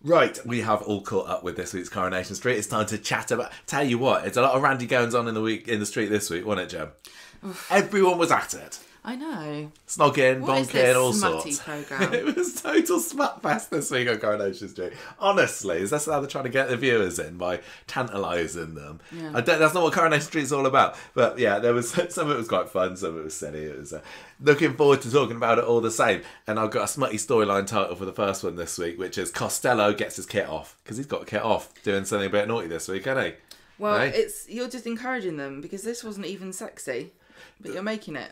Right, we have all caught up with this week's Coronation Street. It's time to chat about... Tell you what, it's a lot of randy goings on in the street this week, wasn't it, Jem? Everyone was at it. I know. Snogging, bonking, all sorts. Programme? It was total smut fest this week on Coronation Street. Honestly, is that how they're trying to get the viewers in, by tantalising them? Yeah. That's not what Coronation Street's all about. But yeah, there was some of it was quite fun, some of it was silly. It was looking forward to talking about it all the same. And I've got a smutty storyline title for the first one this week, which is Costello gets his kit off, because he's got a kit off doing something a bit naughty this week, hasn't he? Well, hey? You're just encouraging them, because this wasn't even sexy, but you're making it.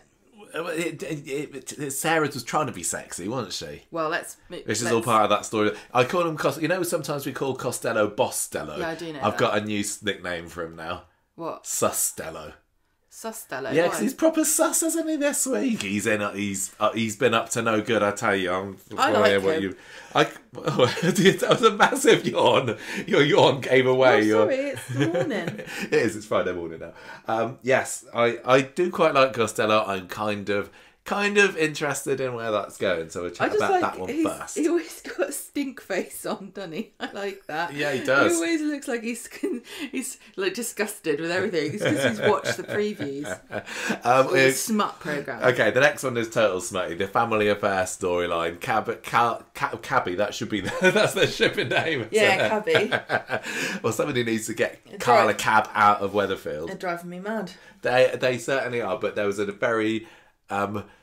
Sarah was trying to be sexy, wasn't she? Well, let's... This is all part of that story. I call him sometimes we call Costello Bosstello. Yeah, I do know I've got a new nickname for him now. What? Sustello. Sustello? Yeah, because he's proper sus, isn't he, this week? He's been up to no good, I tell you. I like him. That was a massive yawn. Your yawn came away. Oh, sorry, it's the morning. It is, it's Friday morning now. Yes, I do quite like Costello. I'm kind of interested in where that's going, so we'll chat about that one first. He always got a stink face on, doesn't he? I like that. Yeah, he does. He always looks like he's like disgusted with everything. It's because he's watched the previews. The smut programme. Okay, the next one is total smutty. The family affair storyline. Cabby, that should be that's their shipping name. Yeah, Cabby. Well, somebody needs to get Carl a cab out of Weatherfield. They're driving me mad. They certainly are, but there was a very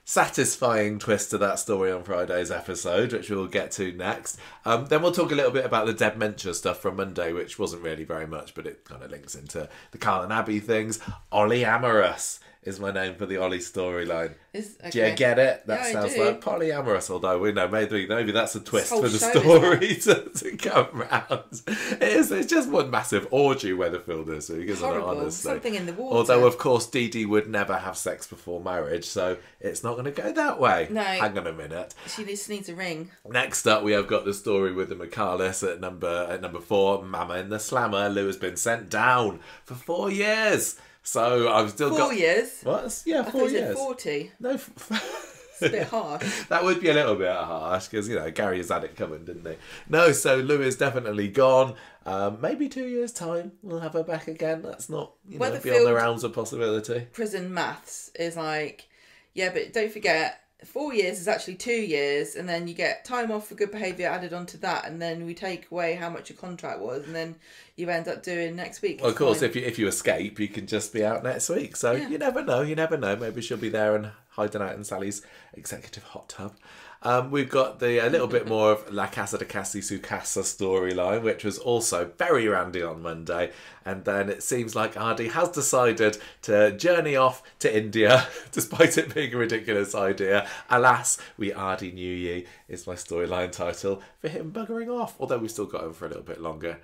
satisfying twist to that story on Friday's episode, which we'll get to next. Then we'll talk a little bit about the dementia stuff from Monday, which wasn't really very much, but it kind of links into the Carl and Abi things. Olly Amorous is my name for the Olly storyline. Okay. Do you get it? That sounds like polyamorous, although we know maybe that's a twist for the story to come round. It's just one massive orgy, Weatherfield, this week, isn't it, honestly? Something in the water. Although, of course, Dee-Dee would never have sex before marriage, so it's not going to go that way. No. Hang on a minute. She just needs a ring. Next up, we have got the story with the McCarlis at number 4, Mama in the Slammer. Lou has been sent down for 4 years. So I've still got 4 years. What? Yeah, 4 years. 40. No, it's a bit harsh. That would be a little bit harsh because Gary has had it coming, didn't he? No, so Lou is definitely gone. Maybe 2 years' time we'll have her back again. That's not beyond the realms of possibility. Prison maths is like, yeah, but don't forget, 4 years is actually 2 years, and then you get time off for good behaviour added onto that, and then we take away how much your contract was, and then you end up doing next week. Well, of course, if you escape, you can just be out next week. So yeah. You never know. Maybe she'll be there and hiding out in Sally's executive hot tub. We've got a little bit more of La Casa de Cassie Su Casa storyline, which was also very randy on Monday. And then it seems like Aadi has decided to journey off to India, despite it being a ridiculous idea. Alas, we Aadi knew ye, is my storyline title for him buggering off. Although we've still got him for a little bit longer.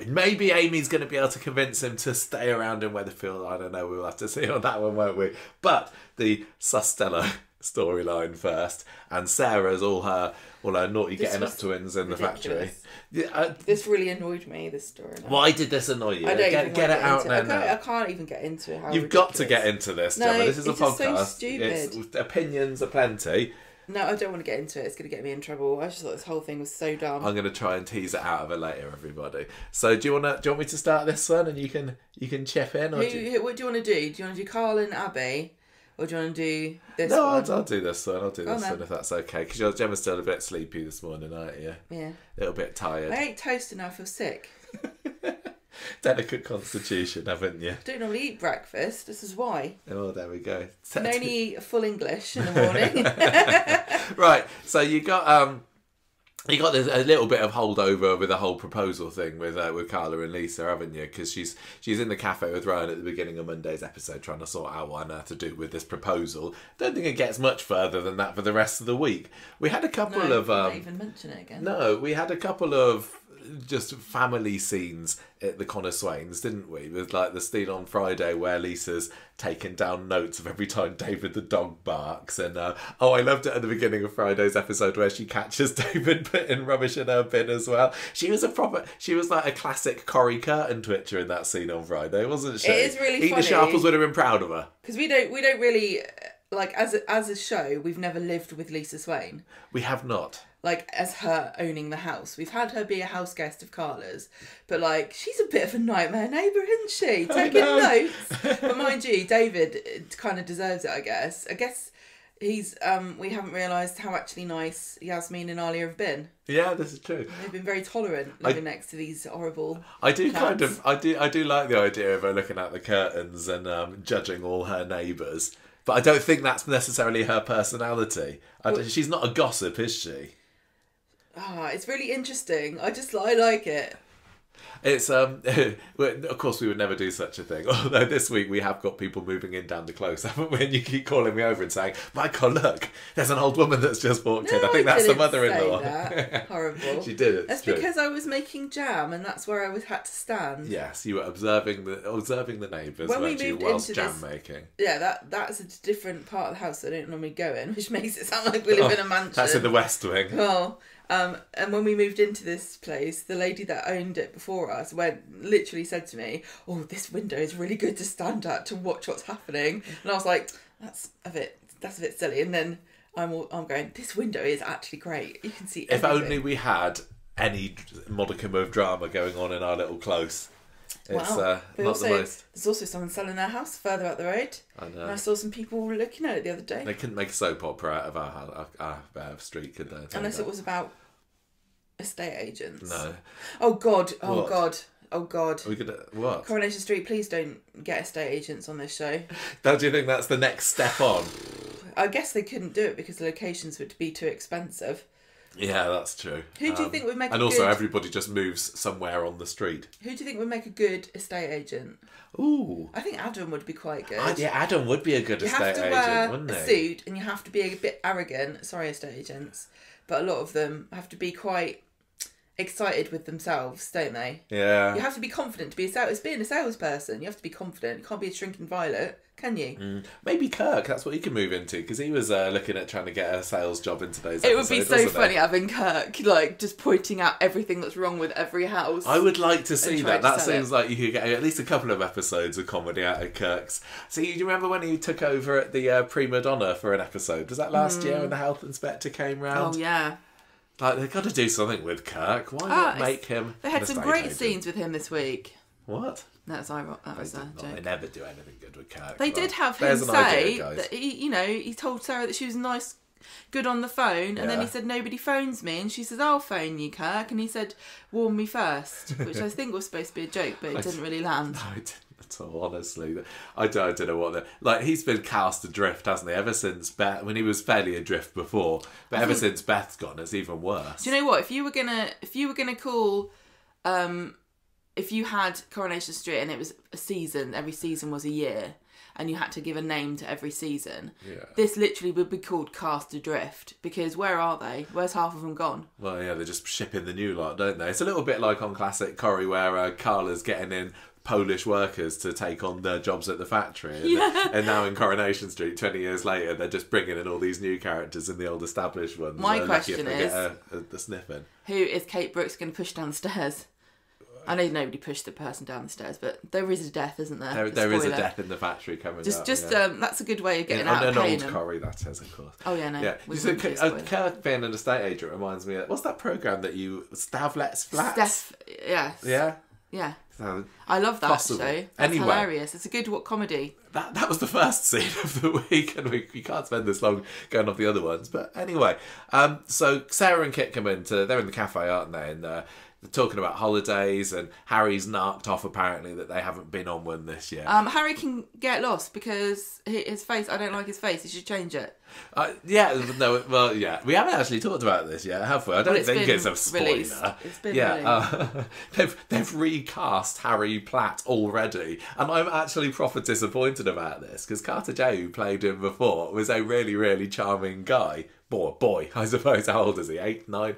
Maybe Amy's going to be able to convince him to stay around in Weatherfield. I don't know. We'll have to see on that one, won't we? But the Costello storyline first, and Sarah's all her naughty getting up twins in ridiculous. The factory. Yeah, this really annoyed me. This story. Why did this annoy you? I don't get it out now. I can't even get into it. You've got to get into this, Gemma. This is a podcast. So stupid. Opinions are plenty. No, I don't want to get into it. It's going to get me in trouble. I just thought this whole thing was so dumb. I'm going to try and tease it out of her later, everybody. So do you want me to start this one and you can chip in? Or what do you want to do? Do you want to do Carl and Abi? Or do you want to do this one? No, I'll do this one. I'll do this one if that's okay. Because Gemma's still a bit sleepy this morning, aren't you? Yeah. A little bit tired. I ate toast and I feel sick. Delicate constitution, haven't you? I don't normally eat breakfast. This is why. Oh, there we go. I can only eat full English in the morning. Right. So you got there's a little bit of holdover with the whole proposal thing with Carla and Lisa, haven't you? Because she's in the cafe with Ryan at the beginning of Monday's episode trying to sort out what on earth to do with this proposal. Don't think it gets much further than that for the rest of the week. We had a couple of don't even mention it again. No, we had a couple of just family scenes at the Connor Swains, didn't we? With like the scene on Friday where Lisa's taken down notes of every time David the dog barks, and I loved it at the beginning of Friday's episode where she catches David putting rubbish in her bin as well. She was like a classic Corrie Curtin twitcher in that scene on Friday, wasn't she? It is really funny. Edith Sharples would have been proud of her because we don't really like as a show. We've never lived with Lisa Swain. We have not. like, as her owning the house. We've had her be a house guest of Carla's, but, like, she's a bit of a nightmare neighbour, isn't she? Taking notes. But mind you, David kind of deserves it, I guess. I guess he's, we haven't realised how actually nice Yasmin and Alia have been. Yeah, this is true. They've been very tolerant living next to these horrible I do cats. I do like the idea of her looking out the curtains and judging all her neighbours. But I don't think that's necessarily her personality. She's not a gossip, is she? It's really interesting. I like it. It's of course we would never do such a thing. Although this week we have got people moving in down the close, haven't we? And you keep calling me over and saying, "Michael, look, there's an old woman that's just walked in. I think that's the mother-in-law." That. Horrible. She did it. That's true. Because I was making jam, and that's where I had to stand. Yes, you were observing the neighbours whilst jam making. Yeah, that's a different part of the house I don't normally go in, which makes it sound like we live in a mansion. That's in the West Wing. Oh. And when we moved into this place, the lady that owned it before us literally said to me, "Oh, this window is really good to stand at to watch what's happening." And I was like, "That's a bit silly." And then I'm going, "This window is actually great. You can see everything." If only we had any modicum of drama going on in our little close. It's not the most. There's also someone selling their house further up the road. I know. And I saw some people looking at it the other day. They couldn't make a soap opera out of our street, could they? Unless it was about estate agents. No. Oh God. Oh What? God. Oh God. Are we gonna what? Coronation Street, please don't get estate agents on this show. Do you think that's the next step on? I guess they couldn't do it because the locations would be too expensive. Yeah, that's true. Who do you think would make and also everybody just moves somewhere on the street. Who do you think would make a good estate agent? Ooh. I think Adam would be quite good. Yeah, Adam would be a good estate agent, wouldn't he? You have to wear a suit and you have to be a bit arrogant. Sorry, estate agents. But a lot of them have to be quite excited with themselves, don't they? Yeah. You have to be confident to be being a salesperson. You have to be confident. You can't be a shrinking violet, can you? Maybe Kirk, that's what he can move into, because he was looking at trying to get a sales job in today's episode. It would be so funny having Kirk, like, just pointing out everything that's wrong with every house. I would like to see that. That seems like you could get at least a couple of episodes of comedy out of Kirk's. So you remember when he took over at the Prima Donna for an episode? Was that last year when the health inspector came round? Oh, yeah. Like, they've got to do something with Kirk. Why not make him... They had some great scenes with him this week. What? That was a joke. They never do anything good with Kirk. They did have him say that he told Sarah that she was nice, good on the phone, and then he said, "Nobody phones me," and she said, "I'll phone you, Kirk," and he said, "Warn me first," which I think was supposed to be a joke, but it didn't really land. No, it didn't at all, honestly. I don't know what... he's been cast adrift, hasn't he? Ever since Beth... When he was fairly adrift before, but ever since Beth's gone, it's even worse. Do you know what? If you were gonna call... if you had Coronation Street and it was a season, every season was a year, and you had to give a name to every season, this literally would be called Cast Adrift, because where are they? Where's half of them gone? Well, yeah, they're just shipping the new lot, don't they? It's a little bit like on Classic Corrie, where Carla's getting in Polish workers to take on their jobs at the factory. And now in Coronation Street, 20 years later, they're just bringing in all these new characters and the old established ones. My question is, the sniff in. Who is Kate Brooks going to push down the stairs? I know nobody pushed the person down the stairs, but there is a death, isn't there? There is a death in the factory coming up. That's a good way of getting out of paying them. An old Corrie, that says, of course. Oh, yeah, no. Yeah. Kirk being an estate agent reminds me of... What's that programme that you... Stavlet's Flats? Yes. Yeah? Yeah. I love that show. That's hilarious. It's a good comedy. That was the first scene of the week, and we can't spend this long going off the other ones. But anyway, so Sarah and Kit come in. They're in the cafe, aren't they? And they're talking about holidays, and Harry's narked off apparently that they haven't been on one this year. Harry can get lost because his face, I don't like his face. He should change it. We haven't actually talked about this yet, have we? I don't think it's a spoiler. Released. It's been released. They've recast Harry Platt already, and I'm actually proper disappointed about this, because Carter J, who played him before, was a really, really charming guy. Boy, I suppose. How old is he? 8, 9?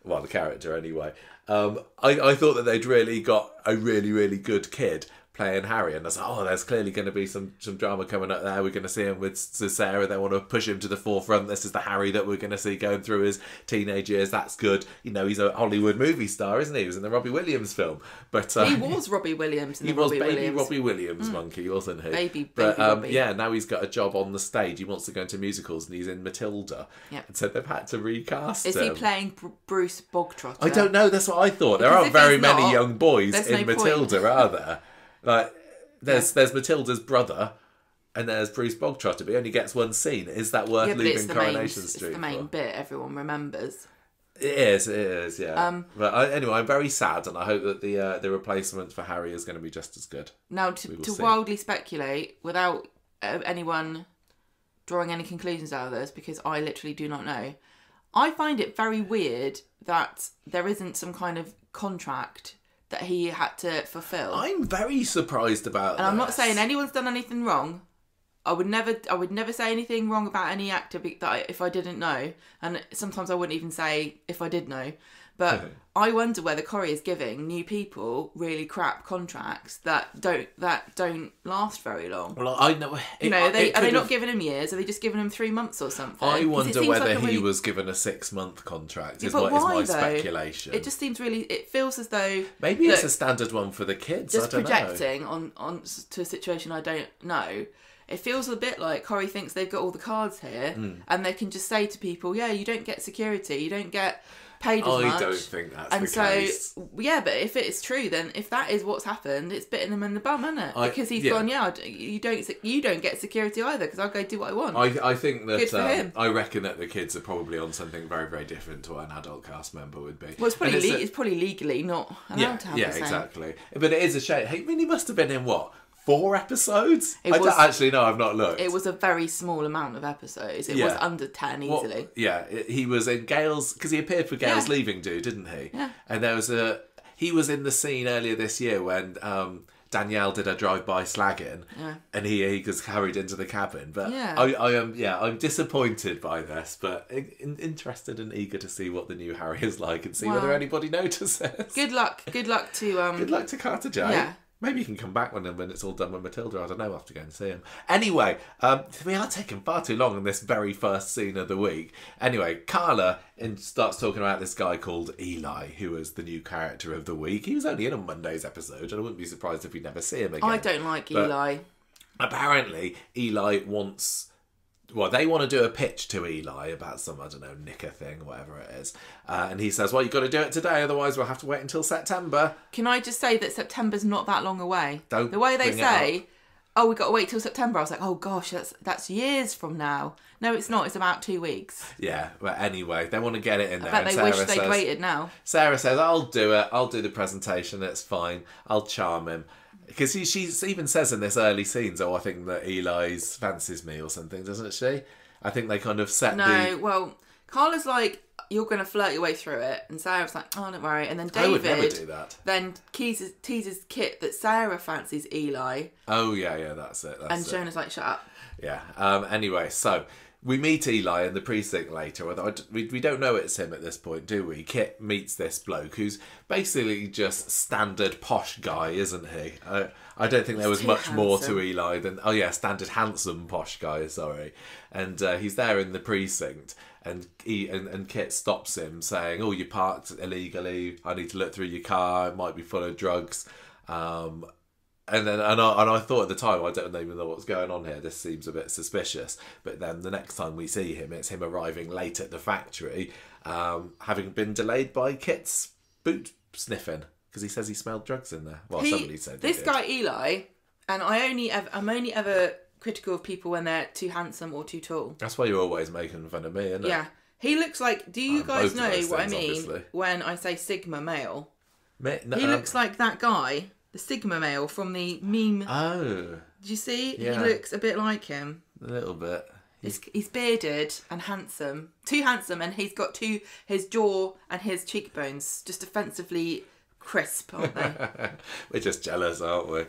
Well, the character anyway. I thought that they'd really got a really, really good kid playing Harry, and I was like, oh, there's clearly going to be some drama coming up there. We're going to see him with Sarah. They want to push him to the forefront. This is the Harry that we're going to see going through his teenage years. That's good. You know, he's a Hollywood movie star, isn't he? He was in the Robbie Williams film. But he was Robbie Williams. He was baby Robbie Williams monkey, wasn't he? Baby Robbie. Yeah, now he's got a job on the stage. He wants to go into musicals, and he's in Matilda. Yeah. And so they've had to recast him. Is he playing Bruce Bogtrotter? I don't know. That's what I thought. There aren't very many young boys in Matilda, are there? Like, there's Matilda's brother, and there's Bruce Bogtrotter, but he only gets one scene. Is that worth leaving Coronation Street? It's the main bit everyone remembers. It is, yeah. But anyway, I'm very sad, and I hope that the replacement for Harry is going to be just as good. Now, to wildly speculate, without anyone drawing any conclusions out of this, because I literally do not know, I find it very weird that there isn't some kind of contract that he had to fulfill. I'm very surprised about that. And I'm not saying anyone's done anything wrong. I would never say anything wrong about any actor if I didn't know. And sometimes I wouldn't even say if I did know. But I wonder whether Corrie is giving new people really crap contracts that don't last very long. Well, I know. Are they not giving him years? Are they just giving him 3 months or something? I wonder whether he was given a 6-month contract. Is my speculation. It just seems really. It feels as though maybe it's a standard one for the kids. Just projecting on to a situation I don't know. It feels a bit like Corrie thinks they've got all the cards here, and they can just say to people, "Yeah, you don't get security, you don't get." Paid as much. I don't think that's the case. Yeah, but if it's true, then if that is what's happened, it's bitten him in the bum, isn't it? Because he's gone, you don't get security either, because I'll go do what I want. I think that good for him. I reckon that the kids are probably on something very, very different to what an adult cast member would be. Well, it's probably legally not allowed to have the same. Exactly. But it is a shame. I mean, he must have been in what? 4 episodes? I've not looked. It was a very small amount of episodes. It was under 10 easily. He was in Gail's, because he appeared for Gail's Leaving Do, didn't he? Yeah. And he was in the scene earlier this year when Danielle did a drive-by slagging, and he was carried into the cabin. But I'm disappointed by this, but interested and eager to see what the new Harry is like and see whether anybody notices. Good luck to Good luck to Carter J. Yeah. Maybe you can come back when it's all done with Matilda. I don't know. I'll have to go and see him. Anyway, we are taking far too long in this very first scene of the week. Anyway, Carla starts talking about this guy called Eli, who is the new character of the week. He was only in on Monday's episode, and I wouldn't be surprised if we never see him again. I don't like Eli. Apparently, Eli wants... Well, they want to do a pitch to Eli about some, I don't know, knicker thing, whatever it is. And he says, well, you've got to do it today, otherwise we'll have to wait until September. Can I just say that September's not that long away? The way they say, we've got to wait till September, I was like, oh gosh, that's years from now. No, it's not. It's about 2 weeks. Yeah, but anyway, they want to get it in there. I bet they wish they'd waited now. Sarah says, I'll do it. I'll do the presentation. It's fine. I'll charm him. Because she even says in this early scenes, I think that Eli's fancies me or something, doesn't she? I think they kind of set well, Carla's like, you're going to flirt your way through it. And Sarah's like, oh, don't worry. And then David I would never do that. Then teases Kit that Sarah fancies Eli. Oh, yeah, that's it. And Jonah's like, shut up. Yeah. Anyway, so... We meet Eli in the precinct later. We don't know it's him at this point, do we? Kit meets this bloke who's basically just standard posh guy, isn't he? I don't think there was much more to Eli than... Oh, yeah, standard handsome posh guy, sorry. And he's there in the precinct, and Kit stops him saying, oh, you parked illegally. I need to look through your car. It might be full of drugs. And I thought at the time, I don't even know what's going on here. This seems a bit suspicious. But then the next time we see him, it's him arriving late at the factory, having been delayed by Kit's boot sniffing, because he says he smelled drugs in there. Well, somebody said this guy Eli, and I'm only ever critical of people when they're too handsome or too tall. That's why you're always making fun of me, isn't it? Yeah, he looks like. Do you guys know what I mean obviously. When I say Sigma male? No, he looks like that guy. The Sigma male from the meme. Oh. Did you see? Yeah. He looks a bit like him. A little bit. He's bearded and handsome. Too handsome, and he's got his jaw and his cheekbones just offensively crisp, aren't they? We're just jealous, aren't we?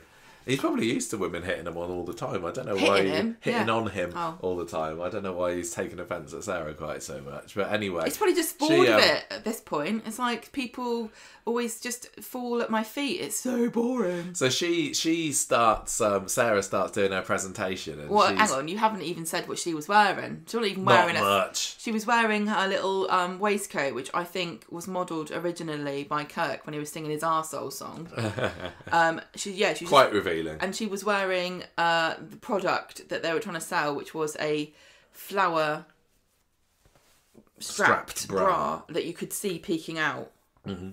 He's probably used to women hitting him on all the time. I don't know hitting on him all the time. I don't know why he's taking offence at Sarah quite so much. But anyway, he's probably just bored of it at this point. It's like people always just fall at my feet. It's so boring. So she starts. Sarah starts doing her presentation. And hang on, you haven't even said what she was wearing. She wasn't even wearing it. Not much. She was wearing her little waistcoat, which I think was modelled originally by Kirk when he was singing his Arsehole song. She was quite revealing. And she was wearing the product that they were trying to sell, which was a flower strapped bra that you could see peeking out. Mm-hmm.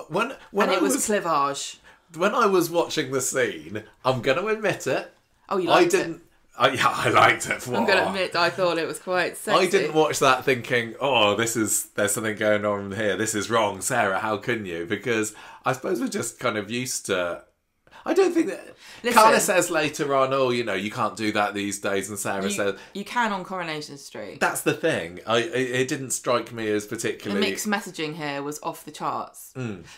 When it was clivage. When I was watching the scene, I'm going to admit it. Oh, you liked it? I liked it. I'm going to admit, I thought it was quite sexy. I didn't watch that thinking, there's something going on here. This is wrong. Sarah, how can you? Because I suppose we're just kind of used to... I don't think that... Carla says later on, you can't do that these days. And Sarah says... You can on Coronation Street. That's the thing. It didn't strike me as particularly... The mixed messaging here was off the charts.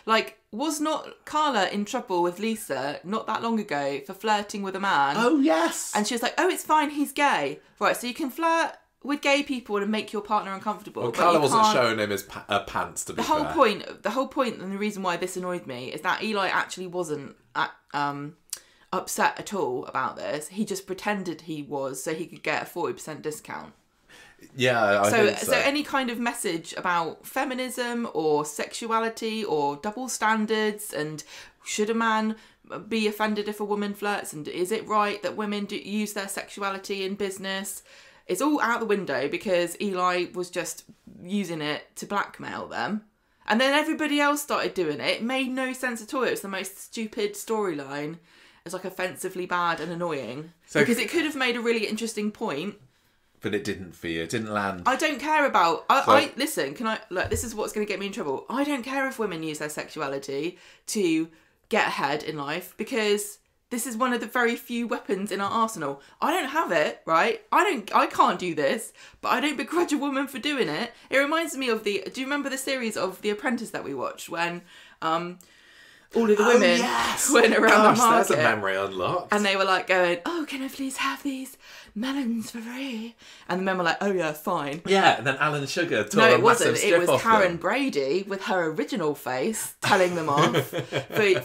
Like, was not Carla in trouble with Lisa not that long ago for flirting with a man? Oh, yes. And she was like, it's fine, he's gay. Right, so you can flirt with gay people and make your partner uncomfortable. Well, Carla wasn't showing him his pants, to be fair. The whole point and the reason why this annoyed me is that Eli actually wasn't upset at all about this. He just pretended he was so he could get a 40% discount. Yeah, I think so. So any kind of message about feminism or sexuality or double standards and should a man be offended if a woman flirts and is it right that women do use their sexuality in business? It's all out the window because Eli was just using it to blackmail them. And then everybody else started doing it. It made no sense at all. It was the most stupid storyline. It's like offensively bad and annoying. Because it could have made a really interesting point. But it didn't for you. It didn't land. I don't care about... Listen, this is what's going to get me in trouble. I don't care if women use their sexuality to get ahead in life because... This is one of the very few weapons in our arsenal. I don't have it, right? I can't do this, but I don't begrudge a woman for doing it. It reminds me of do you remember the series of The Apprentice that we watched when all of the women went around the market? There's a memory unlocked. And they were like going, can I please have these melons for free? And the men were like, oh yeah, fine. Yeah, and then Alan Sugar tore a massive strip off them. It was Karen Brady with her original face telling them off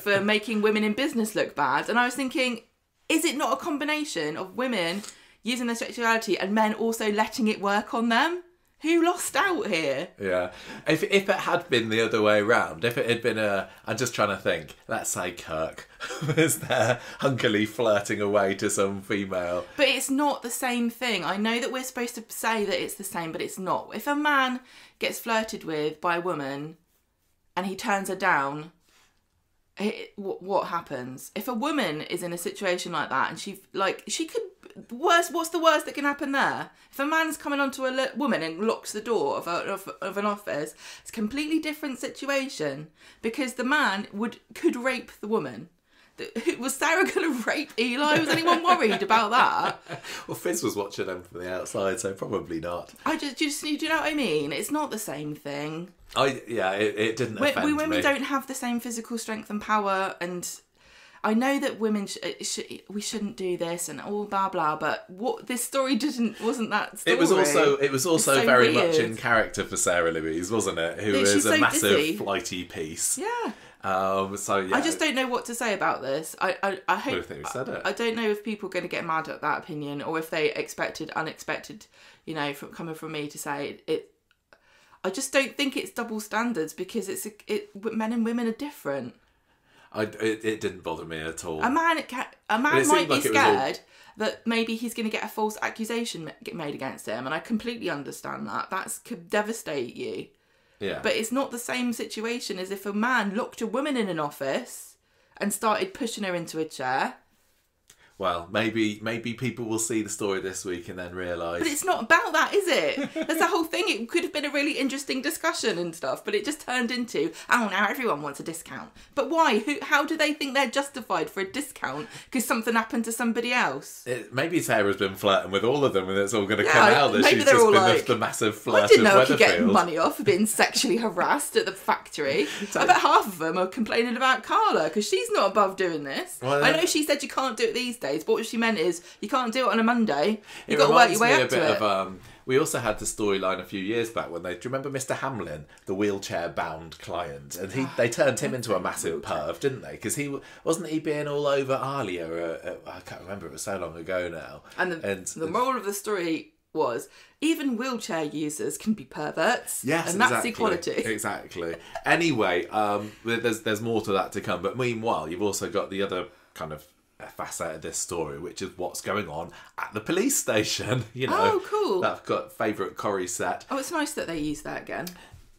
for making women in business look bad. And I was thinking, is it not a combination of women using their sexuality and men also letting it work on them? Who lost out here? Yeah. If it had been the other way around, if it had been I'm just trying to think, let's say Kirk was there hunkily flirting away to some female. But it's not the same thing. I know that we're supposed to say that it's the same, but it's not. If a man gets flirted with by a woman and he turns her down, what happens? If a woman is in a situation like that and she could... What's the worst that can happen there? If a man's coming onto a woman and locks the door of an office, it's a completely different situation because the man could rape the woman. Was Sarah going to rape Eli? Was anyone worried about that? Well, Fizz was watching them from the outside, so probably not. Do you know what I mean? It's not the same thing. It didn't offend me. Women don't have the same physical strength and power, and I know that women we shouldn't do this and all blah blah, but what this story wasn't that story. It was also very much in character for Sarah-Louise, wasn't it? Who is a massive flighty piece. Yeah. I just don't know what to say about this. I hope I think we said it. I don't know if people are going to get mad at that opinion or if they expected unexpected, coming from me to say it. I just don't think it's double standards because men and women are different. It didn't bother me at all. A man might be scared that maybe he's going to get a false accusation made against him, and I completely understand that. That could devastate you. Yeah. But it's not the same situation as if a man locked a woman in an office and started pushing her into a chair. Well, maybe people will see the story this week and then realise. But it's not about that, is it? That's the whole thing. It could have been a really interesting discussion and stuff, but it just turned into, oh, now everyone wants a discount. But why? How do they think they're justified for a discount because something happened to somebody else? Maybe Sarah's been flirting with all of them and it's all going to come out that she's just all been like, the massive flirt I didn't know of I could get Weatherfield. money off for being sexually harassed at the factory. I bet half of them are complaining about Carla because she's not above doing this. Well, I know she said you can't do it these days, but what she meant is you can't do it on a Monday. You've got to work your way up to it. We also had the storyline a few years back when do you remember Mr. Hamlin, the wheelchair-bound client? And they turned him into a massive perv, didn't they? Because wasn't he being all over Alia? I can't remember, it was so long ago now. And the moral of the story was, even wheelchair users can be perverts. Yes, and that's exactly, equality. Exactly. Anyway, there's more to that to come. But meanwhile, you've also got the other kind of facet of this story, which is what's going on at the police station. You know, oh, cool. I've got favourite Corrie set. Oh, it's nice that they use that again.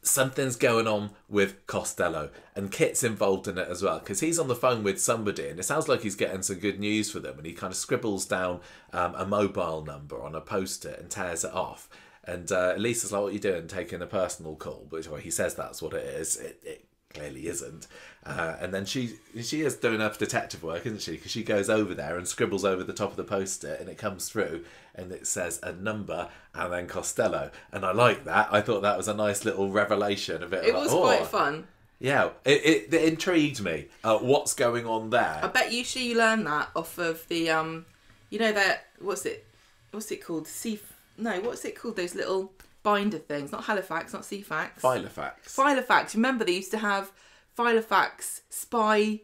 Something's going on with Costello, and Kit's involved in it as well, because he's on the phone with somebody and it sounds like he's getting some good news for them, and he kind of scribbles down a mobile number on a post-it and tears it off. And Lisa's like, what are you doing, taking a personal call? But he says that's what it is. It clearly isn't. And then she is doing her detective work, isn't she? Because she goes over there and scribbles over the top of the post-it, and it comes through and it says a number and then Costello. And I like that. I thought that was a nice little revelation of it. It was quite fun. Yeah, it intrigued me. What's going on there? I bet she learned that off of the you know that what's it called? What's it called? Those little binder things. Not Halifax, not Ceefax. Filofax. Remember they used to have Filofax spy.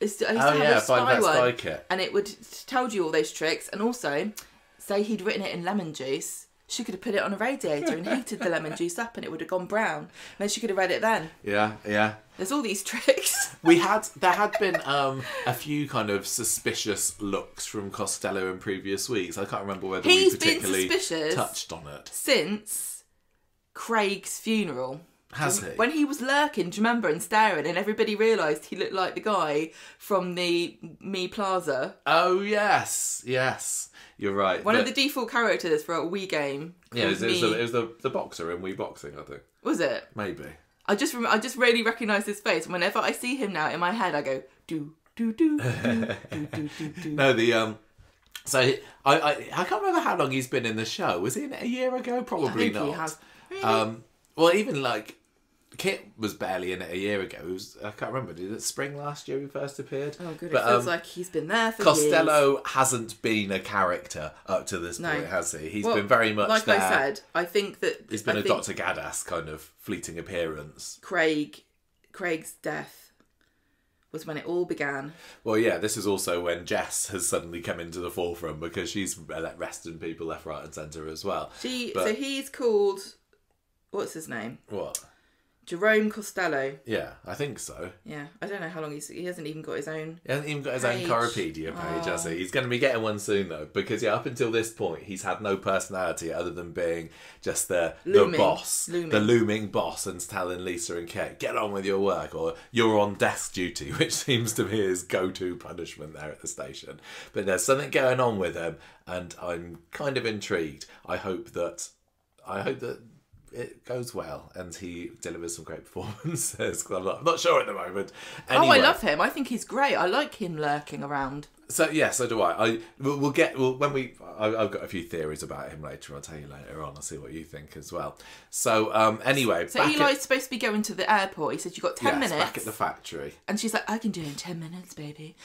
Spy kit. And it would tell you all those tricks, and also say he'd written it in lemon juice. She could have put it on a radiator and heated the lemon juice up and it would have gone brown. And then she could have read it then. Yeah. There's all these tricks. There had been a few kind of suspicious looks from Costello in previous weeks. I can't remember whether we particularly touched on it. Since Craig's funeral. Has he? When he was lurking, do you remember, and staring, and everybody realised he looked like the guy from the Me Plaza. Oh, yes. You're right. One of the default characters for a Wii game. Yeah, it was the boxer in Wii Boxing, I think. Was it? Maybe. I just really recognise his face. Whenever I see him now in my head, I go, do, do, do, do, do, do, do, do. No, so I can't remember how long he's been in the show. Was he in it a year ago? Probably not. He has. Really? Well, even like Kit was barely in it a year ago. I can't remember. Did it spring last year he first appeared? Oh, good. It feels like he's been there for Costello years. Hasn't been a character up to this point, has he? He's been very much like there. I said, I think that... He's been a Dr. Gaddas kind of fleeting appearance. Craig's death was when it all began. Well, yeah, this is also when Jess has suddenly come into the forefront because she's arresting people left, right and centre as well. So he's called... What's his name? What? Jerome Costello. Yeah, I think so. Yeah, I don't know how long he hasn't even got his own. He hasn't even got his own Coropedia page, has he? He's going to be getting one soon though, because up until this point, he's had no personality other than being just the boss, the looming boss, and telling Lisa and Kate, "Get on with your work," or "You're on desk duty," which seems to be his go-to punishment there at the station. But there's something going on with him, and I'm kind of intrigued. I hope that it goes well and he delivers some great performances. I'm not sure at the moment. Anyway. Oh, I love him. I think he's great. I like him lurking around. So yeah, so do I. I've got a few theories about him later. I'll tell you later on. I'll see what you think as well. So anyway, so Eli's supposed to be going to the airport. He said, "You got 10 minutes." Back at the factory, and she's like, "I can do it in 10 minutes, baby.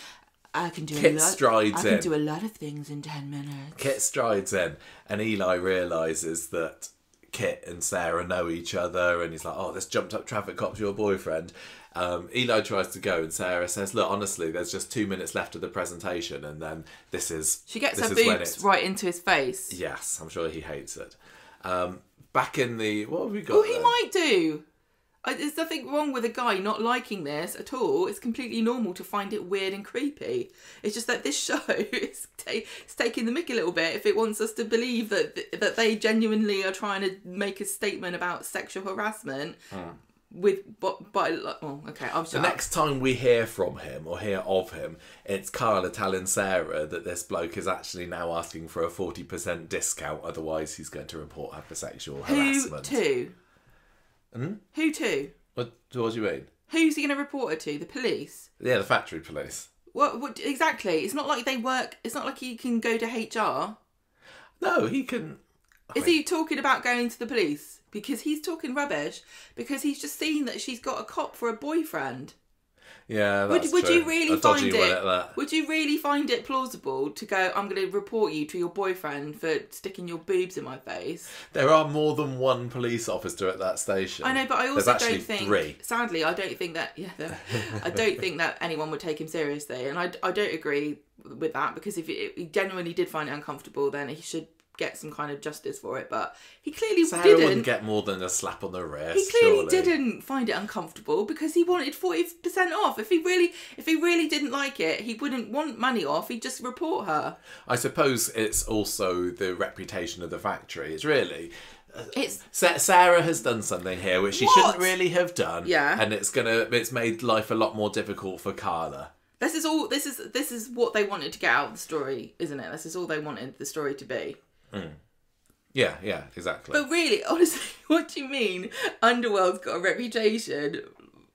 I can do a lot of things in 10 minutes." Kit strides in, and Eli realises that Kit and Sarah know each other, and he's like, "Oh, this jumped up traffic cop's your boyfriend." Eli tries to go, and Sarah says, "Look, honestly, there's just 2 minutes left of the presentation, and then she gets her boobs right into his face." Yes, I'm sure he hates it. Back in the what have we got? Well, he might do. There's nothing wrong with a guy not liking this at all. It's completely normal to find it weird and creepy. It's just that this show is taking the mick a little bit if it wants us to believe that they genuinely are trying to make a statement about sexual harassment. Okay, I'll shut The up. next time we hear from him or hear of him, it's Carla telling Sarah that this bloke is actually now asking for a 40% discount, otherwise he's going to report her for sexual harassment. Who to? Who to? What do you mean? Who's he going to report her to? The police? Yeah, the factory police. What exactly? It's not like they work. It's not like he can go to HR. No, he can. Is he talking about going to the police? Because he's talking rubbish. Because he's just seen that she's got a cop for a boyfriend. Yeah, that's would true. you really A dodgy find one it? at that. Would you really find it plausible to go? I'm going to report you to your boyfriend for sticking your boobs in my face. There are more than one police officer at that station. I know, but I There's also actually don't think. 3. Sadly, I don't think that. Yeah, I don't think that anyone would take him seriously, and I don't agree with that, because if he genuinely did find it uncomfortable, then he should get some kind of justice for it. But he clearly Sarah wouldn't get more than a slap on the wrist. He clearly surely. didn't find it uncomfortable, because he wanted 40% off. If he really didn't like it, he wouldn't want money off. He'd just report her. I suppose it's also the reputation of the factory. It's really. Sarah has done something here which she shouldn't really have done. Yeah. And it's made life a lot more difficult for Carla. This is what they wanted to get out of the story, isn't it? This is all they wanted the story to be. Yeah, exactly. But really, honestly, what do you mean Underworld's got a reputation?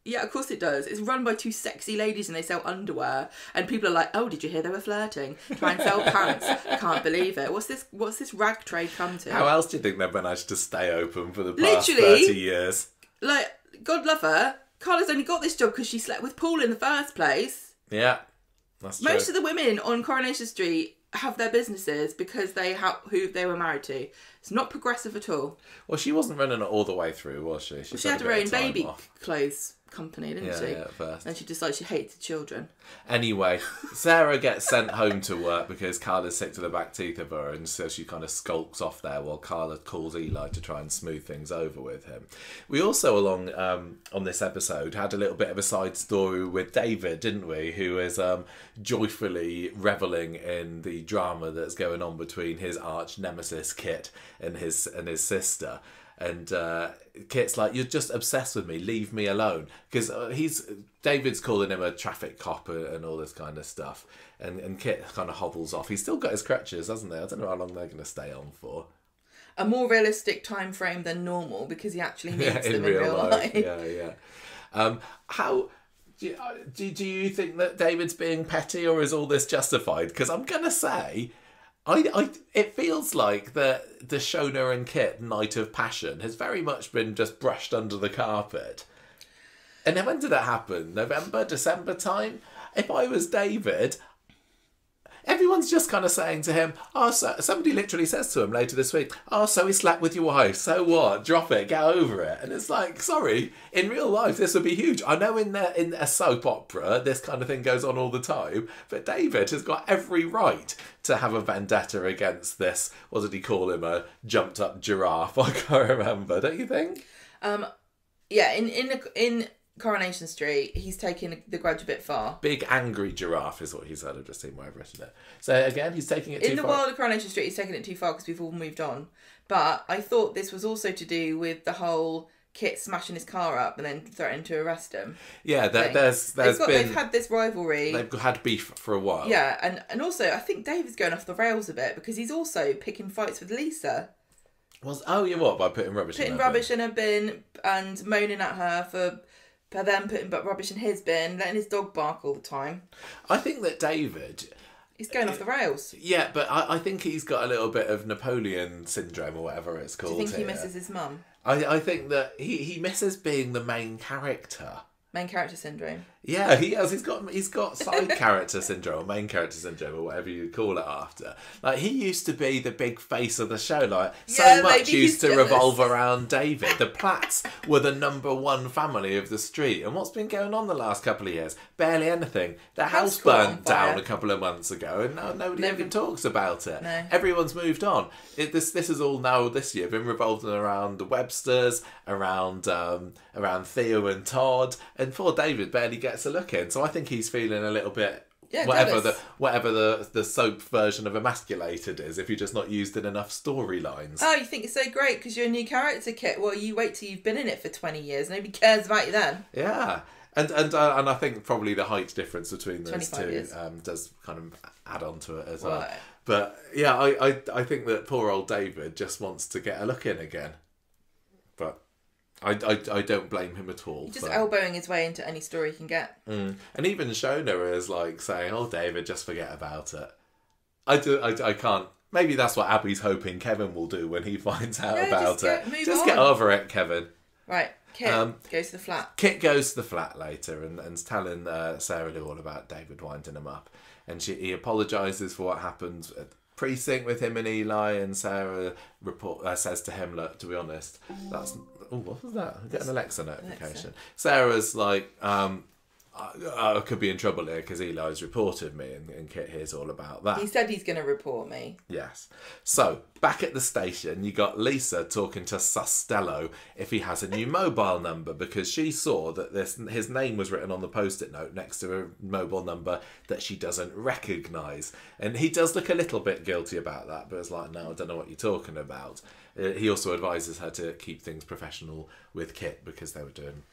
Yeah, of course it does. It's run by 2 sexy ladies and they sell underwear. And people are like, oh, did you hear they were flirting? Try and sell pants. Can't believe it. What's this rag trade come to? How else do you think they've managed to stay open for the past 30 years? Like, God love her, Carla's only got this job because she slept with Paul in the first place. Yeah, that's true. Most of the women on Coronation Street have their businesses because who they were married to. It's not progressive at all. Well, she wasn't running it all the way through, was she? She had her own baby clothes company, didn't she? Yeah, at first. And she decided she hated children. Anyway, Sarah gets sent home to work because Carla's sick to the back teeth of her, and so she kind of skulks off there while Carla calls Eli to try and smooth things over with him. We also, on this episode, had a little bit of a side story with David, didn't we? Who is joyfully revelling in the drama that's going on between his arch nemesis Kit and his sister. And Kit's like, you're just obsessed with me, leave me alone. Because David's calling him a traffic cop and all this kind of stuff. And Kit kind of hobbles off. He's still got his crutches, hasn't he? I don't know how long they're going to stay on for. A more realistic time frame than normal, because he actually needs them in real life. Yeah. How... Do you think that David's being petty, or is all this justified? Because I'm going to say... it feels like the Shona and Kit night of passion has very much been just brushed under the carpet. And then when did that happen? November, December time? If I was David, everyone's just kind of saying to him, oh, so somebody literally says to him later this week, oh, so he slept with your wife, so what? Drop it, get over it. And it's like, sorry, in real life this would be huge. I know in a soap opera this kind of thing goes on all the time, but David has got every right to have a vendetta against this, what did he call him, a jumped up giraffe? I can't remember, don't you think? Yeah, in Coronation Street, he's taking the grudge a bit far. Big angry giraffe is what he said. I've just seen where I've written it. So again, he's taking it too far. In the world of Coronation Street, he's taking it too far because we've all moved on. But I thought this was also to do with the whole Kit smashing his car up and then threatening to arrest him. Yeah, they've had this rivalry. They've had beef for a while. Yeah, and also I think David's going off the rails a bit because he's also picking fights with Lisa. By putting rubbish in her bin and moaning at her for them putting rubbish in his bin, letting his dog bark all the time. I think that David... He's going off the rails. Yeah, but I think he's got a little bit of Napoleon syndrome or whatever it's called. Do you think he misses his mum? I think that he misses being the main character. Main character syndrome. Yeah, he has. He's got side character syndrome, main character syndrome, or whatever you call it after. Like, he used to be the big face of the show. Like, so much used to revolve around David. The Platts were the #1 family of the street. And what's been going on the last couple of years? Barely anything. The house burned down a couple of months ago, and now nobody even talks about it. No. Everyone's moved on. This is all now this year been revolving around the Websters, around Theo and Todd, and poor David barely gets a look in. So I think he's feeling a little bit Yeah, whatever the soap version of emasculated is, if you're just not used in enough storylines. Oh, you think it's so great because you're a new character, Kit? Well, you wait till you've been in it for 20 years. Nobody cares about you then. Yeah. And I think probably the height difference between those two does kind of add on to it as well. Right. But yeah, I think that poor old David just wants to get a look in again. But I don't blame him at all. Just elbowing his way into any story he can get. And even Shona is like saying, "Oh, David, just forget about it." I can't. Maybe that's what Abby's hoping Kevin will do when he finds out about it. Just get over it, Kevin. Right. Kit goes to the flat. Kit goes to the flat later and's telling Sarah-Lou all about David winding him up. And he apologises for what happened at the precinct with him and Eli, and Sarah says to him, look, to be honest, that's... Oh, what was that? I get an Alexa notification. Sarah's like, I could be in trouble here because Eli's reported me, and Kit hears all about that. He said he's going to report me. Yes. So, back at the station, you got Lisa talking to Costello if he has a new mobile number, because she saw that his name was written on the post-it note next to a mobile number that she doesn't recognise. And he does look a little bit guilty about that, but it's like, no, I don't know what you're talking about. He also advises her to keep things professional with Kit because they were doing...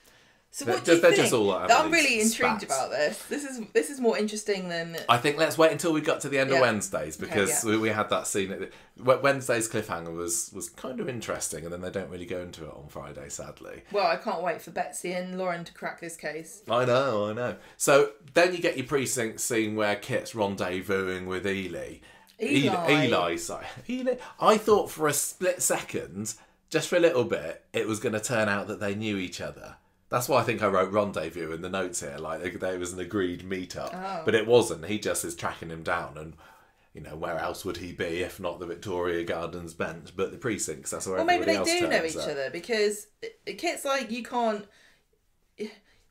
So what do you think? Just all I'm really intrigued about this. This is more interesting than... I think let's wait until we got to the end of Wednesdays, because we had that scene. Wednesday's cliffhanger was kind of interesting, and then they don't really go into it on Friday, sadly. Well, I can't wait for Betsy and Lauren to crack this case. I know. So then you get your precinct scene where Kit's rendezvousing with Eli. Eli. I thought for a split second, just for a little bit, it was going to turn out that they knew each other. That's why I think I wrote rendezvous in the notes here, like there was an agreed meet-up. Oh. But it wasn't. He just is tracking him down, and, you know, where else would he be if not the Victoria Gardens bench, but the precincts, that's where everybody else turns up. Well, maybe they do know each other, because Kit's like, you can't...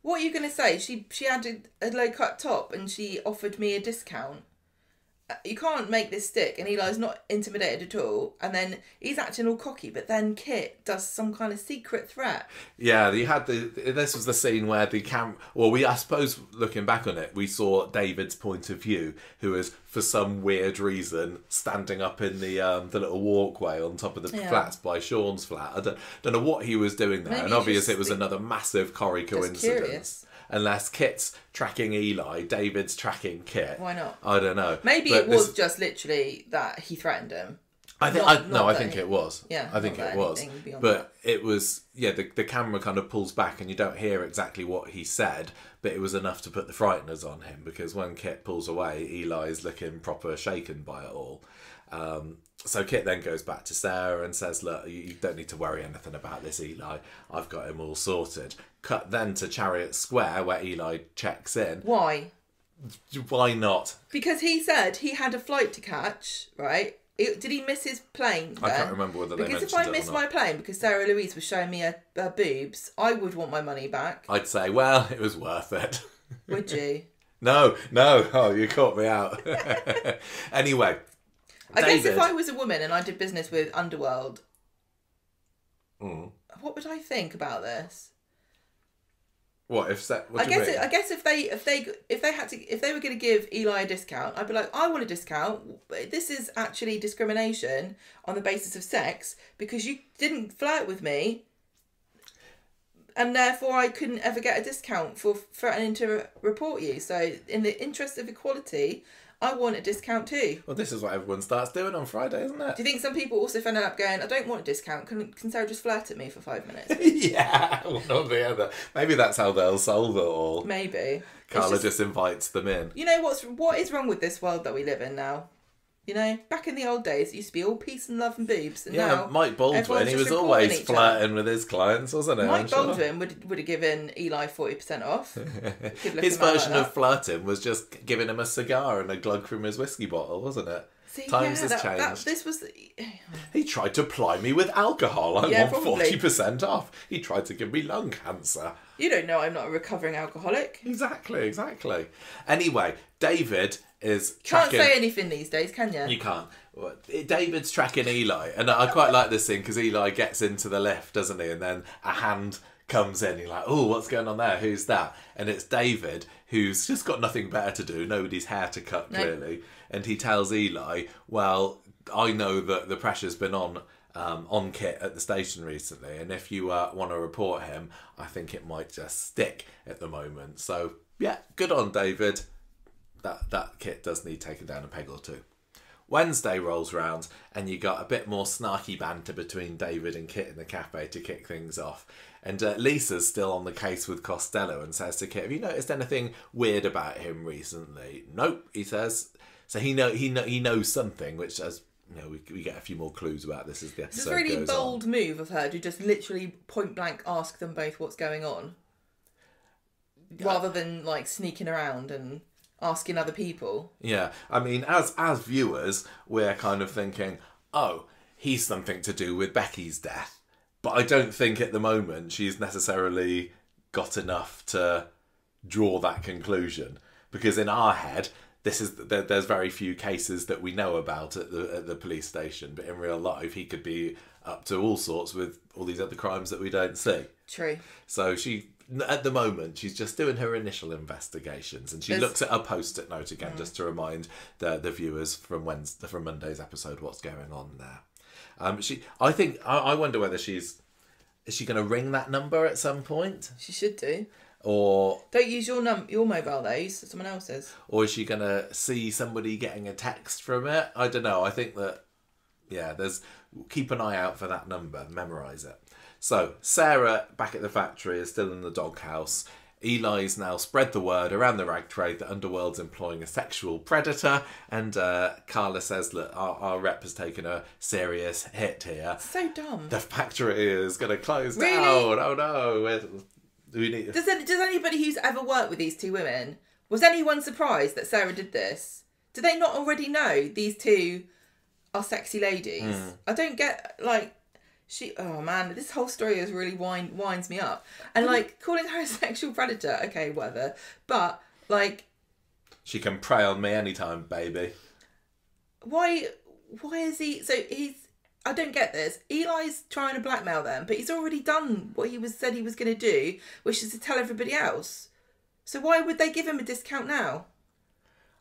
What are you going to say? She had a low-cut top and she offered me a discount. You can't make this stick, and Eli's not intimidated at all, and then he's acting all cocky, but then Kit does some kind of secret threat. Yeah, this was the scene where the I suppose looking back on it, we saw David's point of view, who was for some weird reason standing up in the little walkway on top of the flats by Sean's flat. I don't know what he was doing there, and obviously it was another massive Corrie coincidence. Unless Kit's tracking Eli, David's tracking Kit. Why not? I don't know. Maybe it was just literally that he threatened him. I think it was. Yeah, I think it was. But it was, the camera kind of pulls back and you don't hear exactly what he said, but it was enough to put the frighteners on him, because when Kit pulls away, Eli's looking proper shaken by it all. So Kit then goes back to Sarah and says, look, you don't need to worry anything about this, Eli. I've got him all sorted. Cut then to Chariot Square, where Eli checks in. Why? Why not? Because he said he had a flight to catch, right? Did he miss his plane then? I can't remember whether they mentioned it or not. Because if I missed my plane because Sarah-Louise was showing me her boobs, I would want my money back. I'd say, well, it was worth it. Would you? No. Oh, you caught me out. Anyway, I guess if I was a woman and I did business with Underworld, what would I think about this? What if I guess if they were going to give Eli a discount, I'd be like, I want a discount. This is actually discrimination on the basis of sex, because you didn't flirt with me, and therefore I couldn't ever get a discount for threatening to report you. So in the interest of equality, I want a discount too. Well, this is what everyone starts doing on Friday, isn't it? Do you think some people also end up going, I don't want a discount, can Sarah just flirt at me for 5 minutes? Yeah, one or the other. Maybe that's how they'll solve it all. Maybe. Carla just invites them in. You know what is wrong with this world that we live in now? You know, back in the old days, it used to be all peace and love and boobs. And now, Mike Baldwin, he was always flirting with his clients, wasn't he? Mike Baldwin would have given Eli 40% off. His version of flirting was just giving him a cigar and a glug from his whiskey bottle, wasn't it? See, Times has changed. This was... He tried to ply me with alcohol. I want 40% off. He tried to give me lung cancer. You don't know I'm not a recovering alcoholic. Exactly. Anyway, David is tracking... Can't say anything these days, can you? You can't. David's tracking Eli, and I quite like this scene because Eli gets into the lift, doesn't he? And then a hand comes in. You're like, oh, what's going on there? Who's that? And it's David, who's just got nothing better to do. Nobody's hair to cut, clearly. And he tells Eli, well, I know that the pressure's been on Kit at the station recently, and if you want to report him, I think it might just stick at the moment. So, yeah, good on David. That Kit does need taken down a peg or two. Wednesday rolls round, and you got a bit more snarky banter between David and Kit in the cafe to kick things off. And Lisa's still on the case with Costello and says to Kit, have you noticed anything weird about him recently? Nope, he says. So he knows something, which, as you know, we get a few more clues about this as the episode goes on. It's a really bold move of her to just literally point blank ask them both what's going on, rather than like sneaking around and asking other people. Yeah, I mean, as viewers, we're kind of thinking, oh, he's something to do with Becky's death. But I don't think at the moment she's necessarily got enough to draw that conclusion. Because in our head, there's very few cases that we know about at the police station. But in real life, he could be up to all sorts with all these other crimes that we don't see. True. So at the moment, she's just doing her initial investigations, and she looks at a post-it note again just to remind the viewers from Monday's episode what's going on there. I wonder whether is she going to ring that number at some point? She should do. Or don't use your mobile though. Use someone else's. Or is she going to see somebody getting a text from it? I don't know. I think that keep an eye out for that number. Memorise it. So, Sarah, back at the factory, is still in the doghouse. Eli's now spread the word around the rag trade that Underworld's employing a sexual predator. And Carla says, look, our rep has taken a serious hit here. So dumb. The factory is going to close down. Oh, no. Does anybody who's ever worked with these two women, was anyone surprised that Sarah did this? Do they not already know these two are sexy ladies? I don't get, like... oh man, this whole story is really winds me up. And like calling her a sexual predator, okay, whatever. But like, she can prey on me anytime, baby. Why is he? So I don't get this. Eli's trying to blackmail them, but he's already done what he said he was going to do, which is to tell everybody else. So why would they give him a discount now?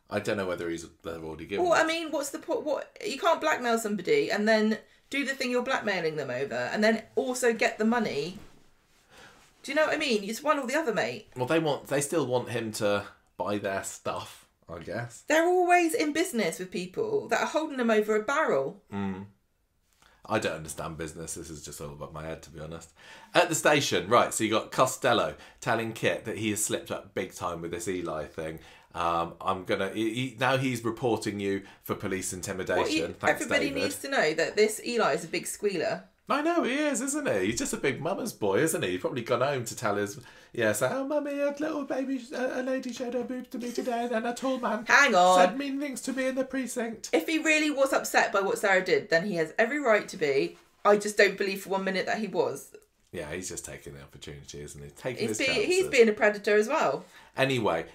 I don't know whether they've already given. Well, I mean, what's the point? You can't blackmail somebody and then do the thing you're blackmailing them over, and then also get the money. Do you know what I mean? It's one or the other, mate. Well, they still want him to buy their stuff, I guess. They're always in business with people that are holding them over a barrel. I don't understand business. This is just all above my head, to be honest. At the station, right, so you got Costello telling Kit that he has slipped up big time with this Eli thing. Now he's reporting you for police intimidation. Thanks, everybody David. needs to know that this Eli is a big squealer. I know he is, isn't he? He's just a big mama's boy, isn't he? He's probably gone home to tell oh, mummy, a little baby, a lady showed her boobs to me today, and then a tall man said mean things to me in the precinct. If he really was upset by what Sarah did, then he has every right to be. I just don't believe for 1 minute that he was. Yeah, he's just taking the opportunity, isn't he? He's being a predator as well. Anyway,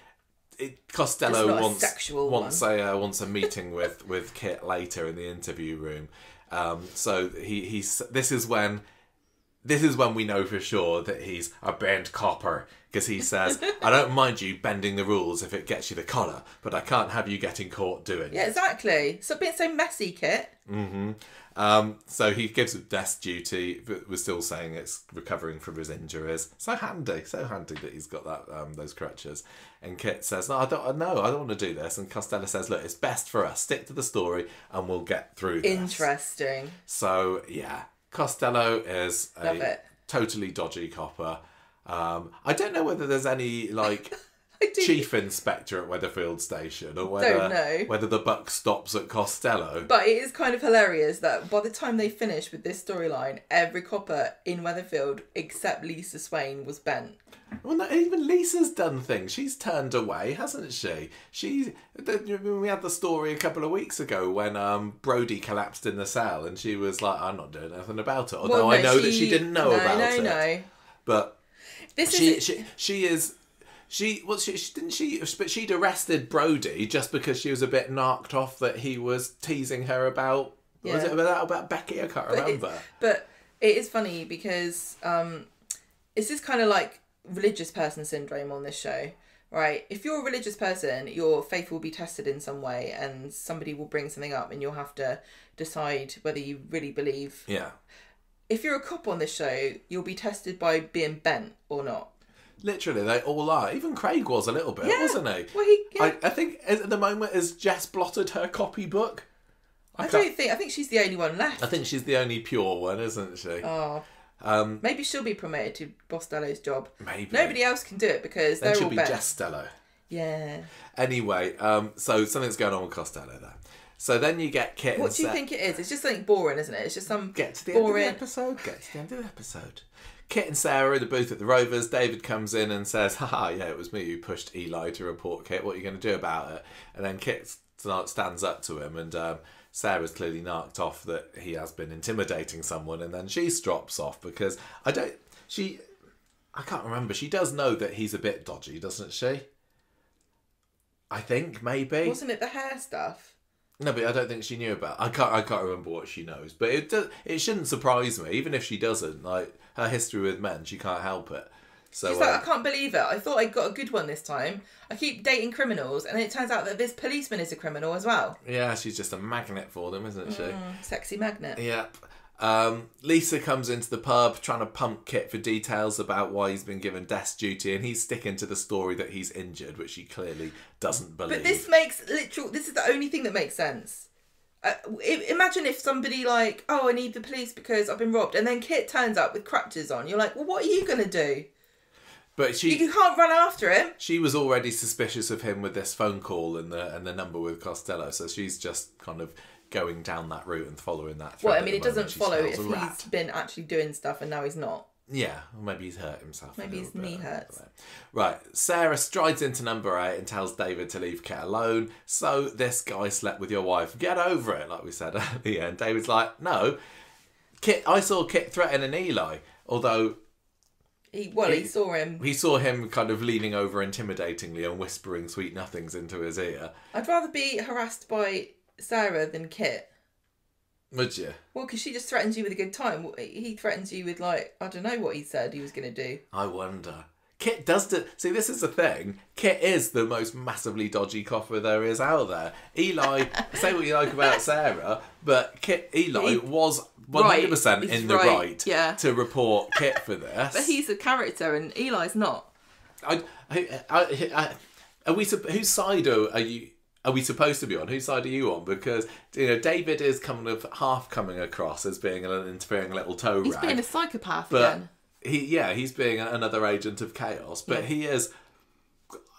Costello wants a meeting with Kit later in the interview room. So this is when we know for sure that he's a bent copper, because he says, I don't mind you bending the rules if it gets you the collar, but I can't have you getting caught doing it. Yeah, exactly. Stop being so messy, Kit. So he gives up desk duty, but we're still saying it's recovering from his injuries. So handy that he's got that those crutches. And Kit says, no, I don't want to do this. And Costello says, look, it's best for us. Stick to the story and we'll get through this. Interesting. So, yeah, Costello is a totally dodgy copper. I don't know whether there's any, chief inspector at Weatherfield Station, or whether the buck stops at Costello. But it is kind of hilarious that by the time they finish with this storyline, every copper in Weatherfield except Lisa Swain was bent. Well, no, even Lisa's done things. She's turned away, hasn't she? We had the story a couple of weeks ago when Brody collapsed in the cell, and she was like, "I'm not doing anything about it." Although I know that she didn't know about it. No. But she'd arrested Brody just because she was a bit knocked off that he was teasing her about. Yeah. Was it about Becky? I can't remember. But it is funny because Is this kind of like religious person syndrome on this show? Right, if you're a religious person, your faith will be tested in some way, and somebody will bring something up, and you'll have to decide whether you really believe. Yeah. If you're a cop on this show, you'll be tested by being bent or not. Literally, they all are. Even Craig was a little bit, wasn't he? Well, I think at the moment, has Jess blotted her copybook? I think she's the only one left. I think she's the only pure one, isn't she? Oh. Maybe she'll be promoted to Costello's job. Maybe. Nobody else can do it because they're all bent. Then she'll be Costello. Yeah. Anyway, so something's going on with Costello there. So then you get Kit. What do you think it is? It's just something boring, isn't it? It's just some Get to the boring... end of the episode. Get to the end of the episode. Kit and Sarah are in the booth at the Rovers. David comes in and says, haha, yeah, it was me who pushed Eli to report Kit. What are you going to do about it? And then Kit stands up to him, and Sarah's clearly narked off that he has been intimidating someone, and then she drops off because I can't remember. She does know that he's a bit dodgy, doesn't she? I think, maybe. Wasn't it the hair stuff? No, but I don't think she knew about. I can't remember what she knows, but it shouldn't surprise me, even if she doesn't. Like, her history with men, she can't help it. So she's like, I can't believe it. I thought I got a good one this time. I keep dating criminals, and it turns out that this policeman is a criminal as well. Yeah, she's just a magnet for them, isn't she? Sexy magnet. Yep. Lisa comes into the pub trying to pump Kit for details about why he's been given desk duty, and he's sticking to the story that he's injured, which he clearly doesn't believe. But this makes this is the only thing that makes sense. Imagine if somebody like, oh, I need the police because I've been robbed, and then Kit turns up with crutches on. You're like, well, what are you going to do? But you can't run after him. She was already suspicious of him with this phone call and the number with Costello, so she's just kind of going down that route and following that thread. Well, I mean, it doesn't follow if he's been actually doing stuff and now he's not. Yeah, or maybe he's hurt himself. Maybe his knee hurts. Right, Sarah strides into number 8 and tells David to leave Kit alone. So this guy slept with your wife. Get over it, like we said at the end. David's like, no, Kit. I saw Kit threatening Eli, although he saw him. He saw him kind of leaning over intimidatingly and whispering sweet nothings into his ear. I'd rather be harassed by Sarah than Kit. Would you? Well, because she just threatens you with a good time. He threatens you with, like, I don't know what he said he was going to do. I wonder. Kit does... See, this is the thing. Kit is the most massively dodgy copper there is out there. Eli, say what you like about Sarah, but Eli was 100% in the right to report Kit for this. But he's a character and Eli's not. Whose side are we supposed to be on? Whose side are you on? Because, David is kind of half coming across as being an interfering little toe rag. He's being a psychopath again. He's being another agent of chaos. But he is,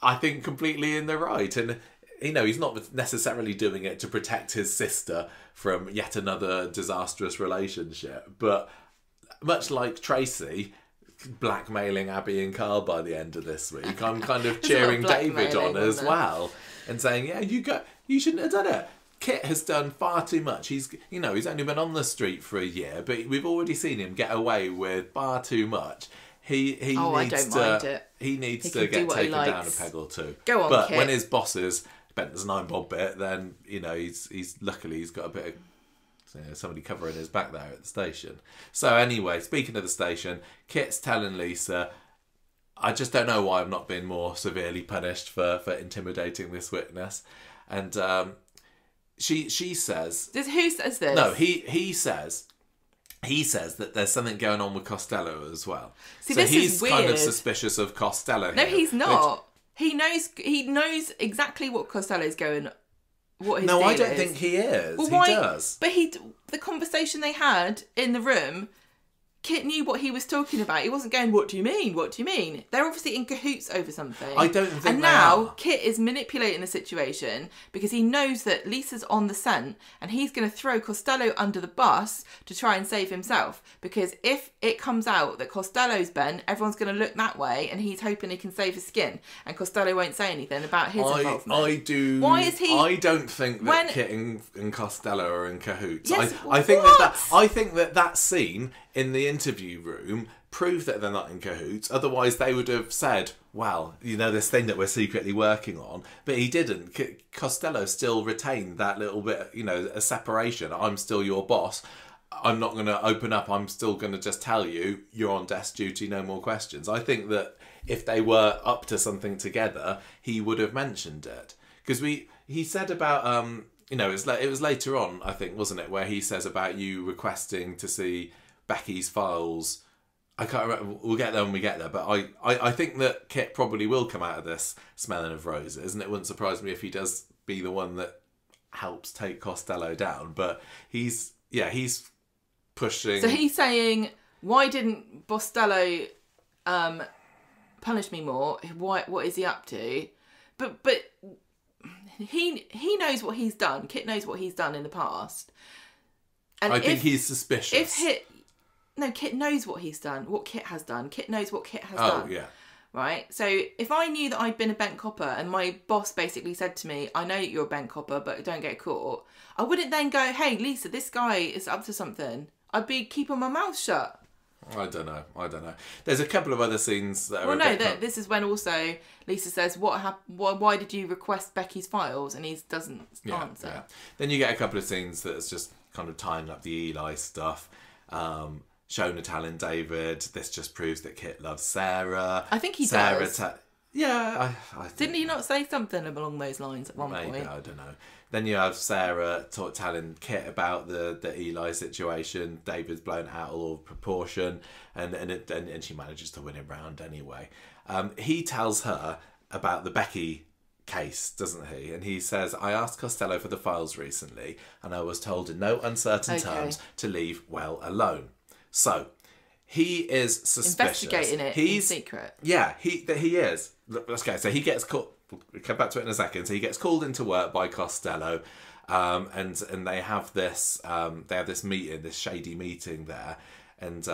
I think, completely in the right. And, he's not necessarily doing it to protect his sister from yet another disastrous relationship. But much like Tracy blackmailing Abi and Carl by the end of this week, I'm kind of cheering David on as well. And saying, yeah, you shouldn't have done it. Kit has done far too much. He's only been on the street for a year, but we've already seen him get away with far too much. He needs to get taken down a peg or two. Go on, but Kit. when his bosses bent his 9-bob bit, then he's luckily got a bit of somebody covering his back there at the station. So anyway, speaking of the station, Kit's telling Lisa, I just don't know why I've not been more severely punished for intimidating this witness. And she says... Who says this? No, he says that there's something going on with Costello as well. See, so this he's is weird. kind of suspicious of Costello. No, he's not. He knows exactly what Costello's going... What his deal I don't is. think he is. Well, he does. But the conversation they had in the room... Kit knew what he was talking about. He wasn't going, what do you mean? What do you mean? They're obviously in cahoots over something. I don't think And they now are. Kit is manipulating the situation because he knows that Lisa's on the scent and he's going to throw Costello under the bus to try and save himself. Because if it comes out that Costello's bent, everyone's going to look that way and he's hoping he can save his skin. And Costello won't say anything about his involvement. Why is he... I don't think that Kit and Costello are in cahoots. Yes, I think that scene in the interview room proved that they're not in cahoots. Otherwise, they would have said, well, this thing that we're secretly working on. But he didn't. Costello still retained that little bit, a separation. I'm still your boss. I'm not going to open up. I'm still going to just tell you, you're on desk duty, no more questions. I think that if they were up to something together, he would have mentioned it. Because he said about, it was later on, I think, wasn't it, where he says about you requesting to see Becky's files. I can't remember. We'll get there when we get there. But I think that Kit probably will come out of this smelling of roses, and it wouldn't surprise me if he does be the one that helps take Costello down. But he's pushing. So he's saying, why didn't Costello punish me more? What is he up to? But he knows what he's done. Kit knows what he's done in the past. And I think he's suspicious. Kit knows what he's done, what Kit has done. Kit knows what Kit has done. Oh, yeah. Right? So if I knew that I'd been a bent copper and my boss basically said to me, I know that you're a bent copper, but don't get caught, I wouldn't then go, hey, Lisa, this guy is up to something. I'd be keeping my mouth shut. I don't know. There's a couple of other scenes that are this is when also Lisa says, why did you request Becky's files? And he doesn't answer. Yeah. Then you get a couple of scenes that's just kind of tying up the Eli stuff. Shona telling David, this just proves that Kit loves Sarah. I think he does. I Didn't he not say something along those lines at one point? Maybe, I don't know. Then you have Sarah telling Kit about the Eli situation. David's blown out all of proportion, and she manages to win it round anyway. He tells her about the Becky case, doesn't he? And he says, I asked Costello for the files recently, and I was told in no uncertain terms to leave well alone. So he is suspicious. Investigating it in secret. Yeah, he is. Let's go. So he gets called. We'll come back to it in a second. So he gets called into work by Costello, and they have this meeting, this shady meeting there, and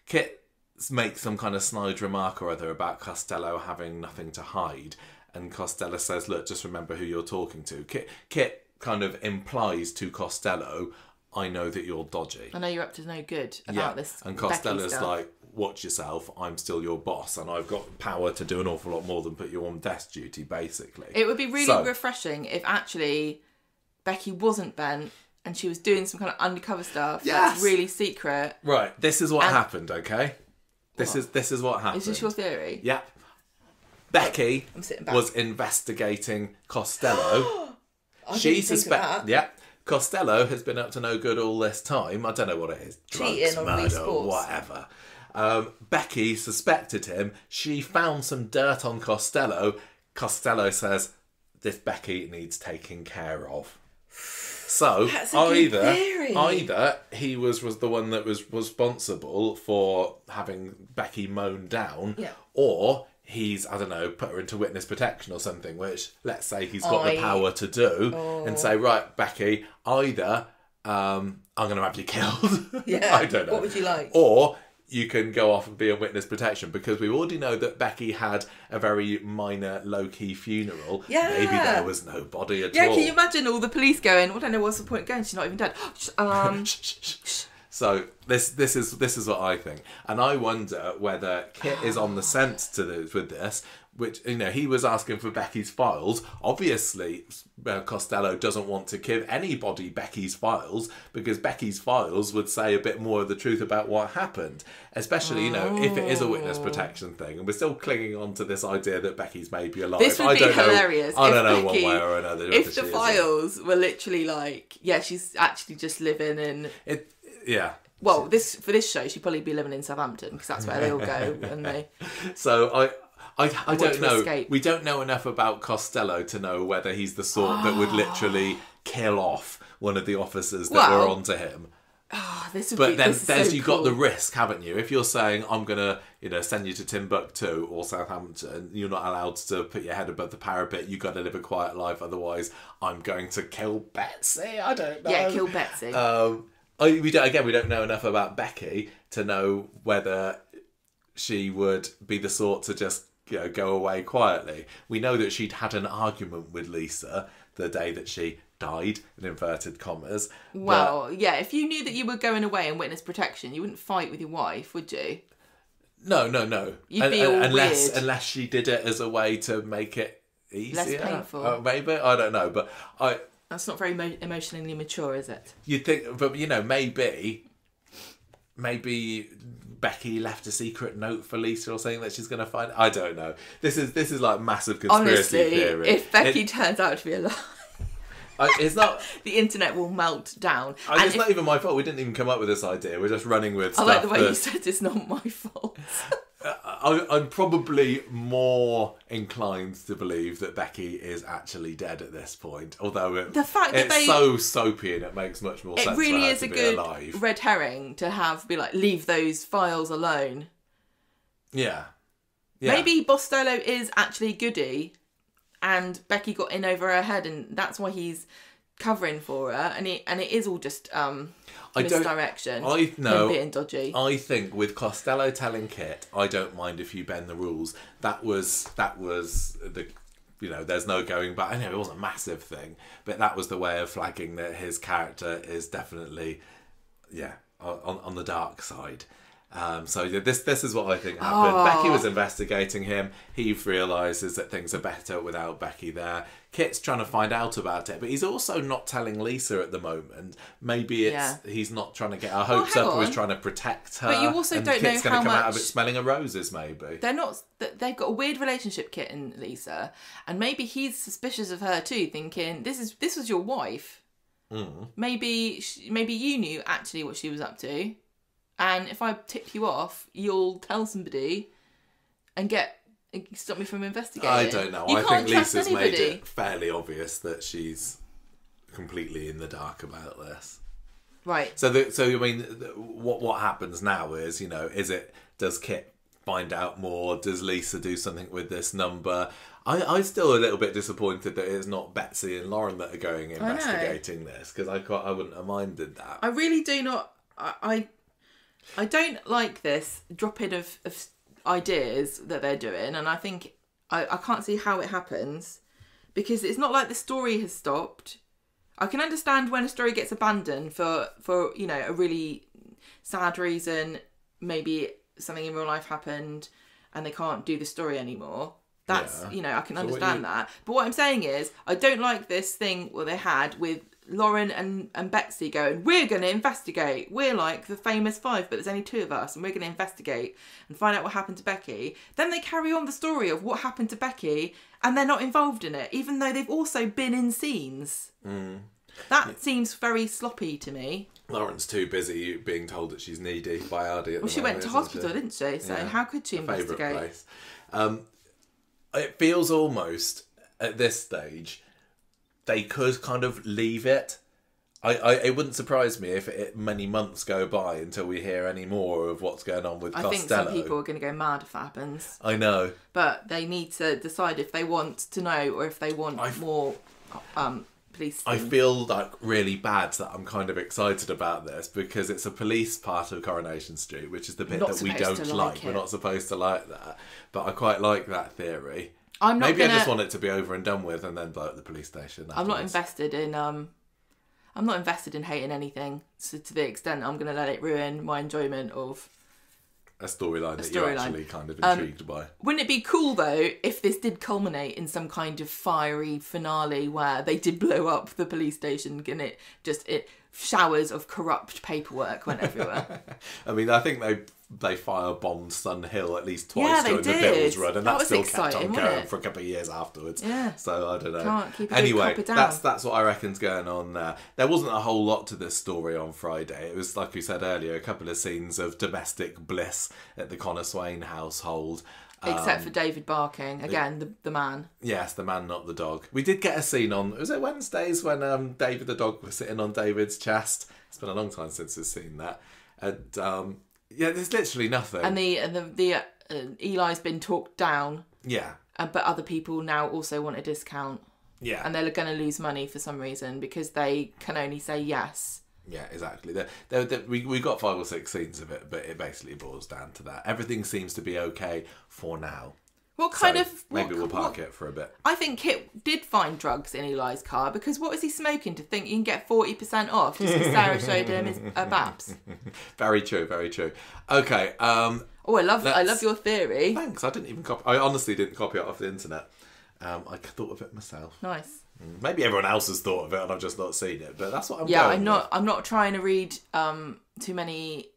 Kit makes some kind of snide remark or other about Costello having nothing to hide, and Costello says, "Look, just remember who you're talking to." Kit kind of implies to Costello, I know that you're dodgy. I know you're up to no good about this. And Costello's like, watch yourself, I'm still your boss and I've got power to do an awful lot more than put you on desk duty, basically. It would be really refreshing if actually Becky wasn't bent and she was doing some kind of undercover stuff that's really secret. Right, this is what happened, okay? This is what happened. Is this your theory? Yep. Becky was investigating Costello. She suspected. Yeah. Costello has been up to no good all this time. I don't know what it is. Drugs, murder, whatever. Becky suspected him. She found some dirt on Costello. Costello says, this Becky needs taking care of. So either he was the one that was responsible for having Becky mown down, or he's, I don't know, put her into witness protection or something, which, let's say he's got the power to do, and say, right, Becky, either I'm going to have you killed. Yeah. I don't know. What would you like? Or you can go off and be on witness protection, because we already know that Becky had a very minor, low-key funeral. Yeah. Maybe there was no body at all. Yeah, can you imagine all the police going, well, I don't know what's the point of going, she's not even dead. So this is what I think, and I wonder whether Kit is on the scent with this. Which, you know, he was asking for Becky's files. Obviously, Costello doesn't want to give anybody Becky's files, because Becky's files would say a bit more of the truth about what happened. Especially, you know, if it is a witness protection thing, and we're still clinging on to this idea that Becky's maybe alive. This would be hilarious. I don't know one way or another. If the files were literally like, yeah, she's actually just living in. Yeah. Well, for this show, she'd probably be living in Southampton, because that's where they all go, and they. So I don't know. Escape. We don't know enough about Costello to know whether he's the sort that would literally kill off one of the officers that were onto him. You've got the risk, haven't you? If you're saying, I'm going to, you know, send you to Timbuktu or Southampton, you're not allowed to put your head above the parapet, you've got to live a quiet life, otherwise I'm going to kill Betsy. I don't know. Yeah, kill Betsy. We don't know enough about Becky to know whether she would be the sort to just, you know, go away quietly. We know that she'd had an argument with Lisa the day that she died, in inverted commas. Well, yeah, if you knew that you were going away in witness protection, you wouldn't fight with your wife, would you? No. You'd be all weird. Unless she did it as a way to make it easier. Less painful. Maybe, I don't know. But That's not very emotionally mature, is it? You'd think, but maybe Becky left a secret note for Lisa or something that she's going to find. I don't know. This is like massive conspiracy theory. If Becky turns out to be a lie, it's not. The internet will melt down. It's not even my fault. We didn't even come up with this idea. We're just running with stuff. I like the way you said it's not my fault. I'm probably more inclined to believe that Becky is actually dead at this point. Although the fact that it's so soapy and it makes much more sense. It really is to a be good alive. red herring to be like, leave those files alone. Yeah. Maybe Costello is actually Goody, and Becky got in over her head, and that's why he's covering for her, and it is all just misdirection. Him being dodgy. I think with Costello telling Kit, I don't mind if you bend the rules. That was the, there's no going back. I know it wasn't a massive thing, but that was the way of flagging that his character is definitely, on the dark side. So this is what I think happened. Oh. Becky was investigating him. He realises that things are better without Becky there. Kit's trying to find out about it, but he's also not telling Lisa at the moment. Maybe he's not trying to get her hopes up, or he's trying to protect her. But you also don't Kit's know going to come out of it smelling of roses, maybe. They're not. They've got a weird relationship, Kit and Lisa, and maybe he's suspicious of her too, thinking this was your wife. Mm. Maybe you knew actually what she was up to. And if I tip you off, you'll tell somebody and stop me from investigating. I don't know. I think Lisa's made it fairly obvious that she's completely in the dark about this. Right. So I mean, what happens now is, does Kit find out more? Does Lisa do something with this number? I'm still a little bit disappointed that it's not Betsy and Lauren that are going investigating this, because I wouldn't have minded that. I really do not. I don't like this drop-in of ideas that they're doing, and I think I can't see how it happens, because it's not like the story has stopped. I can understand when a story gets abandoned for a really sad reason, maybe something in real life happened and they can't do the story anymore. That's, I can understand that. But what I'm saying is, I don't like this thing what they had with Lauren and Betsy going, we're going to investigate. We're like the famous five, but there's only two of us, and we're going to investigate and find out what happened to Becky. Then they carry on the story of what happened to Becky, and they're not involved in it, even though they've also been in scenes. Mm. That seems very sloppy to me. Lauren's too busy being told that she's needy by Aadi. Well, she went to hospital, didn't she? So how could she investigate? Favourite place. It feels almost, at this stage, they could kind of leave it. It wouldn't surprise me if many months go by until we hear any more of what's going on with Costello. I think some people are going to go mad if that happens. I know. But they need to decide if they want to know or if they want more police. I feel like really bad that I'm kind of excited about this, because it's a police part of Coronation Street, which is the bit that we don't like. We're not supposed to like that. But I quite like that theory. I just want it to be over and done with, and then blow up the police station. I'm not invested in hating anything, so to the extent I'm going to let it ruin my enjoyment of a storyline that you're actually kind of intrigued by. Wouldn't it be cool though if this did culminate in some kind of fiery finale where they did blow up the police station and it showers of corrupt paperwork went everywhere? I mean, I think they firebombed Sun Hill at least twice during the Bills run, and that still kept on going for a couple of years afterwards. Yeah. So I don't know. Can't keep anyway, down. that's what I reckon's going on there. There wasn't a whole lot to this story on Friday. It was, like we said earlier, a couple of scenes of domestic bliss at the Connor Swain household. Except for David barking. Again, the man. Yes, the man, not the dog. We did get a scene on, was it Wednesdays, when David the dog was sitting on David's chest? It's been a long time since we've seen that. And there's literally nothing. And the Eli's been talked down. Yeah. But other people now also want a discount. Yeah. And they're going to lose money for some reason because they can only say yes. Yeah, exactly. We got 5 or 6 scenes of it, but it basically boils down to that. Everything seems to be okay for now. Maybe we'll park it for a bit. I think Kit did find drugs in Eli's car, because what was he smoking to think you can get 40% off just because Sarah showed him his babs? Very true, very true. Okay. I love your theory. Thanks. I honestly didn't copy it off the internet. I thought of it myself. Nice. Maybe everyone else has thought of it and I've just not seen it, but that's what I'm going with. I'm not trying to read too many.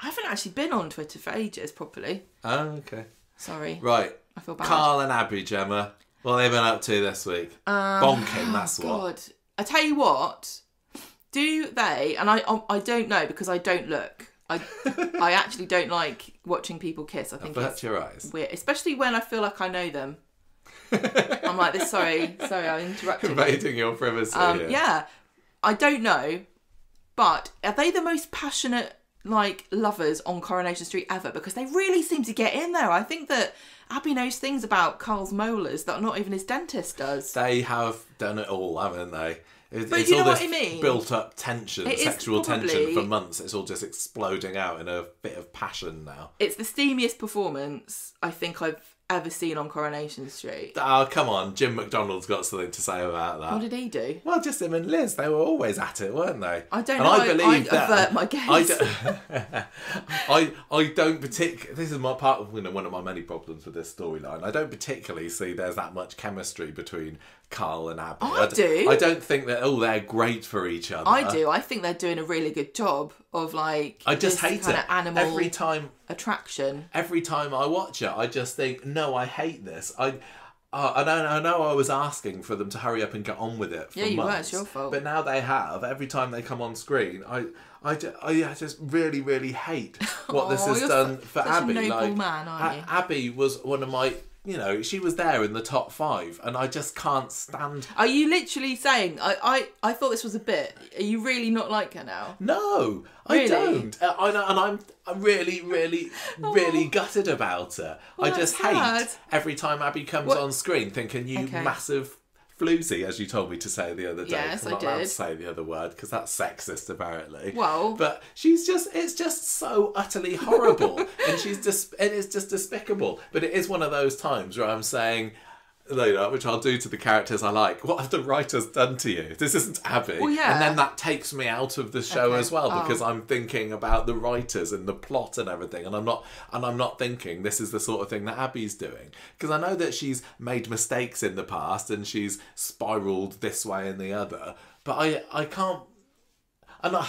I haven't actually been on Twitter for ages properly. Oh, okay. Sorry. Right. I feel bad. Carl and Abi, Gemma. What have they been up to this week? Bonking, that's what. God. I tell you what. Do they, and I don't know because I don't look. I actually don't like watching people kiss. I think it's your eyes. Weird. Especially when I feel like I know them. I'm like this. Sorry, I'm interrupting. Invading your privacy. Yeah, I don't know, but are they the most passionate like lovers on Coronation Street ever? Because they really seem to get in there. I think that Abi knows things about Carl's molars that not even his dentist does. They have done it all, haven't they? But it's you know all what this I mean? built up tension, It is sexual probably- tension for months. It's all just exploding out in a bit of passion now. It's the steamiest performance I think I've ever seen on Coronation Street. Oh, come on. Jim McDonald's got something to say about that. What did he do? Well, just him and Liz. They were always at it, weren't they? I don't and know. I believe I avert my gaze. I don't particularly... This is my part of one of my many problems with this storyline. I don't particularly see there's that much chemistry between Carl and Abi. I do. I don't think that, they're great for each other. I do. I think they're doing a really good job of like. I just this hate kind it. of animal Every time I watch it, I just think, no, I hate this. I know I was asking for them to hurry up and get on with it for Yeah, you were. months, It's your fault. But now they have. Every time they come on screen, I just really, really hate what this has you're done for such Abi. a noble Like, man, aren't you? Abi was one of my... she was there in the top 5, and I just can't stand... Are you literally saying I thought this was a bit? Are you really not like her now? No, Really? I don't. I know, and I'm really, really, really gutted about it. Well, I just that's sad. hate every time Abi comes on screen thinking, you Okay. massive floozy, as you told me to say the other day. Yes, I'm I not allowed did. to say the other word because that's sexist, apparently. Well- but it's just so utterly horrible, and it's just despicable. But it is one of those times where I'm saying, which I'll do to the characters I like. What have the writers done to you? This isn't Abi. Well, yeah. And then that takes me out of the show Okay. as well, because Oh. I'm thinking about the writers and the plot and everything, and I'm not thinking this is the sort of thing that Abi's doing, because I know that she's made mistakes in the past and she's spiraled this way and the other, but I can't, and I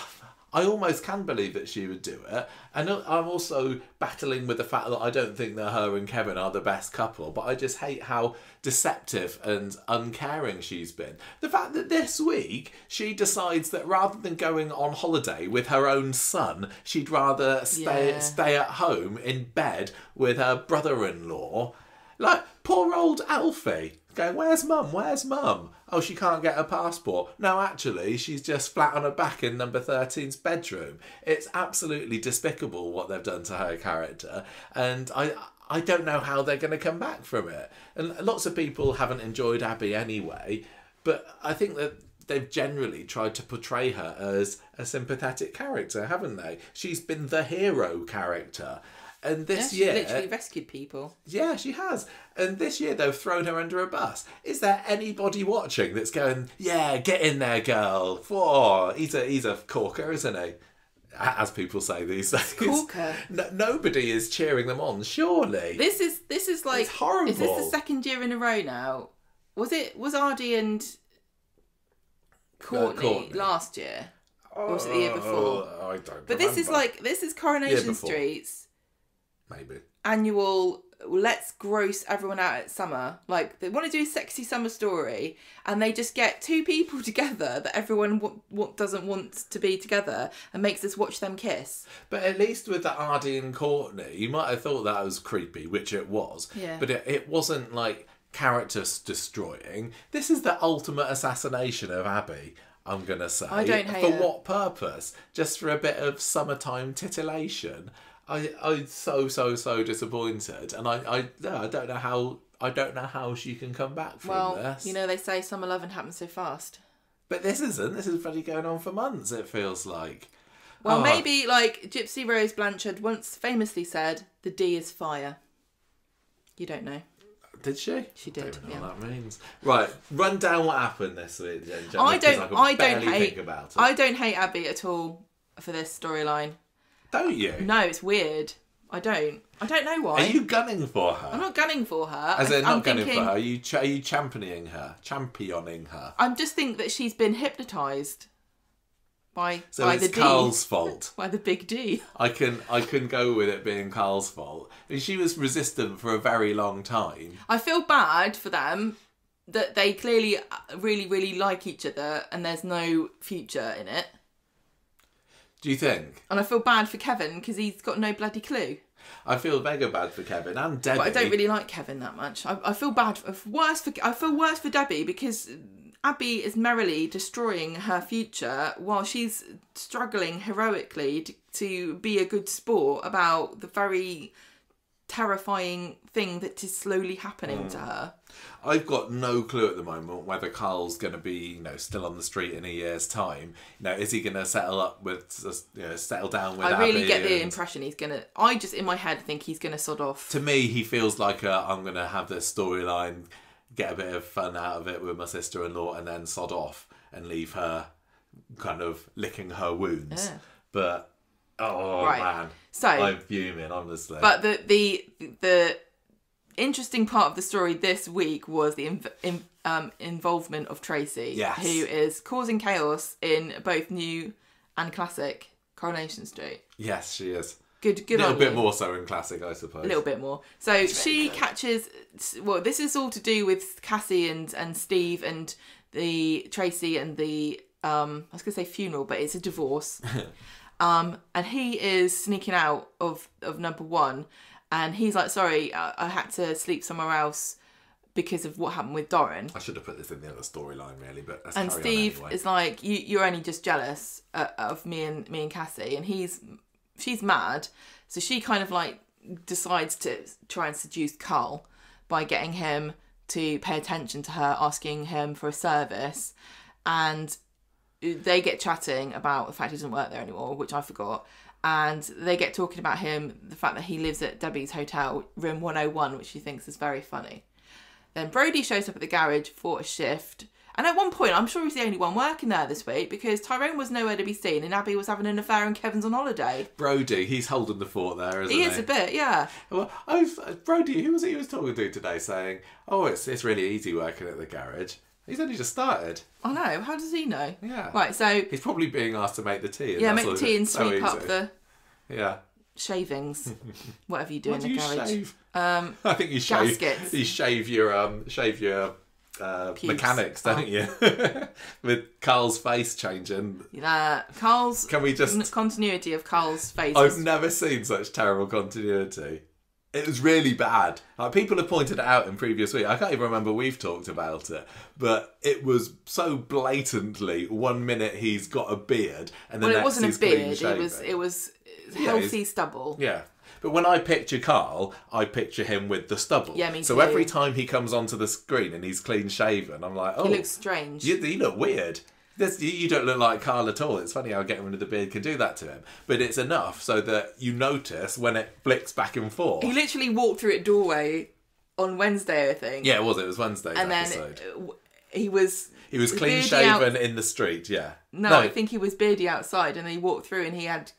almost can believe that she would do it. And I'm also battling with the fact that I don't think that her and Kevin are the best couple, but I just hate how deceptive and uncaring she's been. The fact that this week she decides that rather than going on holiday with her own son, she'd rather stay at home in bed with her brother-in-law. Like, poor old Alfie. Going, where's mum? Where's mum? Oh, she can't get her passport. No, actually, she's just flat on her back in number 13's bedroom. It's absolutely despicable what they've done to her character. And I don't know how they're going to come back from it. And lots of people haven't enjoyed Abi anyway. But I think that they've generally tried to portray her as a sympathetic character, haven't they? She's been the hero character. And this year... She literally rescued people. Yeah, she has. And this year they've thrown her under a bus. Is there anybody watching that's going, yeah, get in there, girl? Whoa, he's a corker, isn't he? As people say these days. Corker? Nobody is cheering them on, surely. This is like... It's horrible. Is this the second year in a row now? Was Aadi and Courtney last year? Or was it the year before? I don't But remember. this is Coronation before. Street's Maybe. annual let's gross everyone out at summer. Like, they want to do a sexy summer story and they just get two people together that everyone doesn't want to be together and makes us watch them kiss. But at least with the Aadi and Courtney, you might have thought that was creepy, which it was. Yeah. But it wasn't like character destroying. This is the ultimate assassination of Abi, I'm going to say. I don't hate For her. what purpose? Just for a bit of summertime titillation? I'm so disappointed, and I don't know how she can come back from this. You know, they say summer loving happens so fast. But this isn't. This is bloody going on for months, it feels like. Well, maybe, like, Gypsy Rose Blanchard once famously said, the D is fire. You don't know. Did she? She did, I don't know yeah. what that means. Right, run down what happened this week, Gemma, I don't think about it. I don't hate Abi at all for this storyline. Don't you? No, it's weird. I don't know why. Are you gunning for her? I'm not gunning for her. As in, I'm not gunning thinking, for her. Are you championing her? Championing her? I just think that she's been hypnotised by it's the D. Carl's fault. By the big D. I can go with it being Carl's fault. She was resistant for a very long time. I feel bad for them that they clearly really, really like each other and there's no future in it. Do you think? And I feel bad for Kevin because he's got no bloody clue. I feel mega bad for Kevin and Debbie. But I don't really like Kevin that much. I feel bad. I feel worse for Debbie because Abi is merrily destroying her future while she's struggling heroically to be a good sport about the very terrifying thing that is slowly happening to her. I've got no clue at the moment whether Carl's going to be, still on the street in a year's time. Is he going to settle down with Abi? I really get the impression he's going to. I just in my head think he's going to sod off. To me, he feels like I'm going to have this storyline, get a bit of fun out of it with my sister-in-law, and then sod off and leave her kind of licking her wounds. Yeah. But man, so I'm fuming, honestly. But the interesting part of the story this week was the involvement of Tracy, who is causing chaos in both new and classic Coronation Street. Yes, she is. Good a little bit more so in classic, I suppose. A little bit more. So she catches. Well, this is all to do with Cassie and Steve and the Tracy and the I was going to say funeral, but it's a divorce. And he is sneaking out of number one. And he's like, sorry, I had to sleep somewhere else because of what happened with Doran. I should have put this in the other storyline, really, but let's and carry Steve on anyway. is like, you're only just jealous of me and Cassie, and she's mad, so she kind of like decides to try and seduce Carl by getting him to pay attention to her, asking him for a service, and they get chatting about the fact he doesn't work there anymore, which I forgot. And they get talking about the fact that he lives at Debbie's hotel, room 101, which she thinks is very funny. Then Brody shows up at the garage for a shift. And at one point, I'm sure he's the only one working there this week because Tyrone was nowhere to be seen and Abi was having an affair and Kevin's on holiday. Brody, he's holding the fort there, isn't he? He is a bit, yeah. Well, Brody, who was he was talking to today saying, it's really easy working at the garage. He's only just started. I know. How does he know? Yeah. Right, so... He's probably being asked to make the tea. Yeah, make the tea and sweep up the... Yeah. Shavings. Whatever you do in the garage. Shave? I think you shave... Gaskets. You shave your mechanics, don't you? With Carl's face changing. Yeah. Carl's... Can we just... Continuity of Carl's face. I've never seen such terrible continuity. It was really bad. Like, people have pointed it out in previous weeks. I can't even remember we've talked about it. But it was so blatantly, 1 minute he's got a beard and the next he's clean shaven. It was healthy stubble. Yeah. But when I picture Carl, I picture him with the stubble. Yeah, me too. So every time he comes onto the screen and he's clean shaven, I'm like, he looks strange. You look weird. You don't look like Carl at all. It's funny how getting rid of the beard can do that to him. But it's enough so that you notice when it flicks back and forth. He literally walked through a doorway on Wednesday, I think. Yeah, it was Wednesday's episode. Then he was clean shaven in the street, yeah. No, I think he was beardy outside and he walked through and he had...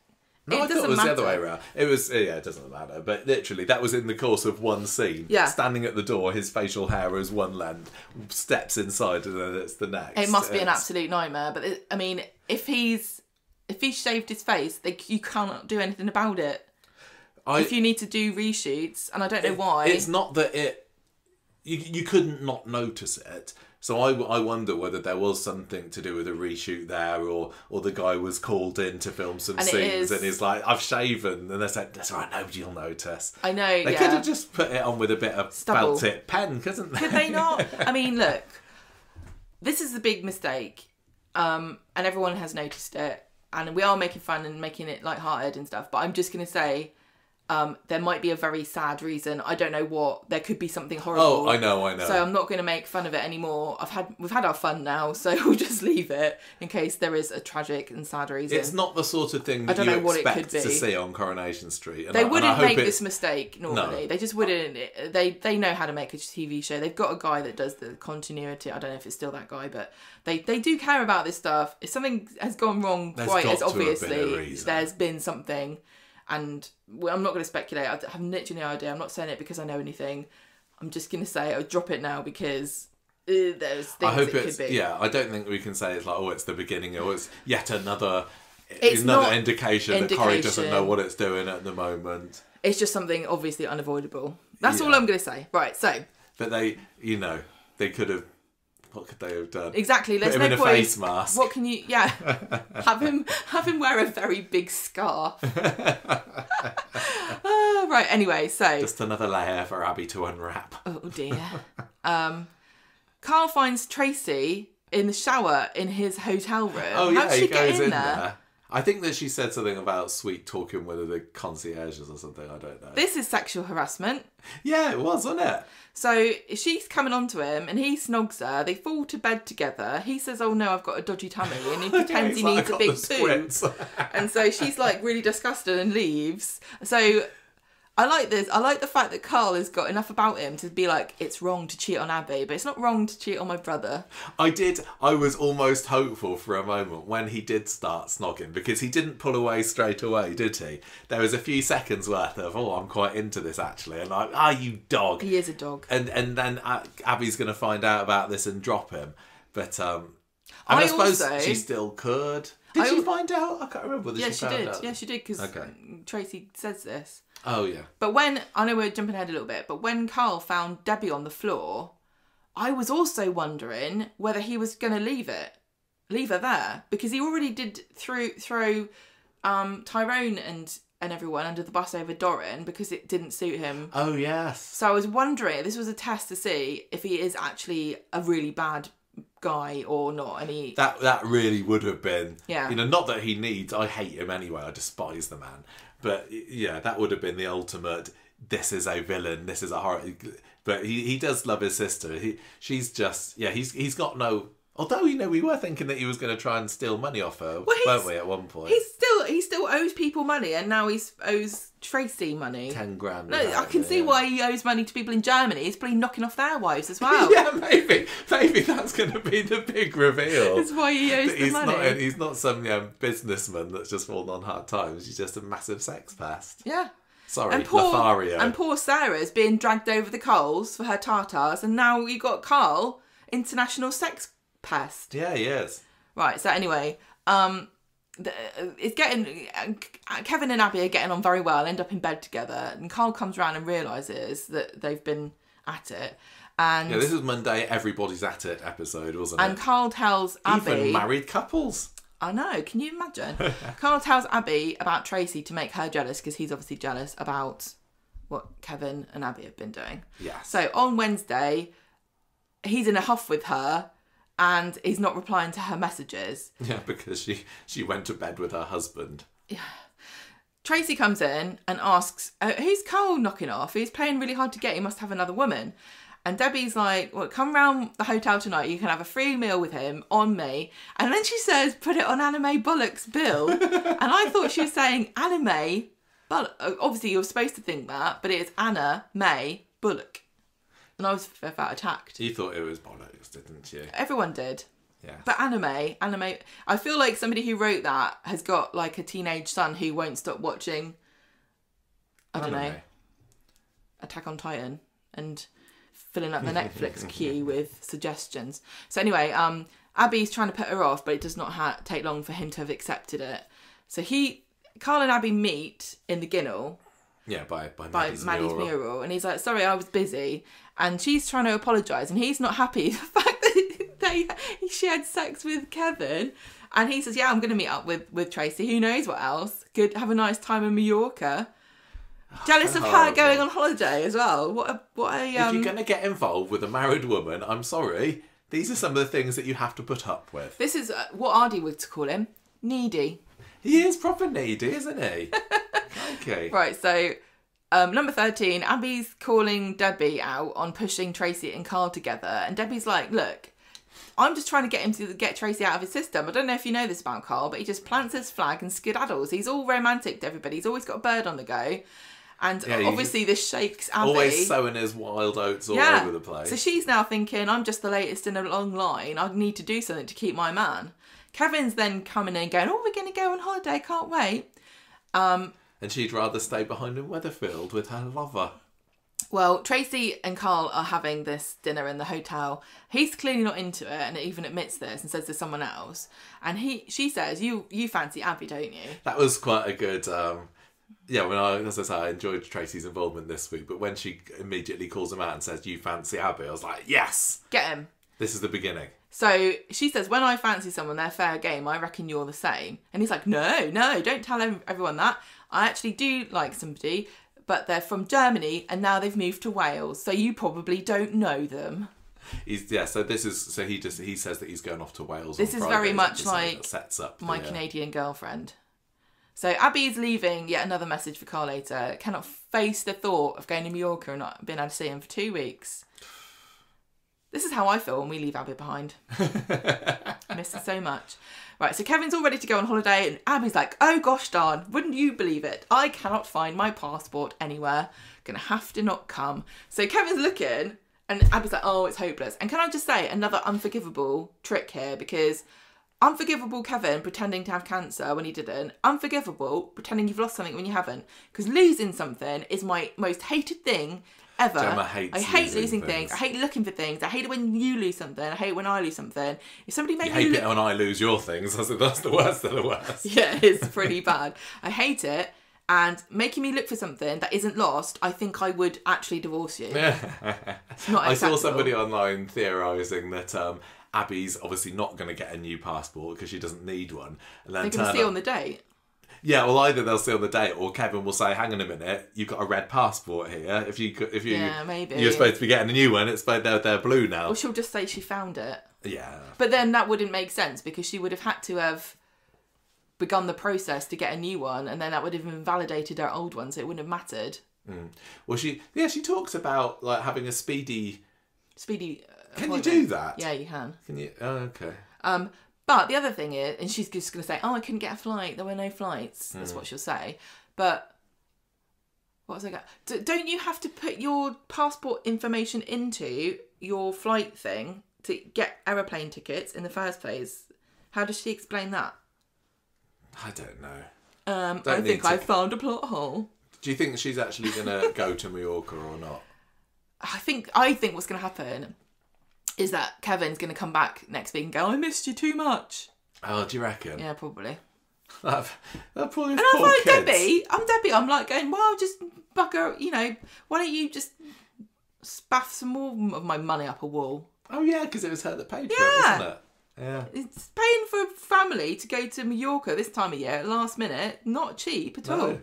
No, I thought it was the other way around. It was, it doesn't matter. But literally, that was in the course of one scene. Yeah. Standing at the door, his facial hair is one length, steps inside, and then it's the next. It must be an absolute nightmare. But I mean, if he shaved his face, you cannot do anything about it. If you need to do reshoots, and I don't know why. It's not that you couldn't not notice it. So I wonder whether there was something to do with a reshoot there, or the guy was called in to film some scenes and he's like, I've shaven, and they said, that's all right, nobody will notice. I know, They could have just put it on with a bit of felt tip pen, couldn't they? Could they not? I mean, look, this is a big mistake, and everyone has noticed it, and we are making fun and making it lighthearted and stuff, but I'm just going to say, there might be a very sad reason. I don't know what. There could be something horrible. Oh, I know. So I'm not going to make fun of it anymore. We've had our fun now, so we'll just leave it in case there is a tragic and sad reason. It's not the sort of thing that you expect to see on Coronation Street. They wouldn't make this mistake normally. No. They just wouldn't. They know how to make a TV show. They've got a guy that does the continuity. I don't know if it's still that guy, but they do care about this stuff. If something has gone wrong, quite as obviously, there's been something. And I'm not going to speculate. I have literally no idea. I'm not saying it because I know anything. I'm just going to say I'll drop it now because there's things I hope it could be. Yeah, I don't think we can say it's like, oh, it's the beginning, or it's yet another indication that Corrie doesn't know what it's doing at the moment. It's just something obviously unavoidable. That's all I'm going to say. Right, so. But they could have. What could they have done? Exactly. Put him in a face mask. What can you? Yeah, have him wear a very big scarf. Right. Anyway, so just another layer for Abi to unwrap. Oh dear. Carl finds Tracy in the shower in his hotel room. Oh yeah, How did she get in there? I think that she said something about sweet talking with the concierges or something. I don't know. This is sexual harassment. Yeah, it was, wasn't it? So she's coming on to him and he snogs her. They fall to bed together. He says, oh no, I've got a dodgy tummy. And he pretends he needs a big poo. And so she's like really disgusted and leaves. So I like this. I like the fact that Carl has got enough about him to be like, it's wrong to cheat on Abi, but it's not wrong to cheat on my brother. I was almost hopeful for a moment when he did start snogging, because he didn't pull away straight away, did he? There was a few seconds worth of, oh, I'm quite into this actually. And like, you dog. He is a dog. And then Abby's going to find out about this and drop him. But I suppose she still could. Did she find out? I can't remember whether she found out. Yeah, she did, because Tracy says this. Oh, yeah. But I know we're jumping ahead a little bit, but when Carl found Debbie on the floor, I was also wondering whether he was going to leave her there, because he already did throw Tyrone and everyone under the bus over Doran because it didn't suit him. Oh, yes. So I was wondering, this was a test to see if he is actually a really bad guy or not. And that really would have been, yeah. Not that he needs, I hate him anyway, I despise the man. But yeah, that would have been the ultimate, this is a villain, this is a horror. But he does love his sister. She's just, he's got no... Although, we were thinking that he was going to try and steal money off her, weren't we, at one point? He still owes people money, and now he owes Tracy money. 10 grand. No, I can see why he owes money to people in Germany. He's probably knocking off their wives as well. Yeah, maybe that's going to be the big reveal. That's why he owes the money. He's not some businessman that's just fallen on hard times. He's just a massive sex pest. Yeah. Sorry, Lothario. And poor Sarah's being dragged over the coals for her tartars, and now you got Carl, international sex pest. Yeah, he is. Right, so anyway, it's getting... Kevin and Abi are getting on very well, end up in bed together, and Carl comes around and realises that they've been at it. And yeah, this is Monday, everybody's at it episode, wasn't it? And Carl tells Abi... Even married couples. I know, can you imagine? Carl tells Abi about Tracy to make her jealous, because he's obviously jealous about what Kevin and Abi have been doing. Yeah. So on Wednesday, he's in a huff with her, and he's not replying to her messages. Yeah, because she went to bed with her husband. Yeah. Tracy comes in and asks, who's Carl knocking off? He's playing really hard to get. He must have another woman. And Debbie's like, well, come round the hotel tonight. You can have a free meal with him on me. And then she says, put it on Anime Bullock's bill. And I thought she was saying Anime Bullock. Obviously, you're supposed to think that, but it's Anna May Bullock. And I was felt attacked. You thought it was bollocks, didn't you? Everyone did. Yeah. But anime, I feel like somebody who wrote that has got like a teenage son who won't stop watching, I don't know, Attack on Titan and filling up the Netflix queue with suggestions. So anyway, Abby's trying to put her off, but it does not take long for him to have accepted it. So Carl and Abi meet in the Ginnell. Yeah, by Maddie's mural. And he's like, sorry, I was busy. And she's trying to apologise, and he's not happy. The fact that she had sex with Kevin. And he says, yeah, I'm going to meet up with Tracy. Who knows what else? Could have a nice time in Mallorca. Jealous of her going on holiday as well. What a If you're going to get involved with a married woman, I'm sorry. These are some of the things that you have to put up with. This is what Aadi would call him. Needy. He is proper needy, isn't he? Okay. Right, so number 13, Abby's calling Debbie out on pushing Tracy and Carl together. And Debbie's like, look, I'm just trying to get him to get Tracy out of his system. I don't know if you know this about Carl, but he just plants his flag and skedaddles. He's all romantic to everybody. He's always got a bird on the go. And obviously this shakes Abi. Always sowing his wild oats all over the place. So she's now thinking, I'm just the latest in a long line. I need to do something to keep my man. Kevin's then coming in going, oh, we're going to go on holiday. Can't wait. And she'd rather stay behind in Weatherfield with her lover. Well, Tracy and Carl are having this dinner in the hotel. He's clearly not into it and even admits this and says there's someone else. And she says, you fancy Abi, don't you? That was quite a good... as I say, I enjoyed Tracy's involvement this week, but when she immediately calls him out and says, you fancy Abi, I was like, yes! Get him. This is the beginning. So she says, when I fancy someone, they're fair game. I reckon you're the same. And he's like, no, don't tell everyone that. I actually do like somebody, but they're from Germany and now they've moved to Wales. So you probably don't know them. He says that he's going off to Wales. This is very much like sets up my Canadian girlfriend. So Abi is leaving yet another message for Carl later. Cannot face the thought of going to Mallorca and not being able to see him for 2 weeks. This is how I feel when we leave Abi behind. I miss her so much. Right, so Kevin's all ready to go on holiday and Abi's like, oh gosh darn, wouldn't you believe it? I cannot find my passport anywhere. Gonna have to not come. So Kevin's looking and Abi's like, oh, it's hopeless. And can I just say another unforgivable trick here, because unforgivable Kevin pretending to have cancer when he didn't. Unforgivable pretending you've lost something when you haven't. Because losing something is my most hated thing ever. Gemma I hate losing things. I hate looking for things. I hate it when you lose something. I hate it when I lose something. If somebody makes you hate it when I lose your things. That's the worst of the worst. Yeah, it's pretty bad. I hate it. And making me look for something that isn't lost, I think I would actually divorce you. It's not acceptable. I saw somebody online theorising that Abi's obviously not going to get a new passport because she doesn't need one. And then they're going to see on the date. Yeah, well, either they'll see on the date, or Kevin will say, "Hang on a minute, you've got a red passport here. Maybe you're supposed to be getting a new one. It's they're blue now." Or she'll just say she found it. Yeah. But then that wouldn't make sense because she would have had to have begun the process to get a new one, and then that would have invalidated her old one, so it wouldn't have mattered. Mm. Well, she talks about like having a speedy. Can you do that? Yeah, you can. Can you? Oh, okay. But the other thing is, and she's just going to say, oh, I couldn't get a flight. There were no flights. That's what she'll say. But what was I going? Don't you have to put your passport information into your flight thing to get aeroplane tickets in the first place? How does she explain that? I don't know. I think I found a plot hole. Do you think she's actually going to go to Mallorca or not? I think what's going to happen is that Kevin's going to come back next week and go, I missed you too much. Oh, do you reckon? Yeah, probably. That poor and I'm like, kids. Debbie. I'm like going, well, just bugger, why don't you just spaff some more of my money up a wall? Oh, yeah, because it was her that paid for it, wasn't it? Yeah. It's paying for a family to go to Mallorca this time of year, last minute, not cheap at all.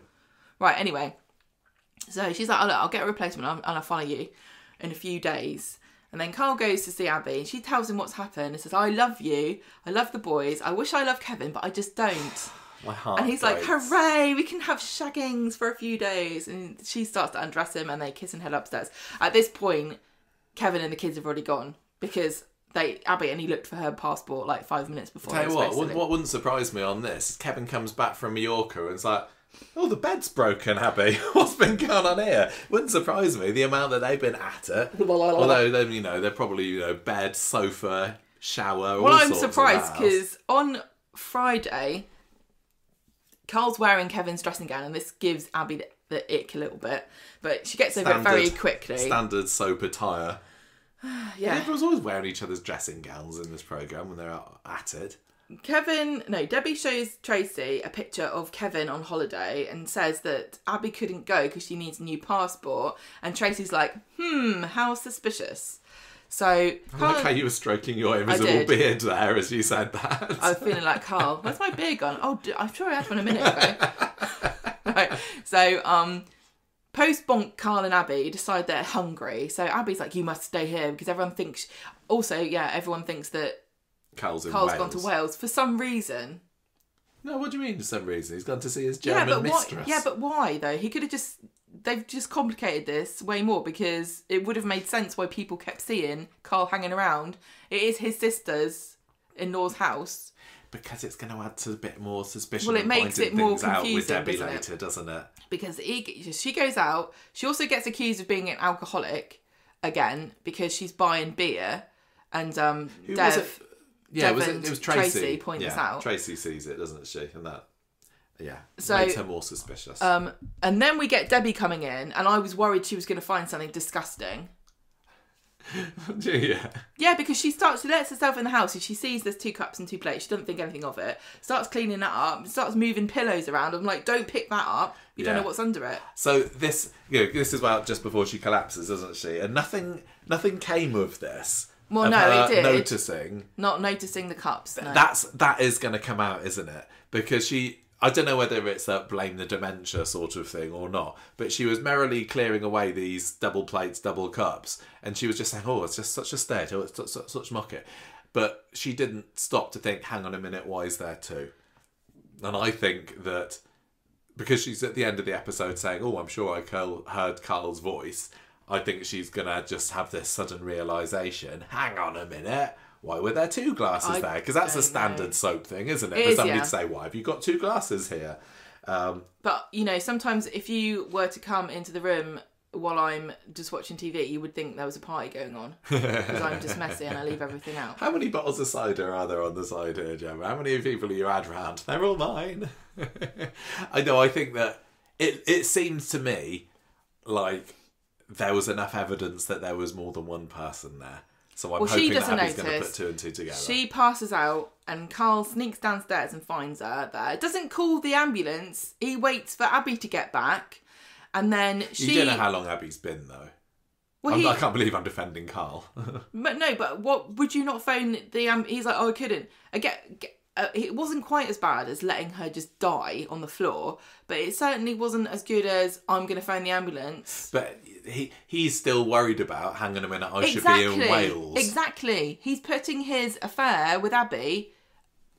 Right, anyway. So she's like, oh, look, I'll get a replacement and I'll follow you in a few days. And then Carl goes to see Abi and she tells him what's happened and says, I love you. I love the boys. I wish I loved Kevin, but I just don't. My heart And he's breaks. like, hooray, we can have shaggings for a few days. And she starts to undress him and they kiss and head upstairs. At this point, Kevin and the kids have already gone because Abi only looked for her passport like 5 minutes before. Tell you what wouldn't surprise me on this, Kevin comes back from Mallorca and it's like, oh, the bed's broken, Abi. What's been going on here? Wouldn't surprise me the amount that they've been at it. Although, they're probably, bed, sofa, shower, well, I'm surprised because on Friday, Carl's wearing Kevin's dressing gown and this gives Abi the ick a little bit. But she gets over it very quickly. Standard soap attire. Yeah. Everyone's always wearing each other's dressing gowns in this programme when they're out at it. Debbie shows Tracy a picture of Kevin on holiday and says that Abi couldn't go because she needs a new passport. And Tracy's like, how suspicious. So I like how you were stroking your invisible beard there as you said that. I was feeling like, Carl, where's my beard gone? Oh, I'm sure I had one a minute ago. Right. So, post-bonk, Carl and Abi decide they're hungry. So Abi's like, you must stay here because everyone thinks... Also, everyone thinks that Carl's gone to Wales for some reason. No, what do you mean for some reason? He's gone to see his German mistress. But why, though? He could have just... They've just complicated this way more because it would have made sense why people kept seeing Carl hanging around. It is his sister's in-law's house. Because it's going to add to a bit more suspicion. Well, it makes it more confusing, out with Debbie later, doesn't it? Because she goes out. She also gets accused of being an alcoholic again because she's buying beer. And Who was it? Yeah, it was Tracy. Tracy points this out. Tracy sees it, doesn't she? And that Yeah, so makes her more suspicious. And then we get Debbie coming in, and I was worried she was going to find something disgusting. Yeah. Yeah, because she lets herself in the house and she sees there's 2 cups and 2 plates. She doesn't think anything of it. Starts cleaning that up. Starts moving pillows around. I'm like, don't pick that up. You don't know what's under it. So this is about just before she collapses, isn't she? And nothing came of this. Well, no, it did. Not noticing the cups. No. That is going to come out, isn't it? Because I don't know whether it's that blame the dementia sort of thing or not, but she was merrily clearing away these double plates, double cups, and she was just saying, oh, it's just such a state, oh, it's such mucket. But she didn't stop to think, hang on a minute, why is there 2? And I think that because she's at the end of the episode saying, oh, I'm sure I heard Carl's voice, I think she's going to just have this sudden realisation, hang on a minute, why were there 2 glasses there? Because that's a standard soap thing, isn't it? For somebody to say, why have you got 2 glasses here? But, you know, sometimes if you were to come into the room while I'm just watching TV, you would think there was a party going on. Because I'm just messy and I leave everything out. How many bottles of cider are there on the side here, Gemma? How many people are you had round? They're all mine. I know, I think that it seems to me like there was enough evidence that there was more than one person there. So I'm hoping that Abby's going to put 2 and 2 together. She passes out and Carl sneaks downstairs and finds her there. Doesn't call the ambulance. He waits for Abi to get back. And then You don't know how long Abby's been, though. Well, I can't believe I'm defending Carl. but what would you not phone the he's like, oh, I couldn't. It wasn't quite as bad as letting her just die on the floor, but it certainly wasn't as good as I'm going to phone the ambulance. But he's still worried about, hang on a minute, I should be in Wales. Exactly. He's putting his affair with Abi,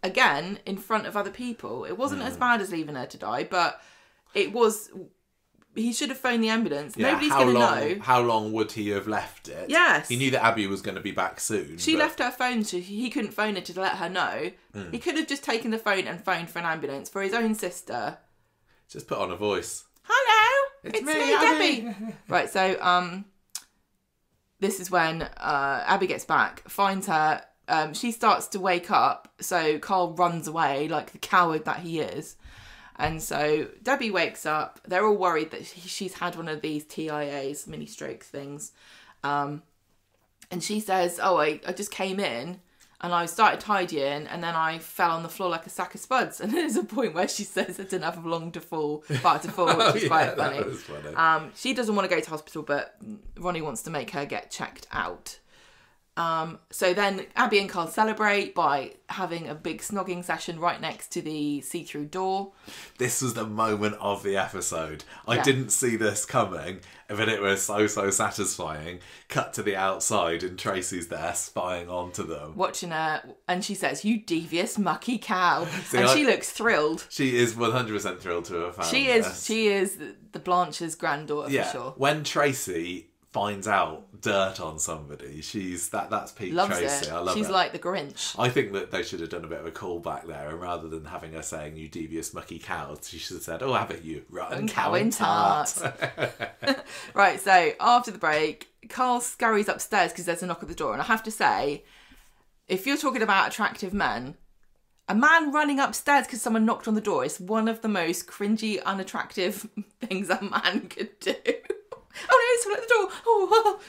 again, in front of other people. It wasn't as bad as leaving her to die, but it was... He should have phoned the ambulance. Yeah, nobody's going to know. How long would he have left it? Yes. He knew that Abi was going to be back soon. She left her phone, so he couldn't phone her to let her know. He could have just taken the phone and phoned for an ambulance for his own sister. Just put on a voice. Hello, it's me, Debbie. Right, so this is when Abi gets back, finds her. She starts to wake up, so Carl runs away like the coward that he is. And so Debbie wakes up. They're all worried that she's had one of these TIAs, mini strokes things. And she says, oh, I just came in and I started tidying and then I fell on the floor like a sack of spuds. And there's a point where she says I didn't have long to fall, far to fall, which is quite funny. That was funny. She doesn't want to go to hospital, but Ronnie wants to make her get checked out. So then Abi and Carl celebrate by having a big snogging session right next to the see-through door. This was the moment of the episode. I didn't see this coming, but it was so satisfying. Cut to the outside and Tracy's there spying onto them. Watching her, and she says, you devious mucky cow. She looks thrilled. She is 100% thrilled to have found this. She is the Blanche's granddaughter for sure. When Tracy finds out dirt on somebody, that's peak Tracy. I love it. She's like the Grinch. I think that they should have done a bit of a callback there, and rather than having her saying you devious mucky cow, she should have said, oh, have it you rotten cow and tart. Right, so after the break, Carl scurries upstairs because there's a knock at the door, and I have to say, if you're talking about attractive men, a man running upstairs because someone knocked on the door is one of the most cringy, unattractive things a man could do. Oh no, someone at the door. Oh,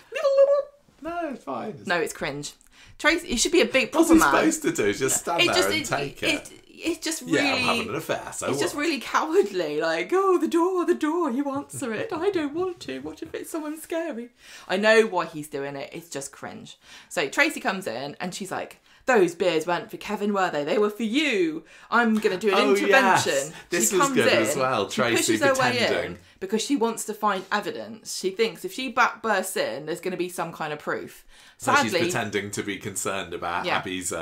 no, it's fine. No, it's cringe. Tracy, it should be a big proper man. man. What's he supposed to do? Just stand there and take it. It's just really... Yeah, I'm having an affair, so it's just really cowardly. Like, oh, the door, you answer it. I don't want to. What if it's someone scary? I know why he's doing it. It's just cringe. So Tracy comes in and she's like, those beers weren't for Kevin, were they? They were for you. I'm going to do an intervention. Yes. This was good as well. Tracy pushes her way in because she wants to find evidence. She thinks if she bursts in, there's going to be some kind of proof. Sadly, so she's pretending to be concerned about Abby's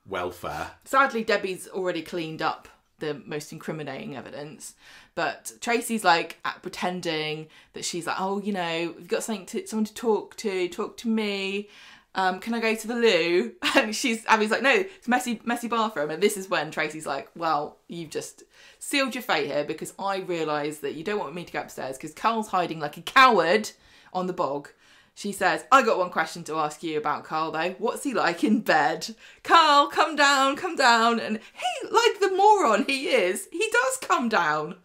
welfare. Sadly, Debbie's already cleaned up the most incriminating evidence. But Tracy's like pretending that she's like, oh, you know, we've got someone to talk to me. Can I go to the loo? And Abby's like, no, it's messy bathroom. And this is when Tracy's like, well, you've just sealed your fate here because I realise that you don't want me to go upstairs because Carl's hiding like a coward on the bog. She says, I got one question to ask you about Carl, though. What's he like in bed? Carl, come down, come down. And he, like the moron he is, he does come down.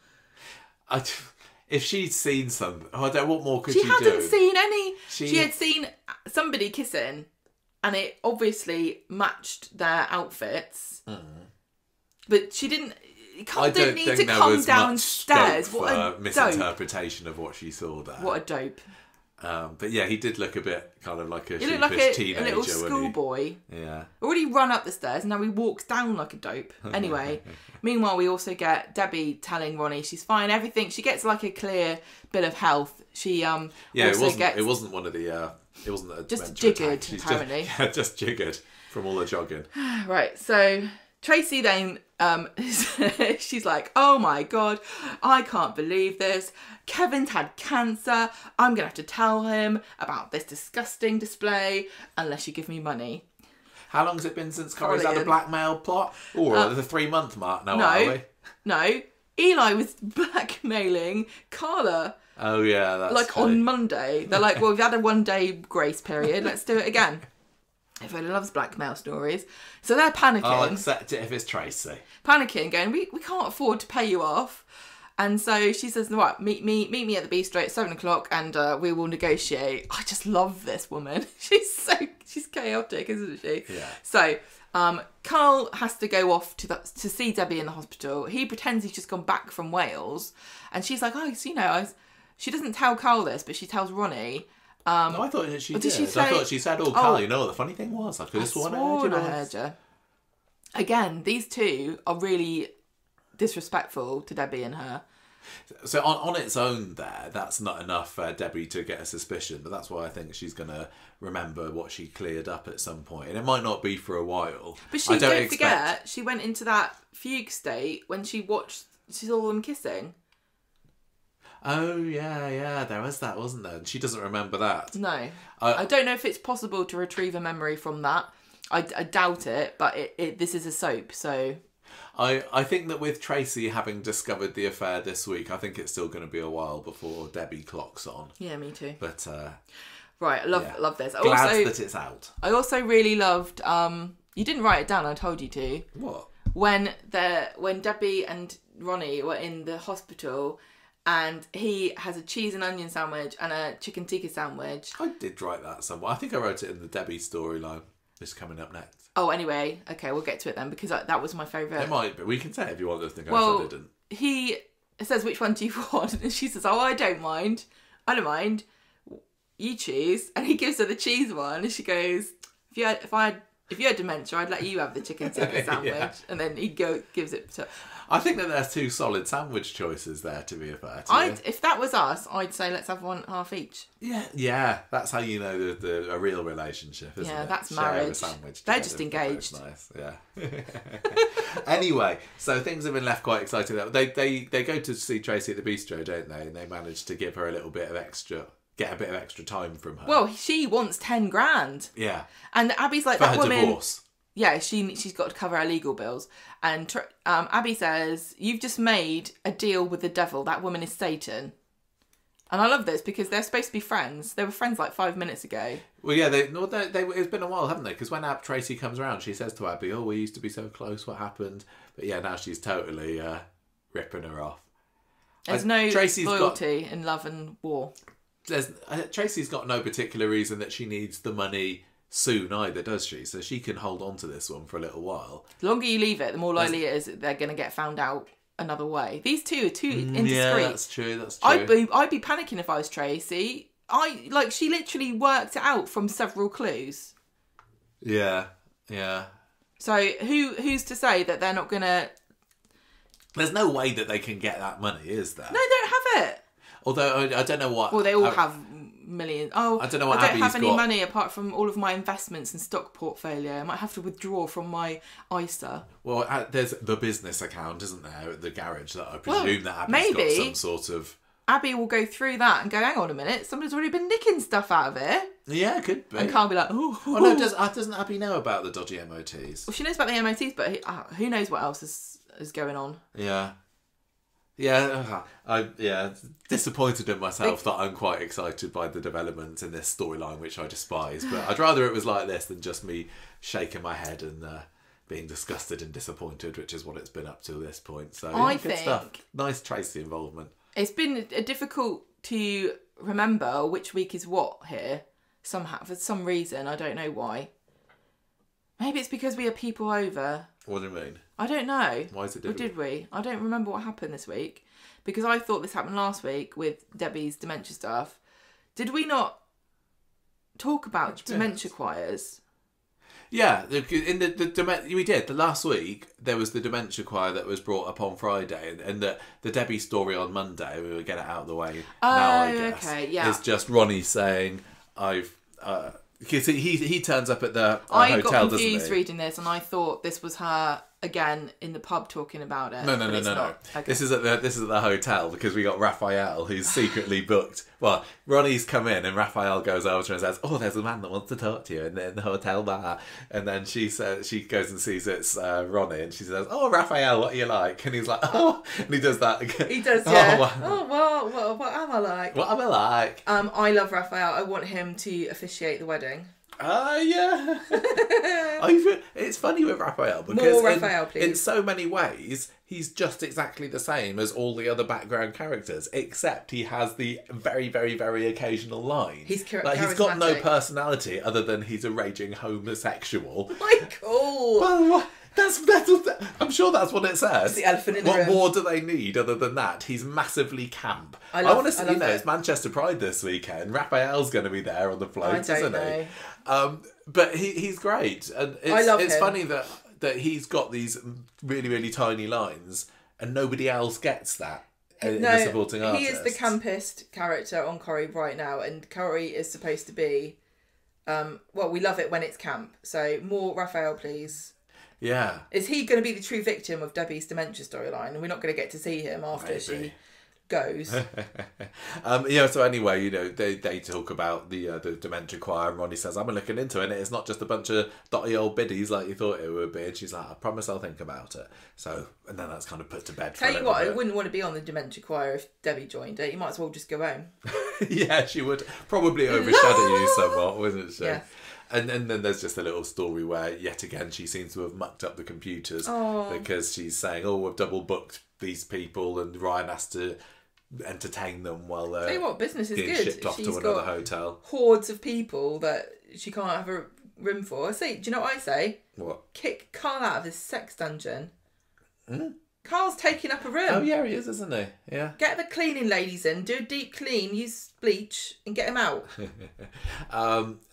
If she'd seen something, I don't know, what more could she do? She hadn't seen any. She had seen somebody kissing, and it obviously matched their outfits. But she didn't... Carl didn't need to come downstairs. What a misinterpretation of what she saw there. What a dope. But yeah, he did look a bit kind of like a sheepish teenager. A little schoolboy. Yeah. Already run up the stairs, and now he walks down like a dope. Anyway, meanwhile, we also get Debbie telling Ronnie she's fine, everything. She gets like a clear bill of health. She it wasn't one of the it wasn't just jiggered apparently. Just jiggered from all the jogging. Right, so Tracy then she's like, oh my god, I can't believe this. Kevin's had cancer. I'm gonna have to tell him about this disgusting display unless you give me money. How long has it been since Corey's had a blackmail plot? Or the 3-month mark now, are we? No. Eli was blackmailing Carla. Oh yeah, that's like true. On Monday. They're like, well, we've had a 1-day grace period. Let's do it again. Everyone loves blackmail stories. So they're panicking. I'll accept it if it's Tracy. Panicking, going, we can't afford to pay you off. And so she says, right, meet me at the bistro at 7 o'clock and we will negotiate. I just love this woman. She's chaotic, isn't she? Yeah. So Carl has to go off to see Debbie in the hospital. He pretends he's just gone back from Wales. And she's like, oh, so, she doesn't tell Carl this, but she tells Ronnie. No, I thought she did. She say, I thought she said, oh, Carl, you know what the funny thing was? I could have sworn I heard you. Again, these two are really disrespectful to Debbie and her. So on its own there, that's not enough for Debbie to get a suspicion, but that's why I think she's going to remember what she cleared up at some point. And it might not be for a while. But don't forget, she went into that fugue state when she saw them kissing. Oh, yeah, there was that, wasn't there? She doesn't remember that. No. I don't know if it's possible to retrieve a memory from that. I doubt it, but this is a soap, so... I think that with Tracy having discovered the affair this week, I think it's still going to be a while before Debbie clocks on. Yeah, me too. But, right, I love this. Glad that it's out. I also really loved... you didn't write it down, I told you to. What? When Debbie and Ronnie were in the hospital... And he has a cheese and onion sandwich and a chicken tikka sandwich. I did write that somewhere. I think I wrote it in the Debbie storyline. It's coming up next. Oh, anyway. Okay, we'll get to it then because that was my favourite. It might be. We can say it if you want to think I didn't. He says, which one do you want? And she says, oh, I don't mind. I don't mind. You choose. And he gives her the cheese one. And she goes, if you had dementia, I'd let you have the chicken tikka sandwich. Yeah. And then he gives it to... I think that there's 2 solid sandwich choices there, to be fair to you. If that was us, I'd say let's have one half each. Yeah. That's how you know a real relationship, isn't it? Yeah, that's Share marriage. A sandwich They're just engaged. Nice, yeah. Anyway, so things have been left quite exciting. They go to see Tracy at the bistro, don't they? And they manage to give her a little bit of extra... Get a bit of extra time from her. Well, she wants 10 grand. Yeah. And Abby's like, for that her woman... divorce. Yeah, she's got to cover her legal bills. And Abi says, you've just made a deal with the devil. That woman is Satan. And I love this because they're supposed to be friends. They were friends like 5 minutes ago. Well, yeah, it's been a while, haven't they? Because when Tracy comes around, she says to Abi, oh, we used to be so close, what happened? But yeah, now she's totally ripping her off. There's no loyalty in love and war. Tracy's got no particular reason that she needs the money soon either, does she? So she can hold on to this one for a little while. The longer you leave it, the more likely it is that they're going to get found out another way. These two are too indiscreet. Yeah, that's true. I'd be panicking if I was Tracy. She literally worked it out from several clues. Yeah. So who's to say that they're not going to... There's no way that they can get that money, is there? No, they don't have it. Although, I don't know what... Well, they all have millions. Oh, I don't know what I don't have any money apart from all of my investments and stock portfolio. I might have to withdraw from my ISA. Well, there's the business account, isn't there, at the garage, that I presume that Abby's got some sort of... Abby will go through that and go, hang on a minute, somebody's already been nicking stuff out of it. Yeah, it could be. And Carl be like, oh. Oh no, doesn't Abby know about the dodgy MOTs? Well, she knows about the MOTs, but who knows what else is going on. Yeah. Yeah, disappointed in myself that I'm quite excited by the development in this storyline, which I despise. But I'd rather it was like this than just me shaking my head and being disgusted and disappointed, which is what it's been up to this point. So good stuff. Nice Tracy involvement. It's been difficult to remember which week is what here. Somehow, for some reason, I don't know why. Maybe it's because we had people over. What do you mean? I don't know. Why is it difficult? Or did we? I don't remember what happened this week. Because I thought this happened last week with Debbie's dementia stuff. Did we not talk about dementia choirs? Yeah, in we did. The last week, there was the dementia choir that was brought up on Friday, and the Debbie story on Monday, we will get it out of the way now, I guess. Okay, yeah. It's just Ronnie saying, because he turns up at the hotel, doesn't he? I got confused reading this, and I thought this was her again in the pub talking about it. No. Okay. This is at the hotel because we got Raphael who's secretly booked. Well, Ronnie's come in and Raphael goes over to her and says, "Oh, there's a man that wants to talk to you in the hotel bar." And then she goes and sees it's Ronnie, and she says, "Oh, Raphael, what are you like?" And he's like, "Oh," and he does that again. He does, yeah. What am I like? What am I like? I love Raphael. I want him to officiate the wedding. Yeah. It's funny with Raphael because more Raphael, please. In so many ways, he's just exactly the same as all the other background characters, except he has the very, very, very occasional line. He's he's got no personality other than he's a raging homosexual. Michael! Well, I'm sure that's what it says. It's the elephant in the room. What more do they need other than that? He's massively camp. I want to see, it's Manchester Pride this weekend. Raphael's going to be there on the floats, isn't he? But he's great. And it's funny that he's got these really, really tiny lines and nobody else gets that in the supporting artist. He is the campest character on Corrie right now, and Corrie is supposed to be, we love it when it's camp. So more Raphael, please. Yeah. Is he going to be the true victim of Debbie's dementia storyline? And we're not going to get to see him after she goes. So anyway, they talk about the dementia choir, and Ronnie says, "I'm looking into it, and it's not just a bunch of dotty old biddies like you thought it would be." And she's like, "I promise I'll think about it." So, and then that's kind of put to bed. Tell you what, I wouldn't want to be on the dementia choir if Debbie joined it. You might as well just go home. Yeah, she would probably overshadow you somewhat, wouldn't she? Yeah. And then there's just a little story where, yet again, she seems to have mucked up the computers because she's saying, "Oh, we've double booked these people," and Ryan has to entertain them while they're tell you what, business is being good. shipped off to another hotel. Hordes of people that she can't have a room for. Do you know what I say? What? Kick Carl out of his sex dungeon. Mm? Carl's taking up a room. Oh yeah, he is, isn't he? Yeah. Get the cleaning ladies in, do a deep clean, use bleach, and get him out.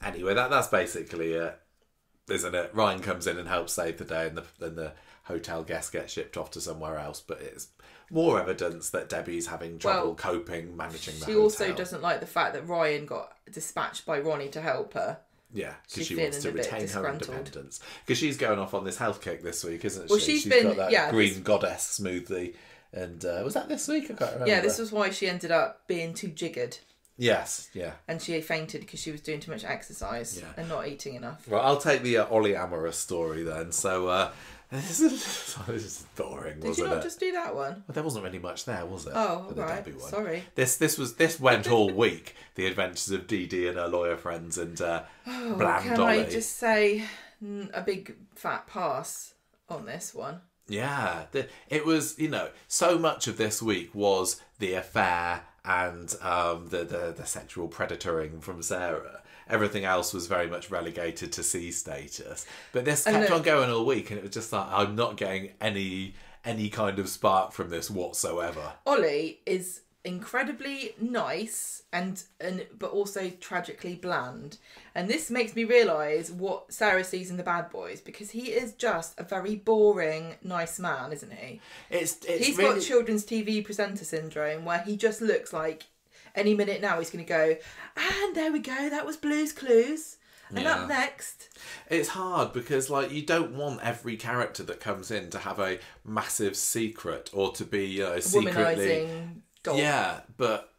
Anyway, that's basically it, isn't it? Ryan comes in and helps save the day, and the hotel guests get shipped off to somewhere else. But it's more evidence that Debbie's having trouble coping, managing the hotel. She also doesn't like the fact that Ryan got dispatched by Ronnie to help her. Yeah, because she wants to retain her independence. Because she's going off on this health kick this week, isn't she? Well, she's been, got that green goddess smoothie. And was that this week? I can't remember. Yeah, this was why she ended up being too jiggered. Yes, yeah. And she fainted because she was doing too much exercise and not eating enough. Well, I'll take the Olly amorous story then. So, this is boring, wasn't it? Did you not just do that one? Well, there wasn't really much there, was it? Oh, right. Sorry. This went all week. The adventures of Dee-Dee and her lawyer friends and Bland can Olly. I just say a big fat pass on this one? Yeah. It was, so much of this week was the affair and the sexual predatoring from Sarah. Everything else was very much relegated to C status. But this kept on going all week, and it was just like, I'm not getting any kind of spark from this whatsoever. Olly is incredibly nice but also tragically bland. And this makes me realise what Sarah sees in the bad boys, because he is just a very boring, nice man, isn't he? He's got children's TV presenter syndrome, where he just looks like any minute now he's going to go, and there we go, that was Blue's Clues. And up next. It's hard because, you don't want every character that comes in to have a massive secret or to be secretly... Womanising dog. Yeah, but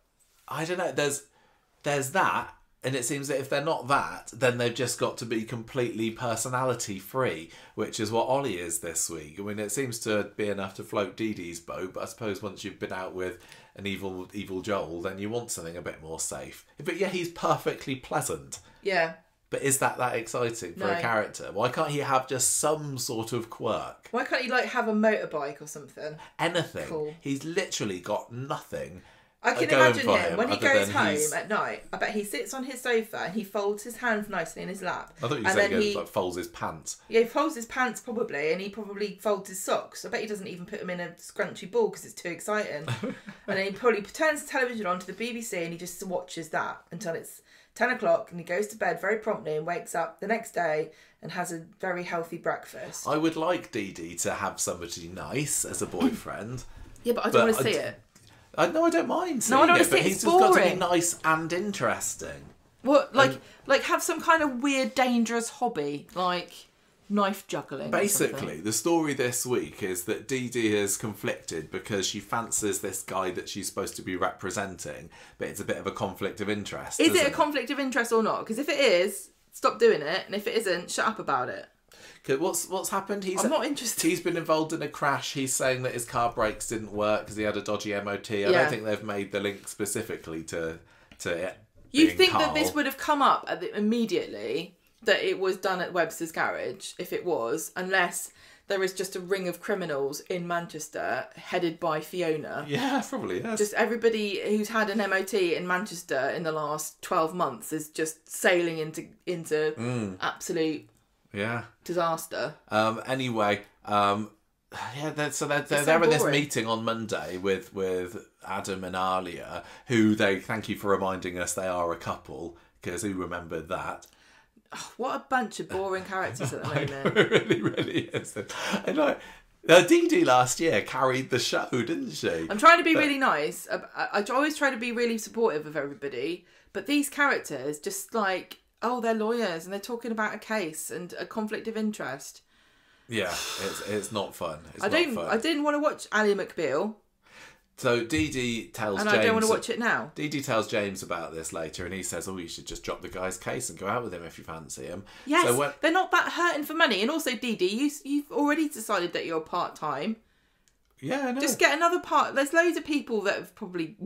I don't know. There's that, And it seems that if they're not that, then they've just got to be completely personality free, which is what Ollie is this week. I mean, it seems to be enough to float Dee-Dee's boat, but I suppose once you've been out with an evil Joel, then you want something a bit more safe. But yeah, he's perfectly pleasant. Yeah. But is that exciting for a character? Why can't he have just some sort of quirk? Why can't he, like, have a motorbike or something? Anything. Cool. He's literally got nothing. I can imagine him when he goes home at night. I bet he sits on his sofa and he folds his hands nicely in his lap. I thought you said he like, folds his pants. Yeah, he folds his pants probably, and he probably folds his socks. I bet he doesn't even put them in a scrunchy ball because it's too exciting. And then he probably turns the television on to the BBC and he just watches that until it's 10 o'clock, and he goes to bed very promptly and wakes up the next day and has a very healthy breakfast. I would like Dee-Dee to have somebody nice as a boyfriend. Yeah, but I don't want to see it. No, I don't mind seeing it, but he's just got to be nice and interesting. What, like have some kind of weird, dangerous hobby, like knife juggling. Basically, the story this week is that Dee-Dee is conflicted because she fancies this guy that she's supposed to be representing, but it's a bit of a conflict of interest. Is it a conflict of interest or not? Because if it is, stop doing it, and if it isn't, shut up about it. What's happened? I'm not interested. He's been involved in a crash. He's saying that his car brakes didn't work because he had a dodgy MOT. I don't think they've made the link specifically to it. You think Carl. that this would have come up immediately, that it was done at Webster's garage, if it was, unless there is just a ring of criminals in Manchester headed by Fiona. Yeah, probably, yes. Just everybody who's had an MOT in Manchester in the last 12 months is just sailing into absolute... Yeah. Disaster. Anyway, they're at this meeting on Monday with Adam and Alia, who they thank you for reminding us they are a couple, because who remembered that? Oh, what a bunch of boring characters at the moment. It really, really is. And like, Dee-Dee last year carried the show, didn't she? I'm trying to be really nice. I always try to be really supportive of everybody, but these characters just like... Oh, they're lawyers and they're talking about a case and a conflict of interest. Yeah, it's not fun. I didn't want to watch Ally McBeal. So Dee-Dee tells James... And I don't want to watch it now. Dee-Dee tells James about this later and he says, you should just drop the guy's case and go out with him if you fancy him. Yes, so they're not that hurting for money. And also, Dee-Dee, you've already decided that you're part-time. Yeah, I know. Just get another part. There's loads of people that have probably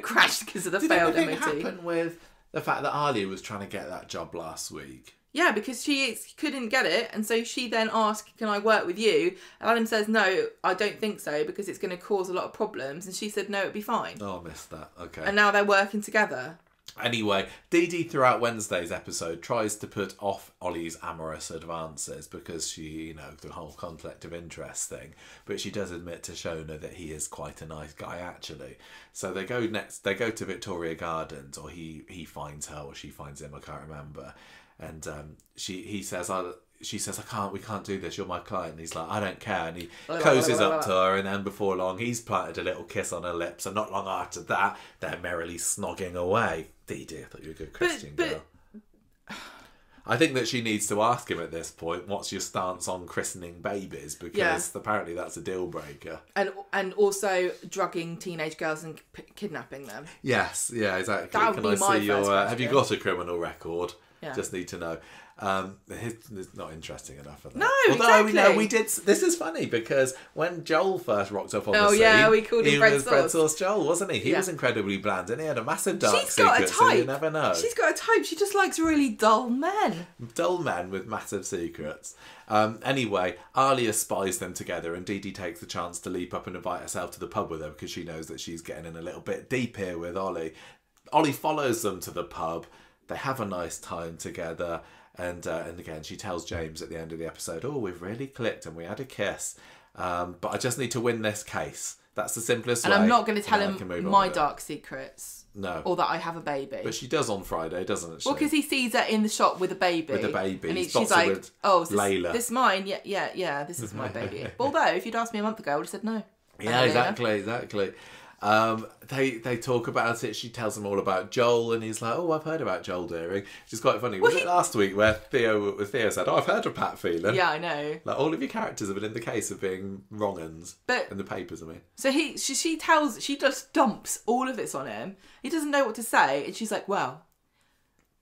crashed because of the failed MOT. Did anything happen with... the fact that Aadi was trying to get that job last week? Yeah, because she couldn't get it, and so she then asked, can I work with you? And Adam says, no, I don't think so, because it's going to cause a lot of problems. And she said, no, it'd be fine. Oh, I missed that. Okay. And now they're working together. Anyway, Dee-Dee throughout Wednesday's episode tries to put off Ollie's amorous advances because she, the whole conflict of interest thing. But she does admit to Shona that he is quite a nice guy, actually. So they go to Victoria Gardens, or he finds her, or she finds him, I can't remember. And she says, we can't do this, you're my client. And he's like, I don't care. And he cozies up to her, and then before long, he's planted a little kiss on her lips. And not long after that, they're merrily snogging away. Dee-Dee, I thought you were a good Christian girl. I think that she needs to ask him at this point, what's your stance on christening babies? Because apparently that's a deal breaker. And also drugging teenage girls and kidnapping them. Yes, yeah, exactly. That would be my first question. Have you got a criminal record? Yeah. Just need to know. It's not interesting enough. No, although exactly. we did. This is funny because when Joel first rocked up on the scene, we called him Bread Sauce Joel, wasn't he? He was incredibly bland, and he had a massive dark secret. So you never know. She's got a type. She just likes really dull men. Dull men with massive secrets. Anyway, Alia spies them together, and Dee-Dee takes the chance to leap up and invite herself to the pub with her because she knows that she's getting in a little bit deep here with Ollie. Ollie follows them to the pub. They have a nice time together. And again, she tells James at the end of the episode, we've really clicked and we had a kiss. But I just need to win this case. That's the simplest way. And I'm not going to tell him my dark secrets. No. Or that I have a baby. But she does on Friday, doesn't she? Well, because he sees her in the shop with a baby. And she's like, is this mine? Yeah, this is my baby. Although, if you'd asked me a month ago, I would have said no. Yeah, exactly. They talk about it. She tells them all about Joel, and he's like, I've heard about Joel Deering. Which is quite funny. Was it last week where Theo said, I've heard of Pat Phelan? Yeah, I know. Like, all of your characters have been in the case of being wrong-uns in the papers, I mean. So she just dumps all of this on him. He doesn't know what to say, and she's like, well,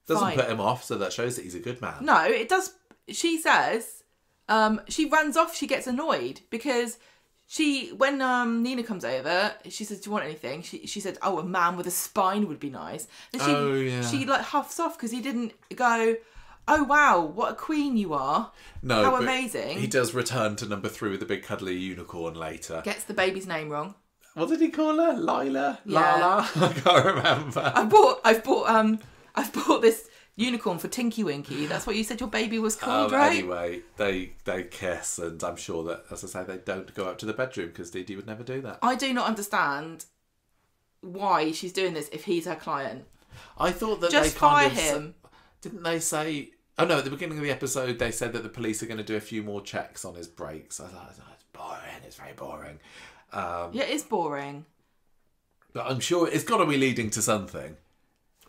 Doesn't fine. put him off, so that shows that he's a good man. No, it does. She says, she runs off. She gets annoyed because when Nina comes over, she says, "Do you want anything?" She said, "Oh, a man with a spine would be nice." And she like huffs off because he didn't go, "Oh wow, what a queen you are! No, how amazing!" He does return to number 3 with the big cuddly unicorn later. Gets the baby's name wrong. What did he call her? Lila? Yeah. Lala? I can't remember. I've bought this unicorn for Tinky Winky. That's what you said your baby was called, right? Anyway, they kiss, and I'm sure that, as I say, they don't go up to the bedroom because Dee-Dee would never do that. I do not understand why she's doing this if he's her client. I thought that just they kind fire him. Didn't they say? Oh no! At the beginning of the episode, they said that the police are going to do a few more checks on his brakes. I thought, oh, it's boring. It's very boring. Yeah, it is boring. But I'm sure it's got to be leading to something.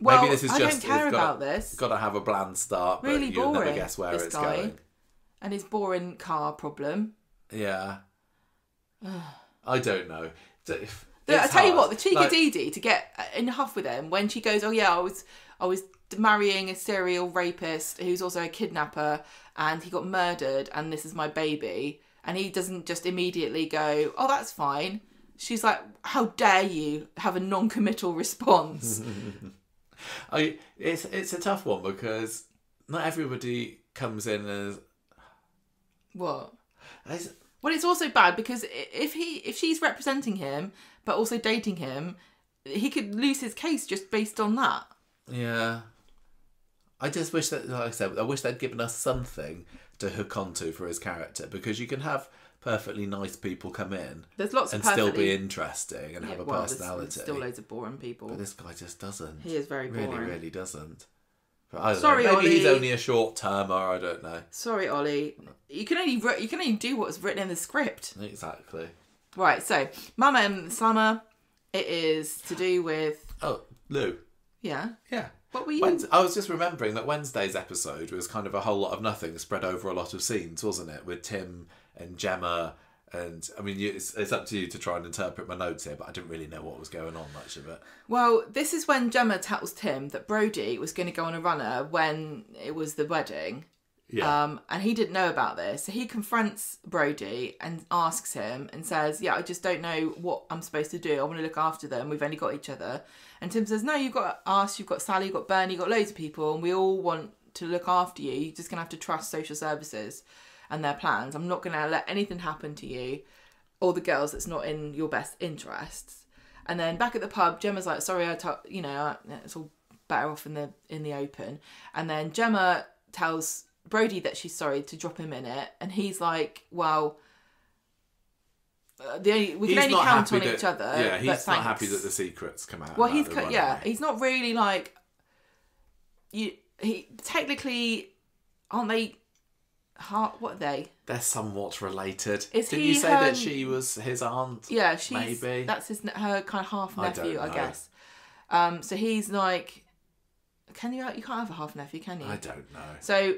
Well, maybe this is I just, don't care about this. Got to have a bland start, but Really you'll boring, never guess where this it's guy. going. And his boring car problem. Yeah. I don't know. I tell you what, the cheek of Dee-Dee to get in a huff with him when she goes, "Oh yeah, I was marrying a serial rapist who's also a kidnapper, and he got murdered, and this is my baby," and he doesn't just immediately go, "Oh, that's fine." She's like, "How dare you have a non-committal response?" It's a tough one because not everybody comes in as what. Well, it's also bad because if she's representing him but also dating him, he could lose his case just based on that. Yeah. I just wish that, like I said, I wish they'd given us something to hook onto for his character, because you can have perfectly nice people come in There's lots and of still be interesting and have a personality. There's still loads of boring people. But this guy just doesn't. He is very boring. Really, really doesn't. But I don't Sorry, know. Maybe Ollie. he's only a short termer. I don't know. Sorry, Ollie. You can only do what's written in the script. Exactly. Right. So, Mama and Slammer. It is to do with. Oh, Lou. Yeah. Yeah. What were you? I was just remembering that Wednesday's episode was kind of a whole lot of nothing spread over a lot of scenes, wasn't it? With Tim and Gemma. And I mean, it's up to you to try and interpret my notes here, but I didn't really know what was going on much of it. Well, this is when Gemma tells Tim that Brody was going to go on a runner when it was the wedding. Yeah. And he didn't know about this. So he confronts Brody and asks him and says, "Yeah, I just don't know what I'm supposed to do. I want to look after them. We've only got each other." And Tim says, "No, you've got us, you've got Sally, you've got Bernie, you've got loads of people, and we all want to look after you. You're just going to have to trust social services and their plans. I'm not going to let anything happen to you or the girls that's not in your best interests." And then back at the pub, Gemma's like, "Sorry, it's all better off in the open." And then Gemma tells Brody that she's sorry to drop him in it, and he's like, "Well, we can only count on each other." Yeah, he's but not happy that the secrets come out. Well, he's not really like he technically, aren't they? What are they? They're somewhat related. Is Didn't he you say her- that she was his aunt? Yeah, she's maybe that's her kind of half nephew, I know. guess. So he's like, you can't have a half nephew, can you? I don't know. So,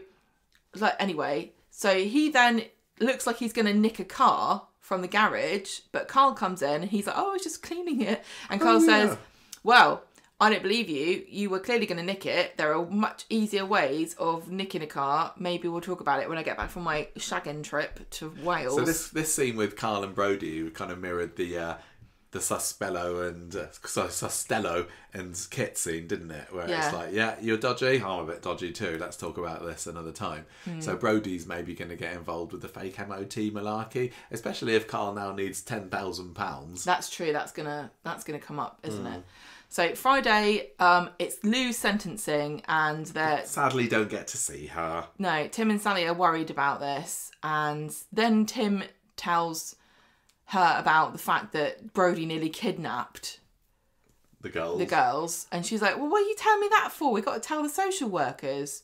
anyway, so he then looks like he's going to nick a car from the garage, but Carl comes in and he's like, "Oh, I was just cleaning it." And Carl says, "Well, I don't believe you. You were clearly going to nick it. There are much easier ways of nicking a car. Maybe we'll talk about it when I get back from my shagging trip to Wales." So this scene with Carl and Brody kind of mirrored the Costello and Kit scene, didn't it? Where it's like, "Yeah, you're dodgy. I'm a bit dodgy too. Let's talk about this another time." So Brody's maybe going to get involved with the fake MOT malarkey, especially if Carl now needs £10,000. That's true. That's gonna come up, isn't it? So Friday, it's Lou's sentencing, and they're sadly don't get to see her. No, Tim and Sally are worried about this, and then Tim tells her about the fact that Brody nearly kidnapped the girls, and she's like, "Well, what are you telling me that for? We've got to tell the social workers."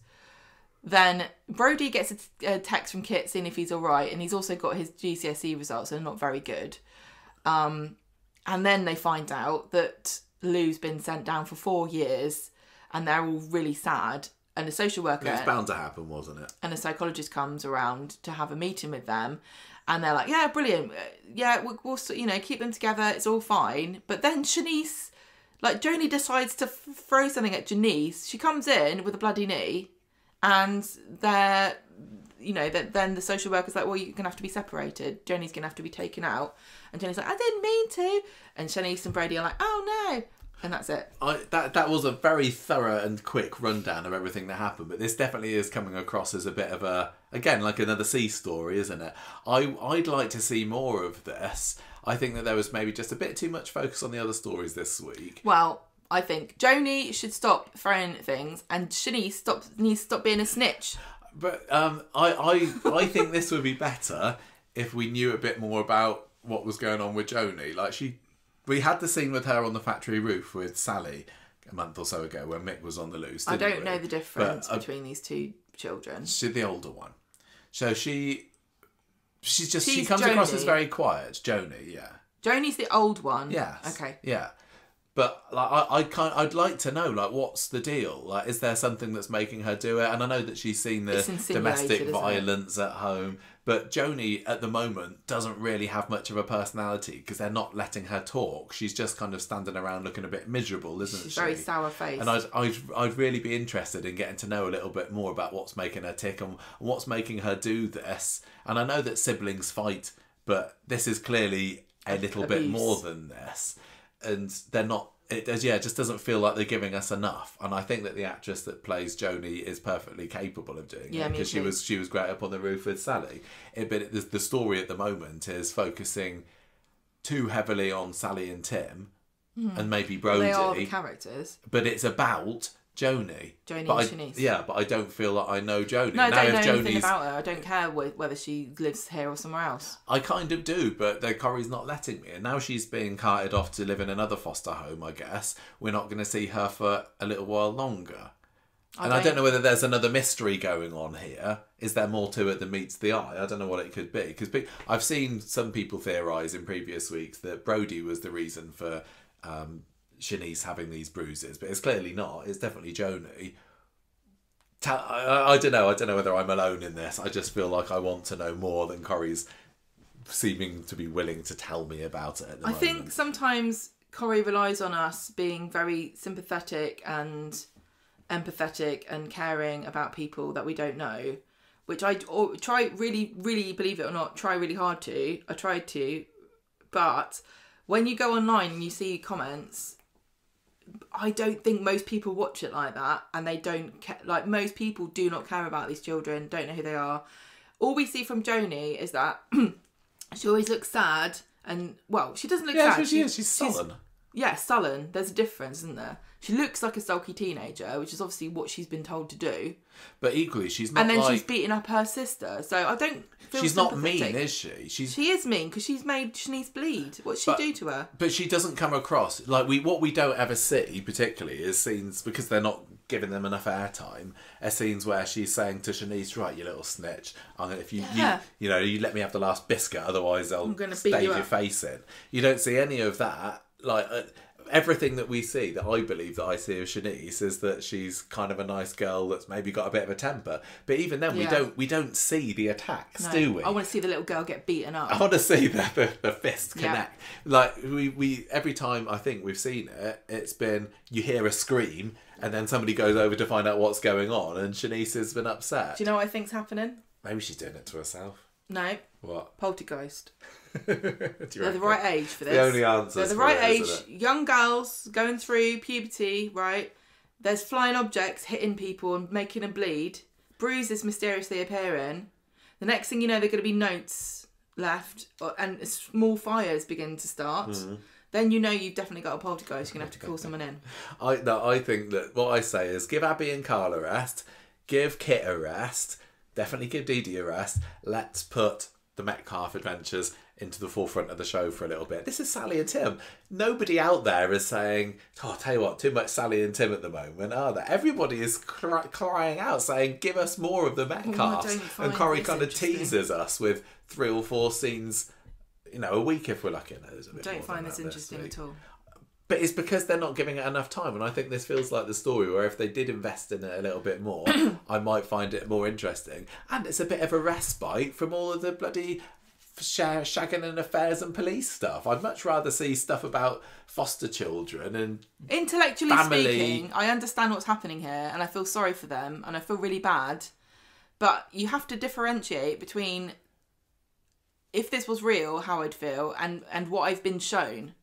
Then Brody gets a text from Kit saying if he's all right, and he's also got his GCSE results, and they're not very good. And then they find out that Lou's been sent down for 4 years, and they're all really sad. And a social worker, it's bound to happen, wasn't it? And a psychologist comes around to have a meeting with them, and they're like, "Yeah, brilliant. Yeah, we'll keep them together. It's all fine." But then Shanice Like, Joni decides to throw something at Janice. She comes in with a bloody knee, and then the social worker's like, well, you're going to have to be separated. Joni's going to have to be taken out. And Joni's like, I didn't mean to. And Shanice and Brady are like, oh, no. And that's it. That was a very thorough and quick rundown of everything that happened, but this definitely is coming across as a bit of a, again, like another C story, isn't it? I'd like to see more of this. I think that there was maybe just a bit too much focus on the other stories this week. Well, I think Joni should stop throwing things, and Shanice needs to stop being a snitch. But I think this would be better if we knew a bit more about what was going on with Joni. Like, we had the scene with her on the factory roof with Sally a month or so ago when Mick was on the loose. I don't know the difference between these two children. She's the older one. So she comes Joni. Across as very quiet. Joni, yeah. Joni's the old one. Yes. Okay. Yeah. But like I'd like to know, like, what's the deal? Like, is there something that's making her do it? And I know that she's seen the domestic violence at home, but Joni at the moment doesn't really have much of a personality because they're not letting her talk. She's just kind of standing around looking a bit miserable, isn't she? She's very sour-faced. And I'd really be interested in getting to know a little bit more about what's making her tick and what's making her do this. And I know that siblings fight, but this is clearly a little bit more than this. And they're not, it just doesn't feel like they're giving us enough. And I think that the actress that plays Joni is perfectly capable of doing it, because she was great up on the roof with Sally. But the story at the moment is focusing too heavily on Sally and Tim and maybe Brody. They are the characters. But it's about Joni and Shanice. Yeah, but I don't feel like I know Joni. No, I don't know anything about her. I don't care whether she lives here or somewhere else. I kind of do, but Corrie's not letting me. And now she's being carted off to live in another foster home, I guess. We're not going to see her for a little while longer. I don't know whether there's another mystery going on here. Is there more to it than meets the eye? I don't know what it could be. Because I've seen some people theorise in previous weeks that Brody was the reason for Shanice having these bruises, but it's clearly not. It's definitely Joni. I don't know. I don't know whether I'm alone in this. I just feel like I want to know more than Corrie's seeming to be willing to tell me about it at the moment. I think sometimes Corrie relies on us being very sympathetic and empathetic and caring about people that we don't know, which I try really, really, believe it or not, try really hard to. I tried to, but when you go online and you see comments, I don't think most people watch it like that, and they don't like, most people do not care about these children, don't know who they are. All we see from Joni is that she always looks sad, and well, she doesn't look sad. She's sullen. Sullen. There's a difference, isn't there? She looks like a sulky teenager, which is obviously what she's been told to do. But equally, she's not. And then she's beating up her sister, so I don't feel she's not mean, is she? She is mean because she's made Shanice bleed. What's she do to her? But she doesn't come across like what we don't ever see, particularly, is scenes, because they're not giving them enough airtime. Are scenes where she's saying to Shanice, "Right, you little snitch. If you let me have the last biscuit, otherwise I'll stave your face in." You don't see any of that. Like everything that we see, that I believe that I see of Shanice, is that she's kind of a nice girl that's maybe got a bit of a temper. But even then, we don't see the attacks, do we? I want to see the little girl get beaten up. I want to see the fist connect. Yeah. Like we every time I think we've seen it, it's been you hear a scream and then somebody goes over to find out what's going on, and Shanice has been upset. Do you know what I think's happening? Maybe she's doing it to herself. No. What? Poltergeist. They're the right age for this. The only answer. They're the right age. Young girls going through puberty, right? There's flying objects hitting people and making them bleed. Bruises mysteriously appearing. The next thing you know, there are going to be notes left, and small fires begin to start. Mm. Then you know you've definitely got a poltergeist. You're going to have to call someone in. I think that what I say is give Abi and Carl a rest. Give Kit a rest. Definitely give Dee-Dee a rest. Let's put the Metcalf adventures into the forefront of the show for a little bit. This is Sally and Tim. Nobody out there is saying, I'll tell you what, too much Sally and Tim at the moment, are there? Everybody is crying out, saying, give us more of the Metcalfs. And Corrie kind of teases us with 3 or 4 scenes, a week if we're lucky. No, I don't find this interesting at all. But it's because they're not giving it enough time. And I think this feels like the story where if they did invest in it a little bit more, I might find it more interesting. And it's a bit of a respite from all of the bloody shagging and affairs and police stuff. I'd much rather see stuff about foster children and intellectually family. Speaking, I understand what's happening here, and I feel sorry for them, and I feel really bad. But you have to differentiate between if this was real, how I'd feel, and what I've been shown.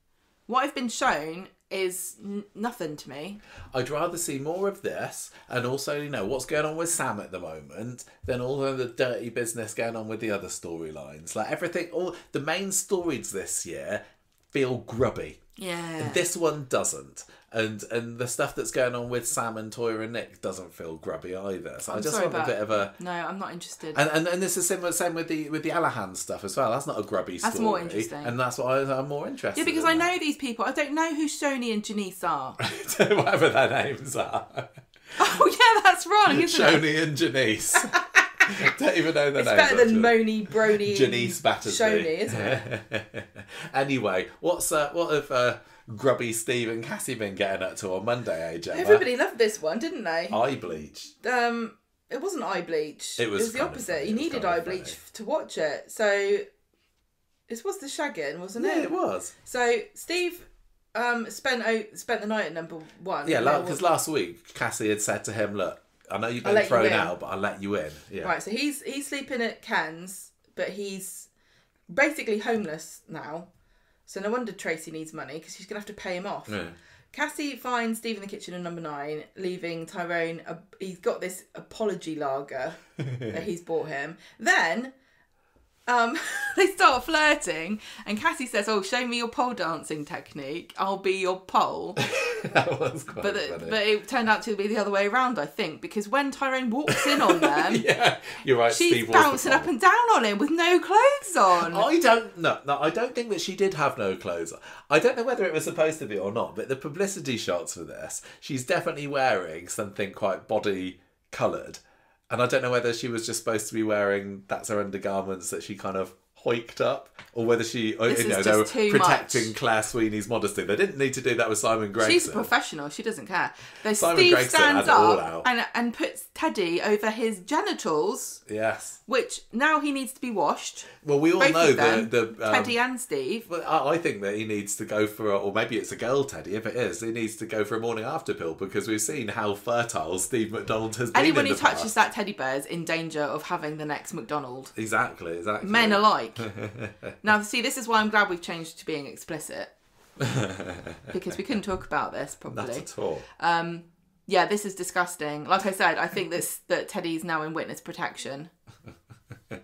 What I've been shown is nothing to me. I'd rather see more of this, and also, you know, what's going on with Sam at the moment, than all of the dirty business going on with the other storylines. Like everything, all the main stories this year feel grubby. Yeah. And this one doesn't. And the stuff that's going on with Sam and Toya and Nick doesn't feel grubby either. So I just want a bit of a... No, I'm not interested. And this is same with the Allahan stuff as well. That's not a grubby story. That's more interesting. And that's why I'm more interested. Yeah, because I know these people. I don't know who Shoni and Janice are. Whatever their names are. Oh yeah, that's wrong, isn't it? Shoni and Janice. Don't even know their names. It's better than Moni, Brony, Janice Battersby. Shoni, isn't it? Anyway, what have grubby Steve and Cassie been getting up to on Monday, AJ? Everybody loved this one, didn't they? Eye bleach. It wasn't eye bleach. It was the opposite. You needed eye bleach to watch it. So this was the shagging, wasn't it? Yeah, it was. So Steve spent the night at number one. Yeah, because last week Cassie had said to him, "Look, I know you've been thrown out, but I'll let you in." Yeah. Right. So he's sleeping at Ken's, but he's basically homeless now. So no wonder Tracy needs money, because she's going to have to pay him off. Yeah. Cassie finds Steve in the kitchen in number 9, leaving Tyrone. He's got this apology lager that he's bought him. Then they start flirting, and Cassie says, "Oh, show me your pole dancing technique. I'll be your pole." That was quite funny. But it turned out to be the other way around, I think, because when Tyrone walks in on them, yeah, you're right. She's Steve bouncing up and down on him with no clothes on. I don't think that she did have no clothes on. I don't know whether it was supposed to be or not, but the publicity shots for this, she's definitely wearing something quite body coloured. And I don't know whether she was just supposed to be wearing, that's her undergarments that she kind of hoiked up, or whether they were protecting Claire Sweeney's modesty. They didn't need to do that with Simon Gregson. She's a professional. She doesn't care. Steve stands up and puts Teddy over his genitals. Yes. Which now he needs to be washed. Well, we all know the Teddy and Steve. Well, I think that he needs to go for, or maybe it's a girl Teddy. If it is, he needs to go for a morning after pill, because we've seen how fertile Steve McDonald has been. Anyone who touches that teddy bear is in danger of having the next McDonald. Exactly. Men alike. Now, see, this is why I'm glad we've changed to being explicit. Because we couldn't talk about this properly. Not at all. Yeah, this is disgusting. Like I said, I think that Teddy's now in witness protection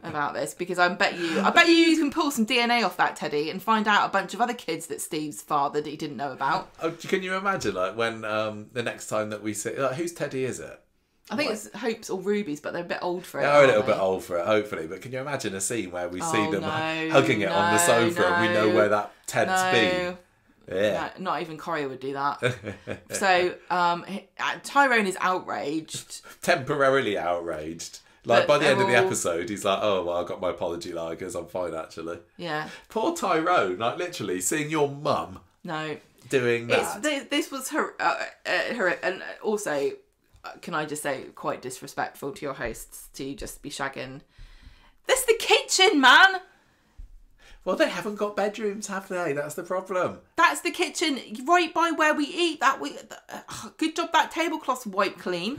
about this, because I bet you can pull some DNA off that Teddy and find out a bunch of other kids that Steve's fathered that he didn't know about. Oh, can you imagine, like, when the next time that we see, like, whose Teddy is it? I think it's Hope's or Ruby's, but they're a bit old for it. They're a little bit old for it, hopefully. But can you imagine a scene where we see them hugging it on the sofa and we know where that Ted's been? Yeah. No, not even Corey would do that. So Tyrone is outraged. Temporarily outraged. Like, by the end of the episode, he's like, "Oh, well, I got my apology lagers. I'm fine, actually." Yeah. Poor Tyrone. Like, literally, seeing your mum doing that. This was her... and also... Can I just say, quite disrespectful to your hosts to just be shagging. That's the kitchen, man! Well, they haven't got bedrooms, have they? That's the problem. That's the kitchen, right by where we eat. Good job that tablecloth's wiped clean.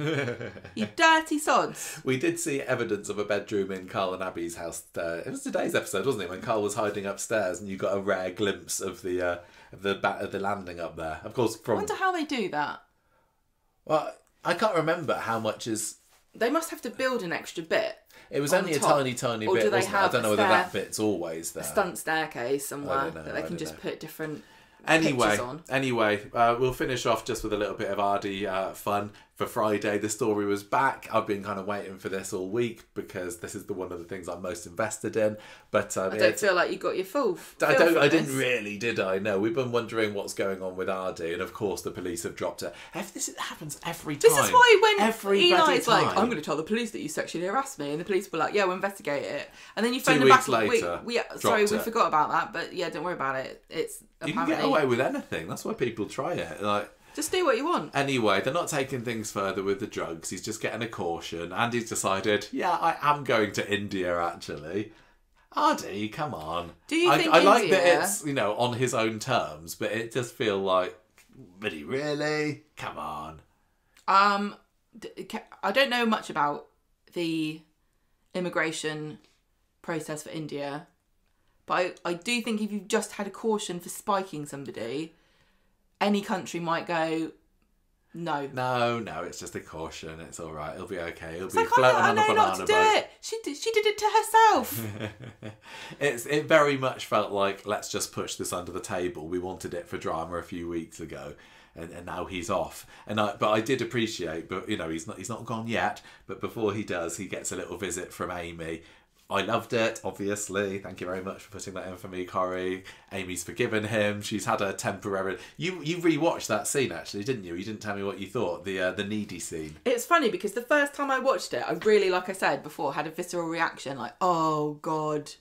You dirty sods. We did see evidence of a bedroom in Carl and Abby's house. It was today's episode, wasn't it? When Carl was hiding upstairs and you got a rare glimpse of the landing up there. Of course, I wonder how they do that. Well, I can't remember how much is... They must have to build an extra bit. It was only a tiny bit, wasn't it? I don't know whether that bit's always there. A stunt staircase somewhere that they can just put different Anyway, pictures on. We'll finish off just with a little bit of Aadi fun for Friday. The story was back. I've been kind of waiting for this all week because this is one of the things I'm most invested in. But I don't feel like you got your full. I didn't really, did I? No, we've been wondering what's going on with Aadi, and of course the police have dropped her. This happens every time. This is why when Eli's like, "I'm going to tell the police that you sexually harassed me," and the police were like, "Yeah, we'll investigate it," and then you phone them back. 2 weeks later, we forgot about that, but yeah, don't worry about it. It's you can get away with anything. That's why people try it. Like, just do what you want. Anyway, they're not taking things further with the drugs. He's just getting a caution, and he's decided, yeah, I am going to India actually. Aadi, come on. Do you think I like India... that it's, on his own terms, but it does feel like, really? Come on. I don't know much about the immigration process for India, but I do think if you've just had a caution for spiking somebody, any country might go, no. No, it's just a caution. It's all right. It'll be okay. It'll be like, floating on a banana not to do boat. it. She did it to herself. It very much felt like, let's just push this under the table. We wanted it for drama a few weeks ago, and now he's off. But I did appreciate, but he's not gone yet. But before he does, he gets a little visit from Amy. I loved it, obviously. Thank you very much for putting that in for me, Corrie. Amy's forgiven him. She's had a temporary... You rewatched that scene, actually, didn't you? You didn't tell me what you thought, the needy scene. It's funny because the first time I watched it, I really, like I said before, had a visceral reaction, like, oh, God,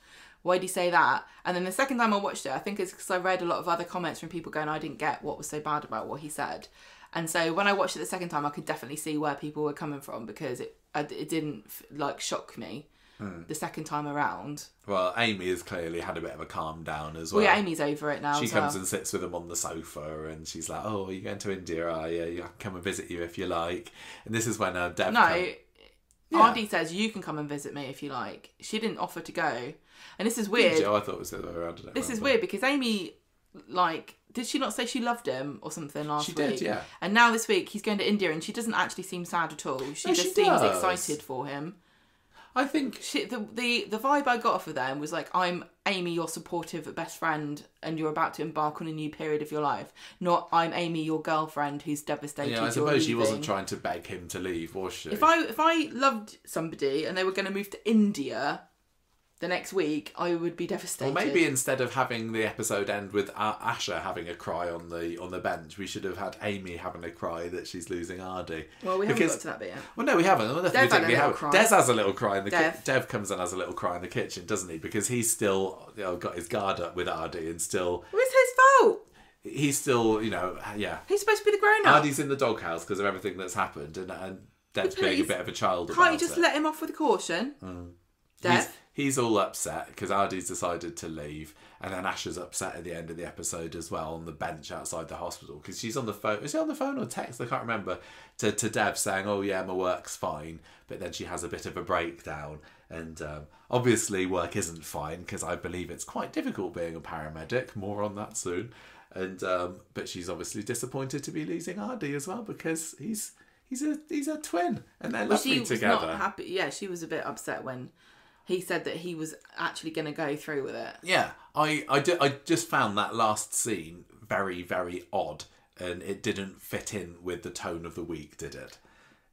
why'd he say that? And then the second time I watched it, I think it's because I read a lot of other comments from people going, I didn't get what was so bad about what he said. And so when I watched it the second time, I could definitely see where people were coming from because it didn't, shock me. The second time around. Well, Amy has clearly had a bit of a calm down as well. Well, yeah, Amy's over it now. She comes and sits with him on the sofa, and she's like, "Oh, are you going to India? Are you? I can come and visit you if you like." And this is when Deb. Aadi says you can come and visit me if you like. She didn't offer to go, and this is weird. I thought it was the other way around. This is weird because Amy, did she not say she loved him or something last week? She did, yeah. And now this week he's going to India, and she doesn't actually seem sad at all. She just seems excited for him. I think the vibe I got off of them was like, I'm Amy, your supportive best friend, and you're about to embark on a new period of your life. Not I'm Amy, your girlfriend, who's devastated. Yeah, I suppose she wasn't trying to beg him to leave, was she? If I loved somebody and they were going to move to India the next week, I would be devastated. Or maybe instead of having the episode end with Asha having a cry on the bench, we should have had Amy having a cry that she's losing Aadi. Well, we haven't got to that bit yet. Well, no, we haven't. Dev had a little cry. Des has a little cry in the kitchen. Dev comes and has a little cry in the kitchen, doesn't he? Because he's still got his guard up with Aadi and still... Well, it's his fault. He's still, yeah. He's supposed to be the grown-up. Aadi's in the doghouse because of everything that's happened, and Dev's being a bit of a child about it. Can't you just let him off with a caution? Dev? He's all upset because Aadi's decided to leave, and then Asha's upset at the end of the episode as well on the bench outside the hospital because she's on the phone. Is she on the phone or text? I can't remember. To Dev saying, "Oh yeah, my work's fine," but then she has a bit of a breakdown, and obviously work isn't fine because I believe it's quite difficult being a paramedic. More on that soon. And but she's obviously disappointed to be losing Aadi as well because he's a twin and they're lovely together. She was not happy. Yeah, she was a bit upset when he said that he was actually going to go through with it. Yeah, I just found that last scene very, very odd, and it didn't fit in with the tone of the week, did it?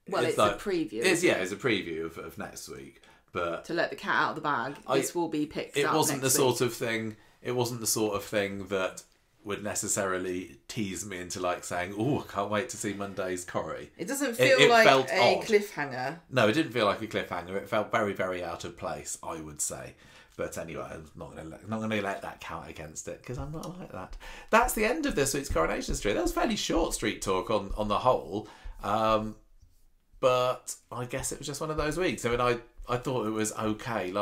Well, it's a preview. It's a preview of next week, but to let the cat out of the bag, this will be picked up. It wasn't the sort of thing that would necessarily tease me into saying, "Oh, I can't wait to see Monday's Corrie." It doesn't feel like a odd. Cliffhanger. No, it didn't feel like a cliffhanger. It felt very, very out of place, I would say. But anyway, I'm not going to let that count against it because I'm not like that. That's the end of this week's Coronation Street. That was fairly short street talk on the whole, but I guess it was just one of those weeks. I mean, I thought it was okay.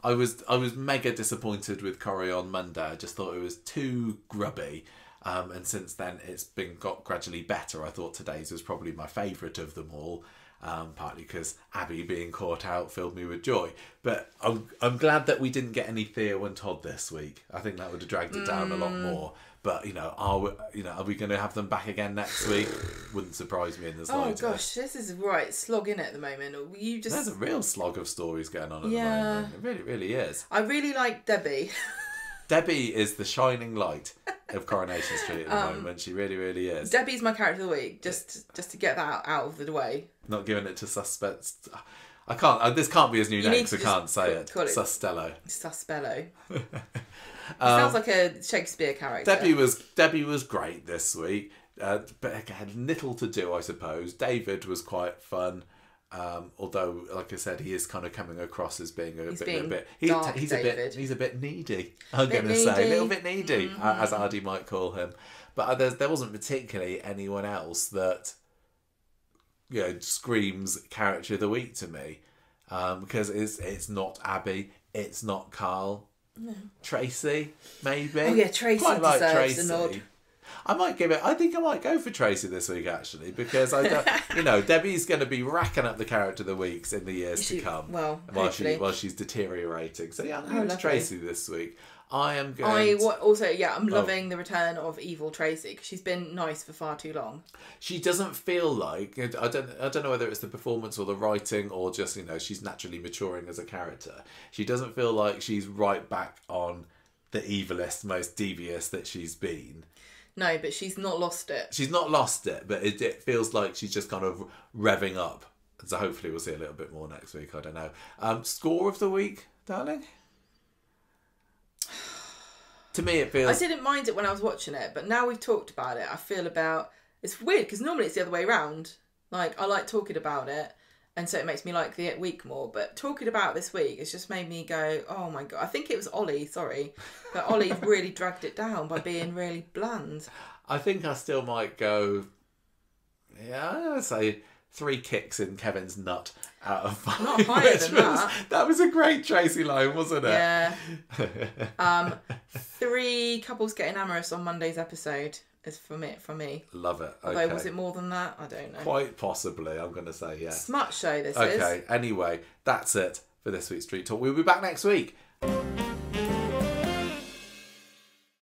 I was mega disappointed with Corrie on Monday. I just thought it was too grubby. And since then, it's got gradually better. I thought today's was probably my favourite of them all. Partly because Abi being caught out filled me with joy. But I'm glad that we didn't get any Theo and Todd this week. I think that would have dragged it down a lot more. But are we going to have them back again next week? Wouldn't surprise me in the slightest. Oh gosh, this is right slogging at the moment. There's a real slog of stories going on at the moment. It really, really is. I really like Debbie. Debbie is the shining light of Coronation Street at the moment. She really, really is. Debbie's my character of the week. Just to get that out of the way. Not giving it to suspects. I can't. This can't be his new name, so I can't say it. Costello. Costello. Sounds like a Shakespeare character. Debbie was great this week, but again, little to do, I suppose. David was quite fun. Although, like I said, he is kind of coming across as being he's a bit needy. I'm going to say a little bit needy, as Aadi might call him. But there wasn't particularly anyone else that screams character of the week to me, because it's not Abi, it's not Carl. No. Tracy, maybe. Oh yeah, Tracy Quite like deserves Tracy. a nod. I think I might go for Tracy this week, actually, because I don't, Debbie's going to be racking up the character of the weeks in the years to come. Well, while she's deteriorating. So yeah, I'm going to Tracy this week. I'm loving the return of evil Tracy, because she's been nice for far too long. She doesn't feel like, I don't know whether it's the performance or the writing or just, she's naturally maturing as a character. She doesn't feel like she's right back on the evilest, most devious that she's been. No, but she's not lost it. She's not lost it, but it feels like she's just kind of revving up. So hopefully we'll see a little bit more next week. I don't know. Score of the week, darling? To me, it feels... I didn't mind it when I was watching it, but now we've talked about it, I feel about... It's weird, because normally it's the other way around. Like, I like talking about it, and so it makes me like the week more. But talking about this week, it's just made me go, oh my God. I think it was Olly, sorry. But Olly really dragged it down by being really bland. I think I still might go... Yeah, I'd say 3 kicks in Kevin's nut out of 5. Not higher than that. That was a great Tracy line, wasn't it? Yeah. 3 couples getting amorous on Monday's episode is from me. Love it. Although, was it more than that? I don't know. Quite possibly, I'm going to say, yeah. Smut show this is. Okay, anyway, that's it for this week's Street Talk. We'll be back next week